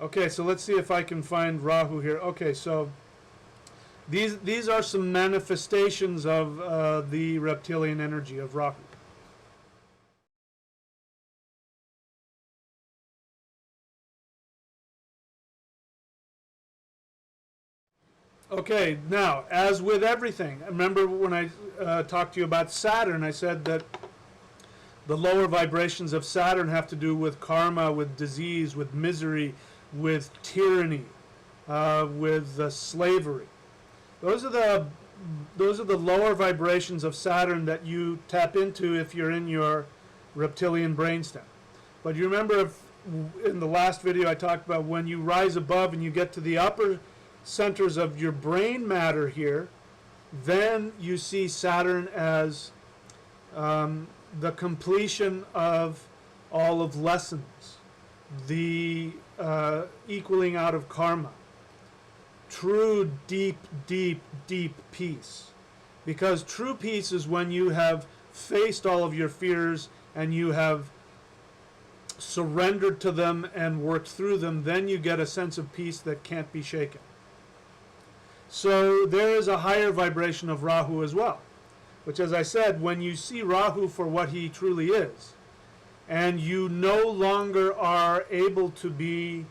Okay, so let's see if I can find Rahu here. Okay, so these are some manifestations of the reptilian energy of Rahu. Okay, now, as with everything, remember when I talked to you about Saturn, I said that the lower vibrations of Saturn have to do with karma, with disease, with misery, with tyranny, with slavery. Those are the lower vibrations of Saturn that you tap into if you're in your reptilian brainstem. But you remember in the last video I talked about when you rise above and you get to the upper centers of your brain matter here, then you see Saturn as the completion of all of lessons, the equaling out of karma, true deep, deep, deep peace. Because true peace is when you have faced all of your fears and you have surrendered to them and worked through them. Then you get a sense of peace that can't be shaken. So there is a higher vibration of Rahu as well, which, as I said, when you see Rahu for what he truly is, and you no longer are able to be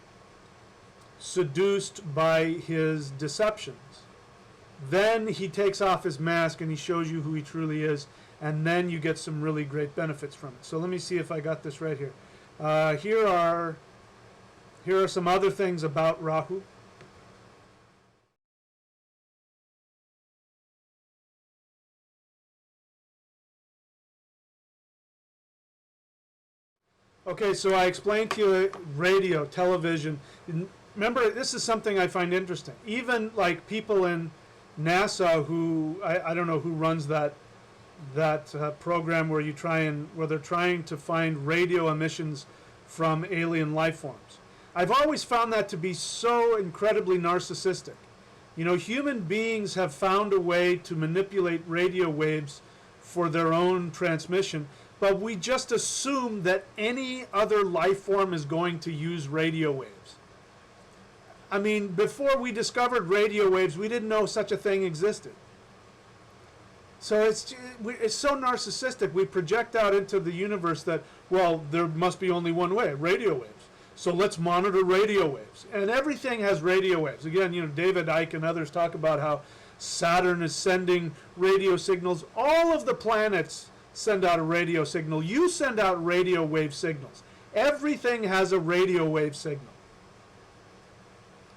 seduced by his deceptions. Then he takes off his mask and he shows you who he truly is, and then you get some really great benefits from it. So let me see if I got this right here. Here are some other things about Rahu. Okay, so I explained to you radio, television. Remember, this is something I find interesting. Even like people in NASA who, I don't know who runs that program where they're trying to find radio emissions from alien life forms. I've always found that to be so incredibly narcissistic. You know, human beings have found a way to manipulate radio waves for their own transmission, but we just assume that any other life form is going to use radio waves. I mean, before we discovered radio waves, we didn't know such a thing existed. So it's so narcissistic. We project out into the universe that, well, there must be only one way, radio waves. So let's monitor radio waves. And everything has radio waves. Again, you know, David Icke and others talk about how Saturn is sending radio signals. All of the planets send out a radio signal. You send out radio wave signals. Everything has a radio wave signal.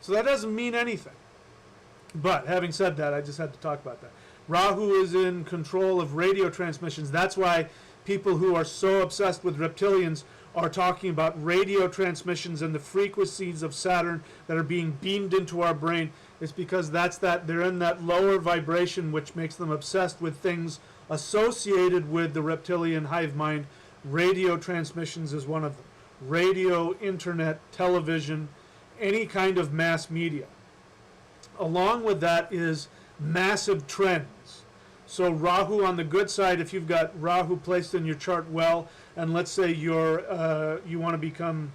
So that doesn't mean anything. But having said that, I just had to talk about that. Rahu is in control of radio transmissions. That's why people who are so obsessed with reptilians are talking about radio transmissions and the frequencies of Saturn that are being beamed into our brain. It's because they're in that lower vibration, which makes them obsessed with things associated with the reptilian hive mind. Radio transmissions is one of them. Radio, internet, television, any kind of mass media. Along with that is massive trends. So Rahu on the good side, if you've got Rahu placed in your chart well, and let's say you want to become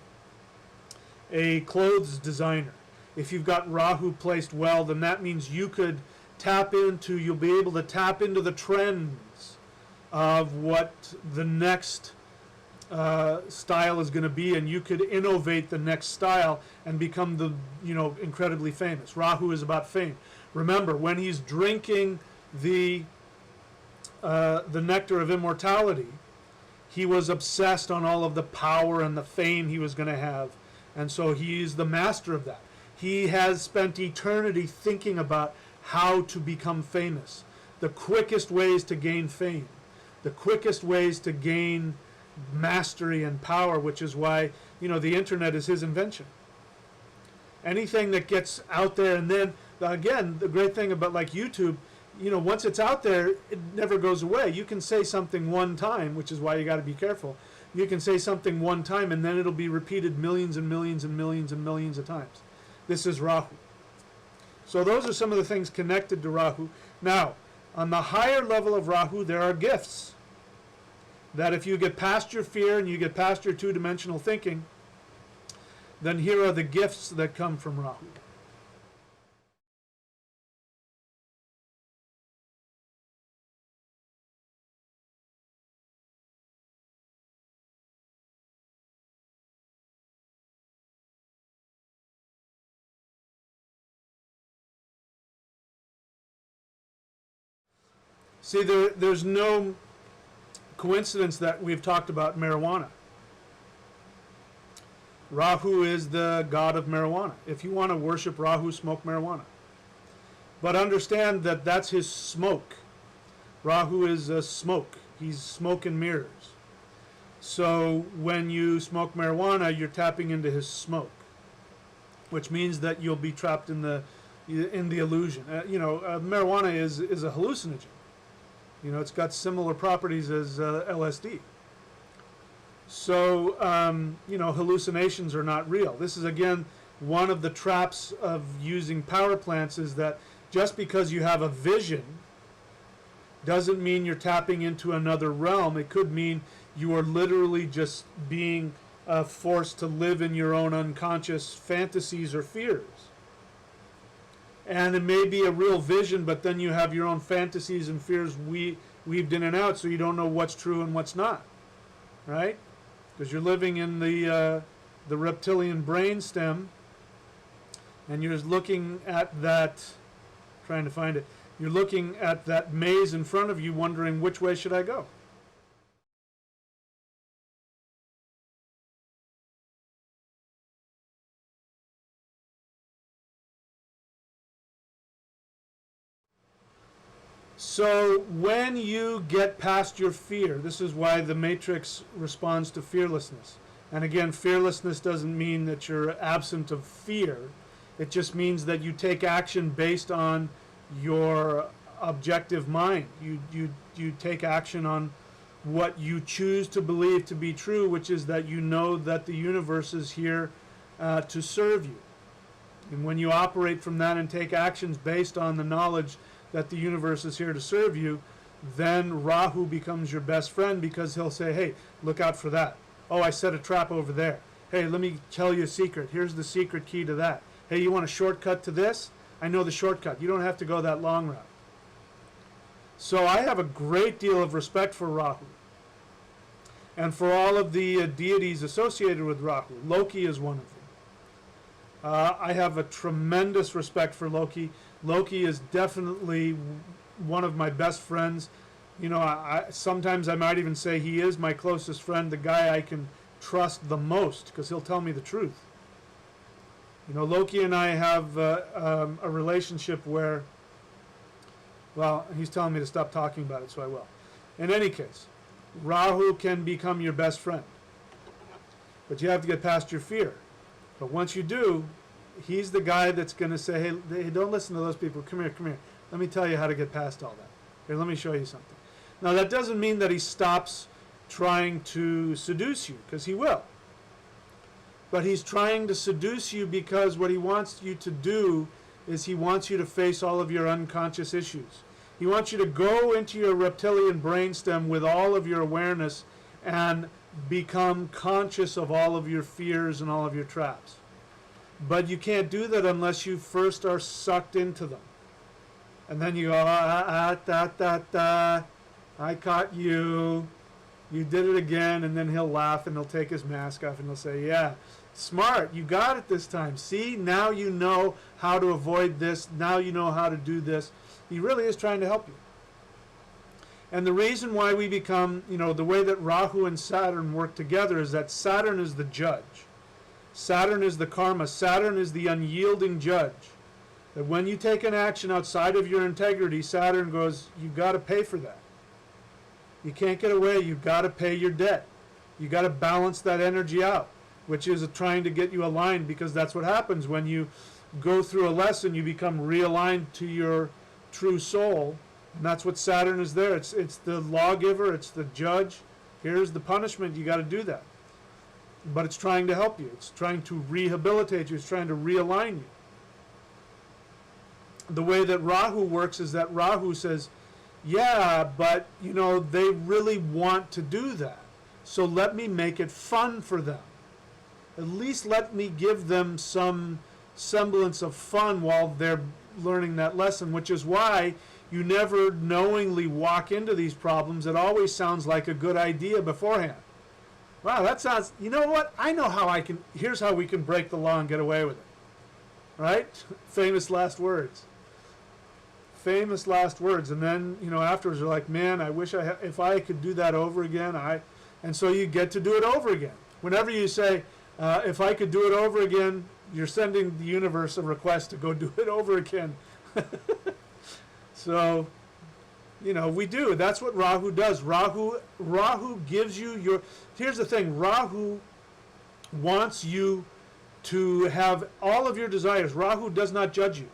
a clothes designer. If you've got Rahu placed well, then that means you'll be able to tap into the trends of what the next style is going to be, and you could innovate the next style and become incredibly famous. Rahu is about fame. Remember, when he's drinking the nectar of immortality, he was obsessed on all of the power and the fame he was going to have, and so he's the master of that. He has spent eternity thinking about how to become famous, the quickest ways to gain fame, the quickest ways to gain mastery and power, which is why the internet is his invention. Anything that gets out there, and then again, the great thing about like YouTube, once it's out there, it never goes away. You can say something one time, which is why you got to be careful. You can say something one time, and then it'll be repeated millions and millions and millions and millions of times. This is Rahu. So those are some of the things connected to Rahu. Now, on the higher level of Rahu, there are gifts. That if you get past your fear and you get past your two-dimensional thinking, then here are the gifts that come from Rahu. See, there's no coincidence that we've talked about marijuana. Rahu is the god of marijuana. If you want to worship Rahu, smoke marijuana. But understand that that's his smoke. Rahu is a smoke. He's smoke and mirrors. So when you smoke marijuana, you're tapping into his smoke, which means that you'll be trapped in the illusion. Marijuana is a hallucinogen. It's got similar properties as LSD. So, hallucinations are not real. This is, again, one of the traps of using power plants, is that just because you have a vision doesn't mean you're tapping into another realm. It could mean you are literally just being forced to live in your own unconscious fantasies or fears. And it may be a real vision, but then you have your own fantasies and fears weaved in and out, so you don't know what's true and what's not, right? Because you're living in the reptilian brainstem, and you're looking at that, trying to find it, you're looking at that maze in front of you wondering, which way should I go? So when you get past your fear, this is why the Matrix responds to fearlessness. And again, fearlessness doesn't mean that you're absent of fear. It just means that you take action based on your objective mind. You take action on what you choose to believe to be true, which is that you know that the universe is here to serve you. And when you operate from that and take actions based on the knowledge that the universe is here to serve you, then Rahu becomes your best friend, because he'll say, hey, look out for that. Oh, I set a trap over there. Hey, let me tell you a secret. Here's the secret key to that. Hey, you want a shortcut to this? I know the shortcut. You don't have to go that long route. So I have a great deal of respect for Rahu, and for all of the deities associated with Rahu. Loki is one of them. I have a tremendous respect for Loki. Loki is definitely one of my best friends. You know, sometimes I might even say he is my closest friend, the guy I can trust the most, because he'll tell me the truth. You know, Loki and I have a relationship where, well, he's telling me to stop talking about it, so I will. In any case, Rahu can become your best friend, but you have to get past your fear. But once you do, he's the guy that's going to say, hey, don't listen to those people. Come here, come here. Let me tell you how to get past all that. Here, let me show you something. Now, that doesn't mean that he stops trying to seduce you, because he will. But he's trying to seduce you because what he wants you to do is he wants you to face all of your unconscious issues. He wants you to go into your reptilian brainstem with all of your awareness and become conscious of all of your fears and all of your traps. But you can't do that unless you first are sucked into them. And then you go, I caught you. You did it again. And then he'll laugh and he'll take his mask off and he'll say, yeah, smart. You got it this time. See, now you know how to avoid this. Now you know how to do this. He really is trying to help you. And the reason why we become, you know, the way that Rahu and Saturn work together is that Saturn is the judge. Saturn is the karma. Saturn is the unyielding judge. That when you take an action outside of your integrity, Saturn goes, you've got to pay for that. You can't get away. You've got to pay your debt. You've got to balance that energy out, which is trying to get you aligned, because that's what happens when you go through a lesson. You become realigned to your true soul, and that's what Saturn is there. It's the lawgiver. It's the judge. Here's the punishment. You got to do that. But it's trying to help you. It's trying to rehabilitate you. It's trying to realign you. The way that Rahu works is that Rahu says, yeah, but, you know, they really want to do that. So let me make it fun for them. At least let me give them some semblance of fun while they're learning that lesson, which is why you never knowingly walk into these problems. It always sounds like a good idea beforehand. Wow, that sounds, you know what? I know how I can, here's how we can break the law and get away with it. Right? Famous last words. Famous last words. And then, you know, afterwards you're like, man, I wish if I could do that over again, and so you get to do it over again. Whenever you say, if I could do it over again, you're sending the universe a request to go do it over again. So, you know, we do. That's what Rahu does. Rahu gives you your... Here's the thing. Rahu wants you to have all of your desires. Rahu does not judge you.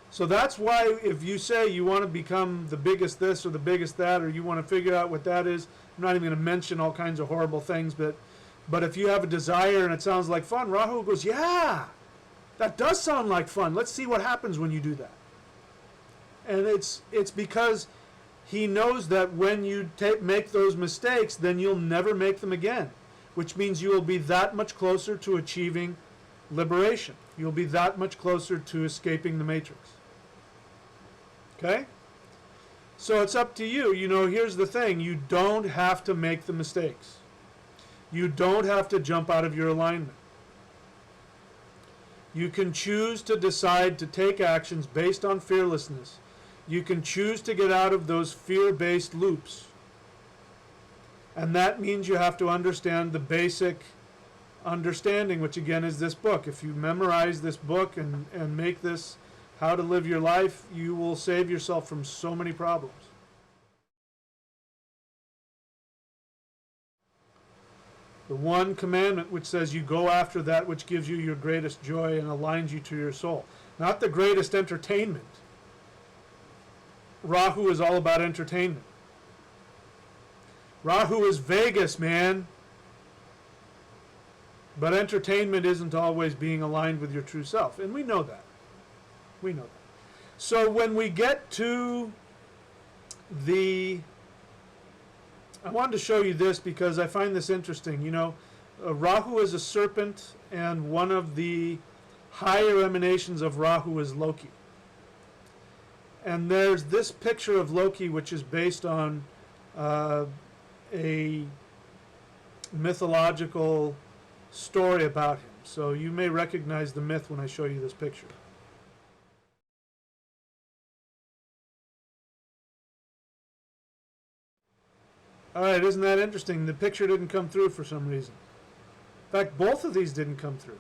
So that's why if you say you want to become the biggest this or the biggest that, or you want to figure out what that is, I'm not even going to mention all kinds of horrible things, but if you have a desire and it sounds like fun, Rahu goes, yeah, that does sound like fun. Let's see what happens when you do that. And it's because he knows that when you make those mistakes, then you'll never make them again, which means you will be that much closer to achieving liberation. You'll be that much closer to escaping the matrix. Okay? So it's up to you. You know, here's the thing. You don't have to make the mistakes. You don't have to jump out of your alignment. You can choose to decide to take actions based on fearlessness. You can choose to get out of those fear-based loops. And that means you have to understand the basic understanding, which again is this book. If you memorize this book and make this how to live your life, you will save yourself from so many problems. The one commandment which says you go after that which gives you your greatest joy and aligns you to your soul. Not the greatest entertainment. Rahu is all about entertainment. Rahu is Vegas, man. But entertainment isn't always being aligned with your true self. And we know that. We know that. So when we get to I wanted to show you this because I find this interesting. You know, Rahu is a serpent, and one of the higher emanations of Rahu is Loki. And there's this picture of Loki, which is based on a mythological story about him. So you may recognize the myth when I show you this picture. All right, isn't that interesting? The picture didn't come through for some reason. In fact, both of these didn't come through.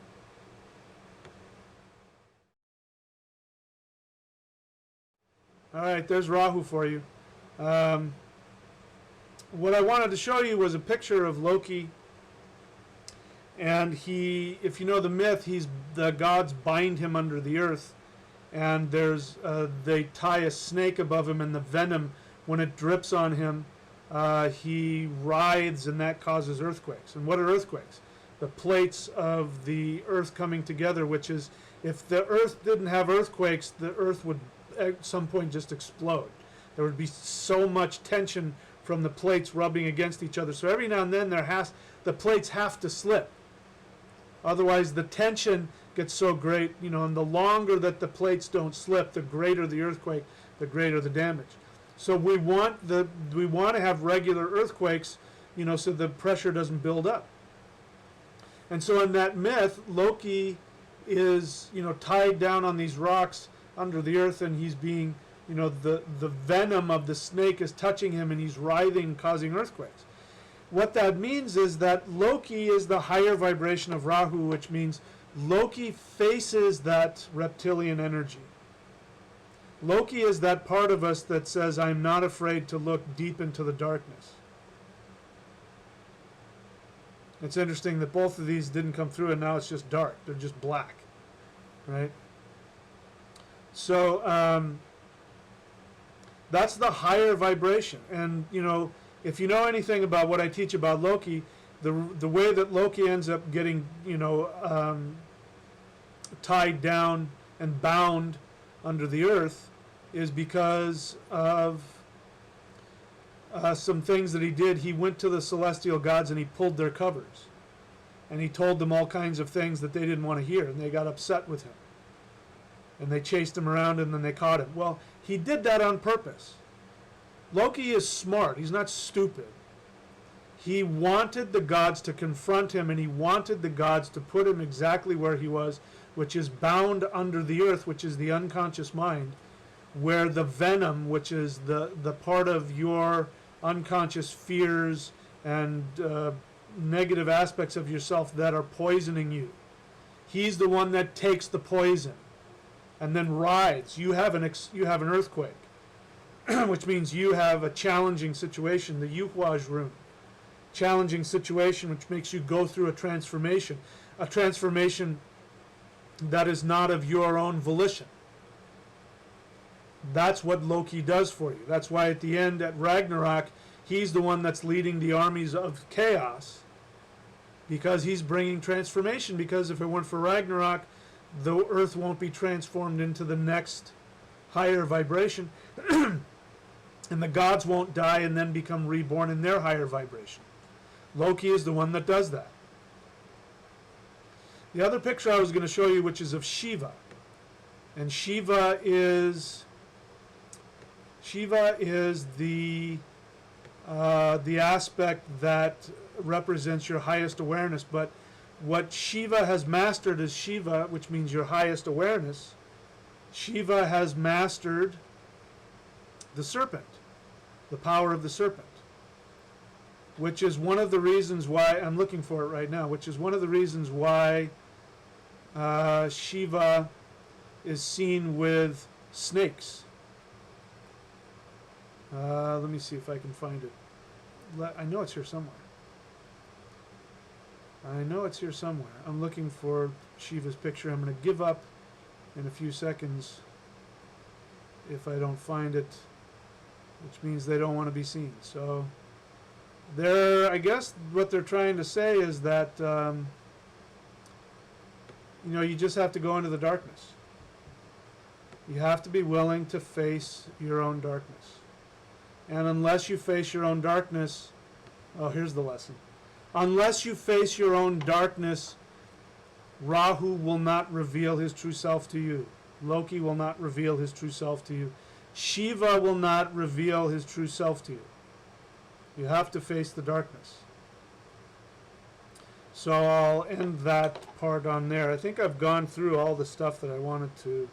All right, there's Rahu for you. What I wanted to show you was a picture of Loki. And he, if you know the myth, the gods bind him under the earth. And they tie a snake above him, and the venom, when it drips on him, he writhes, and that causes earthquakes. And what are earthquakes? The plates of the earth coming together, which is, if the earth didn't have earthquakes, the earth would at some point just explode. There would be so much tension from the plates rubbing against each other. So every now and then the plates have to slip. Otherwise the tension gets so great, you know, and the longer that the plates don't slip, the greater the earthquake, the greater the damage. So we want to have regular earthquakes, you know, so the pressure doesn't build up. And so in that myth, Loki is, you know, tied down on these rocks under the earth, and he's being, you know, the venom of the snake is touching him, and he's writhing, causing earthquakes. What that means is that Loki is the higher vibration of Rahu, which means Loki faces that reptilian energy. Loki is that part of us that says, I'm not afraid to look deep into the darkness. It's interesting that both of these didn't come through, and now it's just dark. They're just black, right? So that's the higher vibration. And, you know, if you know anything about what I teach about Loki, the way that Loki ends up getting, you know, tied down and bound under the earth is because of some things that he did. He went to the celestial gods and he pulled their covers. And he told them all kinds of things that they didn't want to hear, and they got upset with him. And they chased him around, and then they caught him. Well, he did that on purpose. Loki is smart. He's not stupid. He wanted the gods to confront him, and he wanted the gods to put him exactly where he was, which is bound under the earth, which is the unconscious mind, where the venom, which is the part of your unconscious fears and negative aspects of yourself that are poisoning you. He's the one that takes the poison and then rides. You have an earthquake, which means you have a challenging situation, the Yuhuaj room. Challenging situation which makes you go through a transformation that is not of your own volition. That's what Loki does for you. That's why at the end, at Ragnarok, he's the one that's leading the armies of chaos, because he's bringing transformation. Because if it weren't for Ragnarok, the earth won't be transformed into the next higher vibration, and the gods won't die and then become reborn in their higher vibration. Loki is the one that does that. The other picture I was going to show you, which is of Shiva. And Shiva is the aspect that represents your highest awareness. But what Shiva has mastered is Shiva, which means your highest awareness. Shiva has mastered the serpent, the power of the serpent, which is one of the reasons why, I'm looking for it right now, which is one of the reasons why Shiva is seen with snakes. Let me see if I can find it. I know it's here somewhere. I know it's here somewhere. I'm looking for Shiva's picture. I'm going to give up in a few seconds if I don't find it, which means they don't want to be seen. So I guess what they're trying to say is that you just have to go into the darkness. You have to be willing to face your own darkness. And unless you face your own darkness, oh, here's the lesson. Unless you face your own darkness, Rahu will not reveal his true self to you. Loki will not reveal his true self to you. Shiva will not reveal his true self to you. You have to face the darkness. So I'll end that part on there. I think I've gone through all the stuff that I wanted to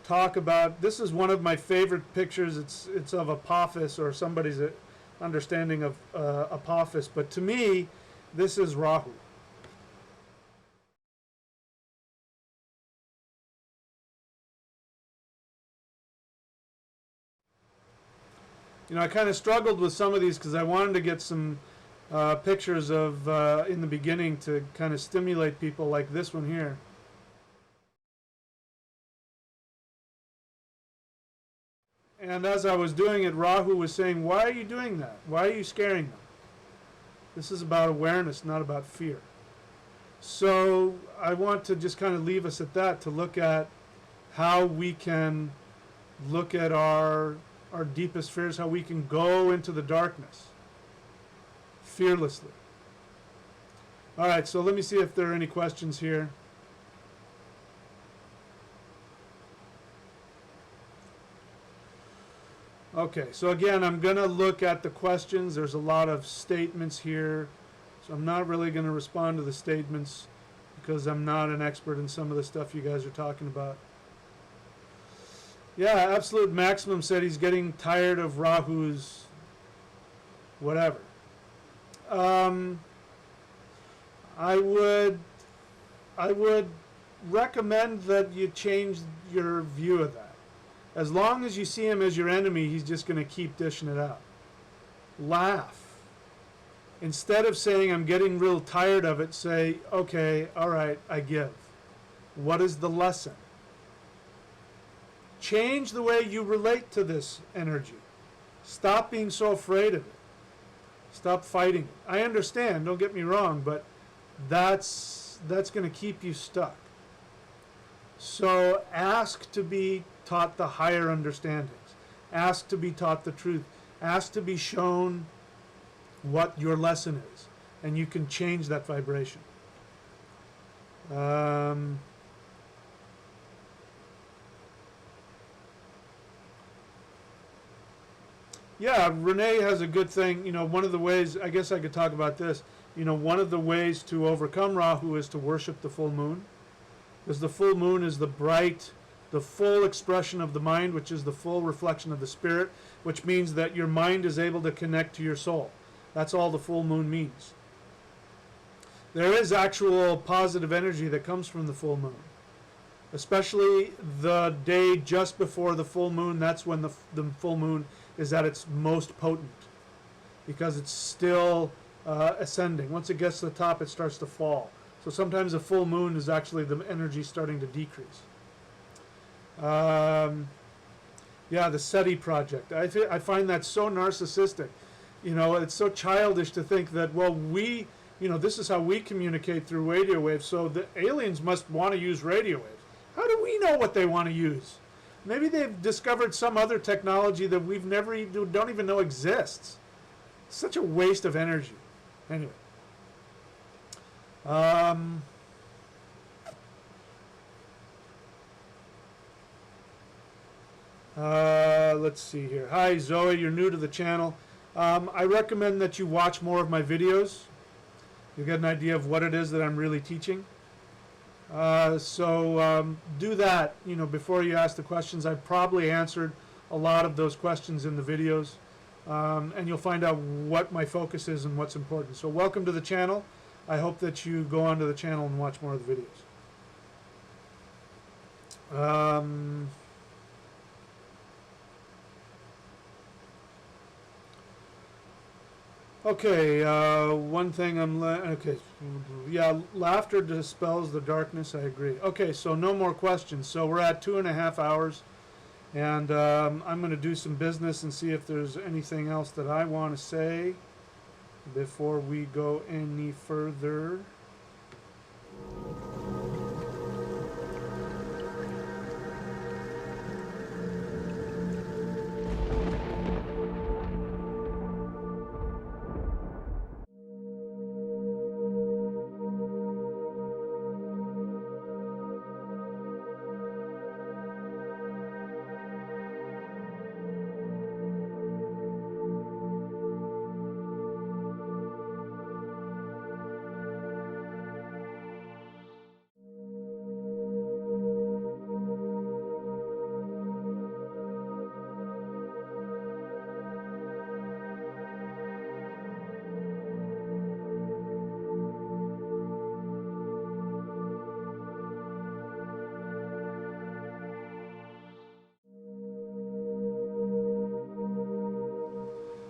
talk about. This is one of my favorite pictures. It's of Apophis, or somebody's understanding of Apophis, but to me, this is Rahu. I kind of struggled with some of these because I wanted to get some pictures of in the beginning to kind of stimulate people, like this one here. And as I was doing it, Rahu was saying, why are you doing that? Why are you scaring them? This is about awareness, not about fear. So I want to just kind of leave us at that, to look at how we can look at our deepest fears, how we can go into the darkness fearlessly. All right, so let me see if there are any questions here. Okay, so again, I'm going to look at the questions. There's a lot of statements here, so I'm not really going to respond to the statements because I'm not an expert in some of the stuff you guys are talking about. Yeah, Absolute Maximum said he's getting tired of Rahu's whatever. I would recommend that you change your view of that. As long as you see him as your enemy, he's just going to keep dishing it out. Laugh. Instead of saying, I'm getting real tired of it, say, okay, all right, I give. What is the lesson? Change the way you relate to this energy. Stop being so afraid of it. Stop fighting it. I understand, don't get me wrong, but that's going to keep you stuck. So ask to be taught the higher understandings. Ask to be taught the truth. Ask to be shown what your lesson is, and you can change that vibration. Yeah, Renee has a good thing. One of the ways, I guess I could talk about this, one of the ways to overcome Rahu is to worship the full moon. Because the full moon is the full expression of the mind, which is the full reflection of the spirit, which means that your mind is able to connect to your soul. That's all the full moon means. There is actual positive energy that comes from the full moon. Especially the day just before the full moon, that's when the full moon is at its most potent. Because it's still ascending. Once it gets to the top, it starts to fall. So sometimes a full moon is actually the energy starting to decrease. Yeah, the SETI project. I find that so narcissistic. It's so childish to think that, well, this is how we communicate through radio waves, so the aliens must want to use radio waves. How do we know what they want to use? Maybe they've discovered some other technology that we've don't even know exists. It's such a waste of energy. Anyway. Let's see here. Hi Zoe, you're new to the channel. I recommend that you watch more of my videos. You'll get an idea of what it is that I'm really teaching. Do that, before you ask the questions. I've probably answered a lot of those questions in the videos, and you'll find out what my focus is and what's important. So welcome to the channel. I hope that you go onto the channel and watch more of the videos. Okay, one thing okay, yeah, laughter dispels the darkness, I agree. Okay, so no more questions. So we're at 2.5 hours, and I'm going to do some business and see if there's anything else that I want to say before we go any further.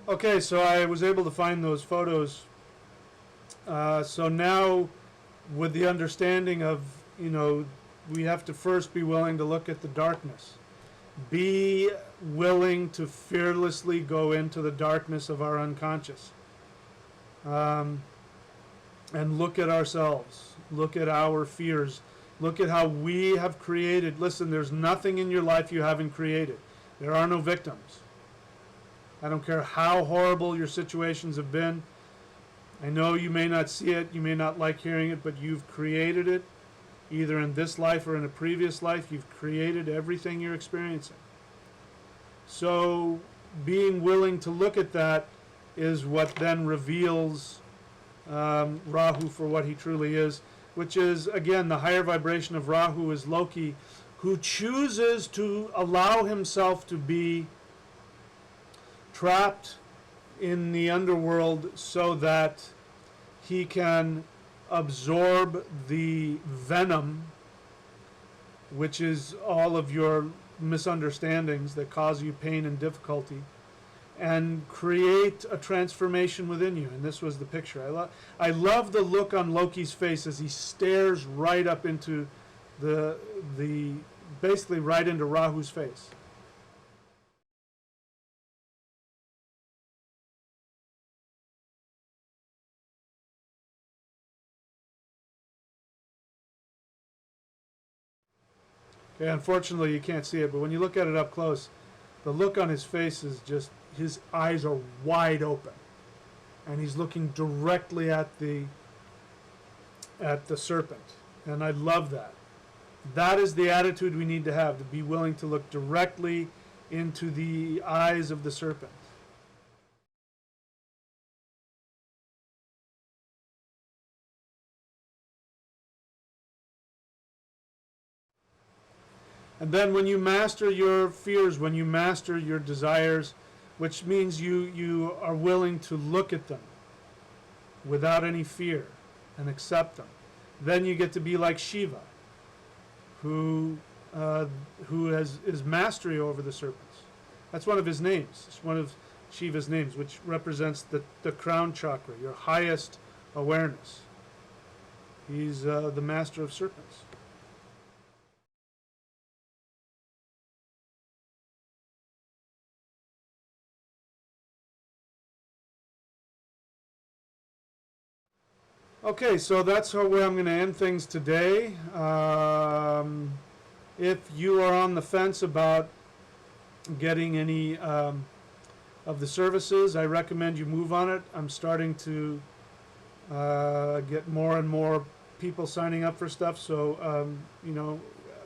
Okay, so I was able to find those photos. So now, with the understanding of, we have to first be willing to look at the darkness. Be willing to fearlessly go into the darkness of our unconscious. And look at ourselves. Look at our fears. Look at how we have created. Listen, there's nothing in your life you haven't created. There are no victims. I don't care how horrible your situations have been. I know you may not see it, you may not like hearing it, but you've created it, either in this life or in a previous life. You've created everything you're experiencing. So being willing to look at that is what then reveals Rahu for what he truly is, which is, again, the higher vibration of Rahu is Loki, who chooses to allow himself to be trapped in the underworld so that he can absorb the venom, which is all of your misunderstandings that cause you pain and difficulty, and create a transformation within you. And this was the picture. I love the look on Loki's face as he stares right up into basically right into Rahu's face. Okay, unfortunately you can't see it, but when you look at it up close, the look on his face is just, his eyes are wide open, and he's looking directly at the serpent, and I love that. That is the attitude we need to have, to be willing to look directly into the eyes of the serpent. And then when you master your fears, when you master your desires, which means you are willing to look at them without any fear and accept them, then you get to be like Shiva, who is mastery over the serpents. That's one of his names. It's one of Shiva's names, which represents the crown chakra, your highest awareness. He's the master of serpents. Okay, so that's where I'm going to end things today. If you are on the fence about getting any of the services, I recommend you move on it. I'm starting to get more and more people signing up for stuff, so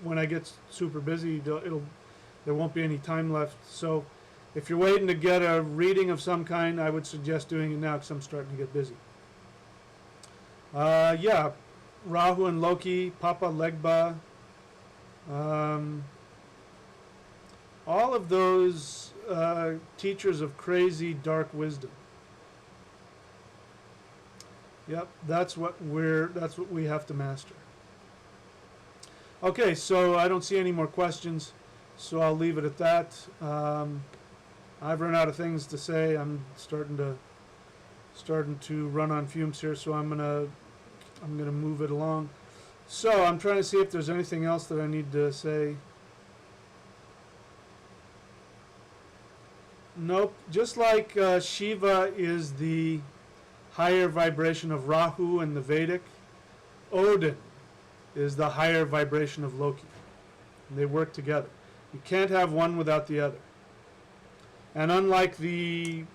when I get super busy, there won't be any time left. So if you're waiting to get a reading of some kind, I would suggest doing it now, because I'm starting to get busy. Yeah, Rahu and Loki, Papa Legba, um, all of those teachers of crazy dark wisdom. Yep, that's what we have to master. Okay, so I don't see any more questions, so I'll leave it at that. I've run out of things to say. I'm starting to run on fumes here, so I'm gonna move it along. So I'm trying to see if there's anything else that I need to say. Nope. Just like Shiva is the higher vibration of Rahu in the Vedic, Odin is the higher vibration of Loki. And they work together. You can't have one without the other. And unlike the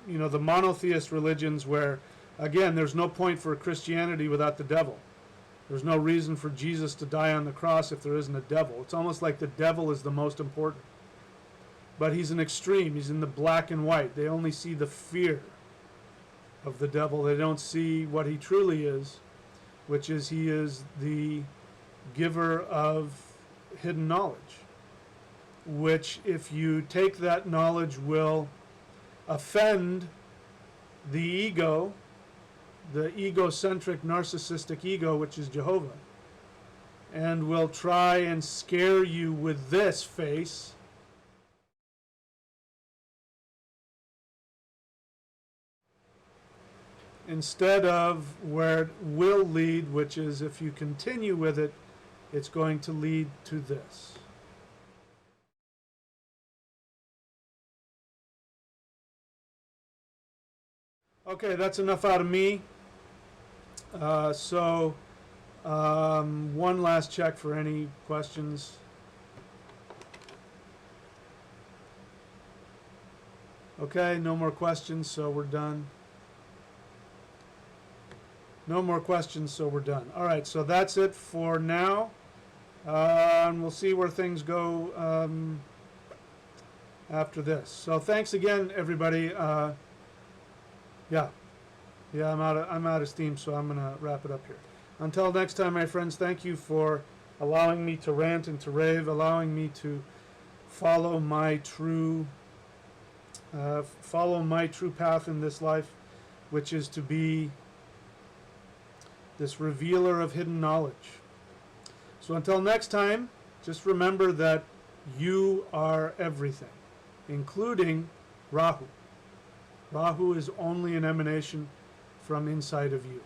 monotheist religions where, again, there's no point for Christianity without the devil. There's no reason for Jesus to die on the cross if there isn't a devil. It's almost like the devil is the most important. But he's an extreme. He's in the black and white. They only see the fear of the devil. They don't see what he truly is, which is he is the giver of hidden knowledge, which, if you take that knowledge, will offend the ego, the egocentric narcissistic ego, which is Jehovah, and will try and scare you with this face instead of where it will lead, which is, if you continue with it, it's going to lead to this. Okay, that's enough out of me. One last check for any questions. Okay, no more questions, so we're done. No more questions, so we're done. All right, so that's it for now. And we'll see where things go after this. So thanks again, everybody. Yeah, I'm out of steam, so I'm gonna wrap it up here. Until next time, my friends, thank you for allowing me to rant and to rave, allowing me to follow my true path in this life, which is to be this revealer of hidden knowledge. So until next time, just remember that you are everything, including Rahu. Rahu is only an emanation from inside of you.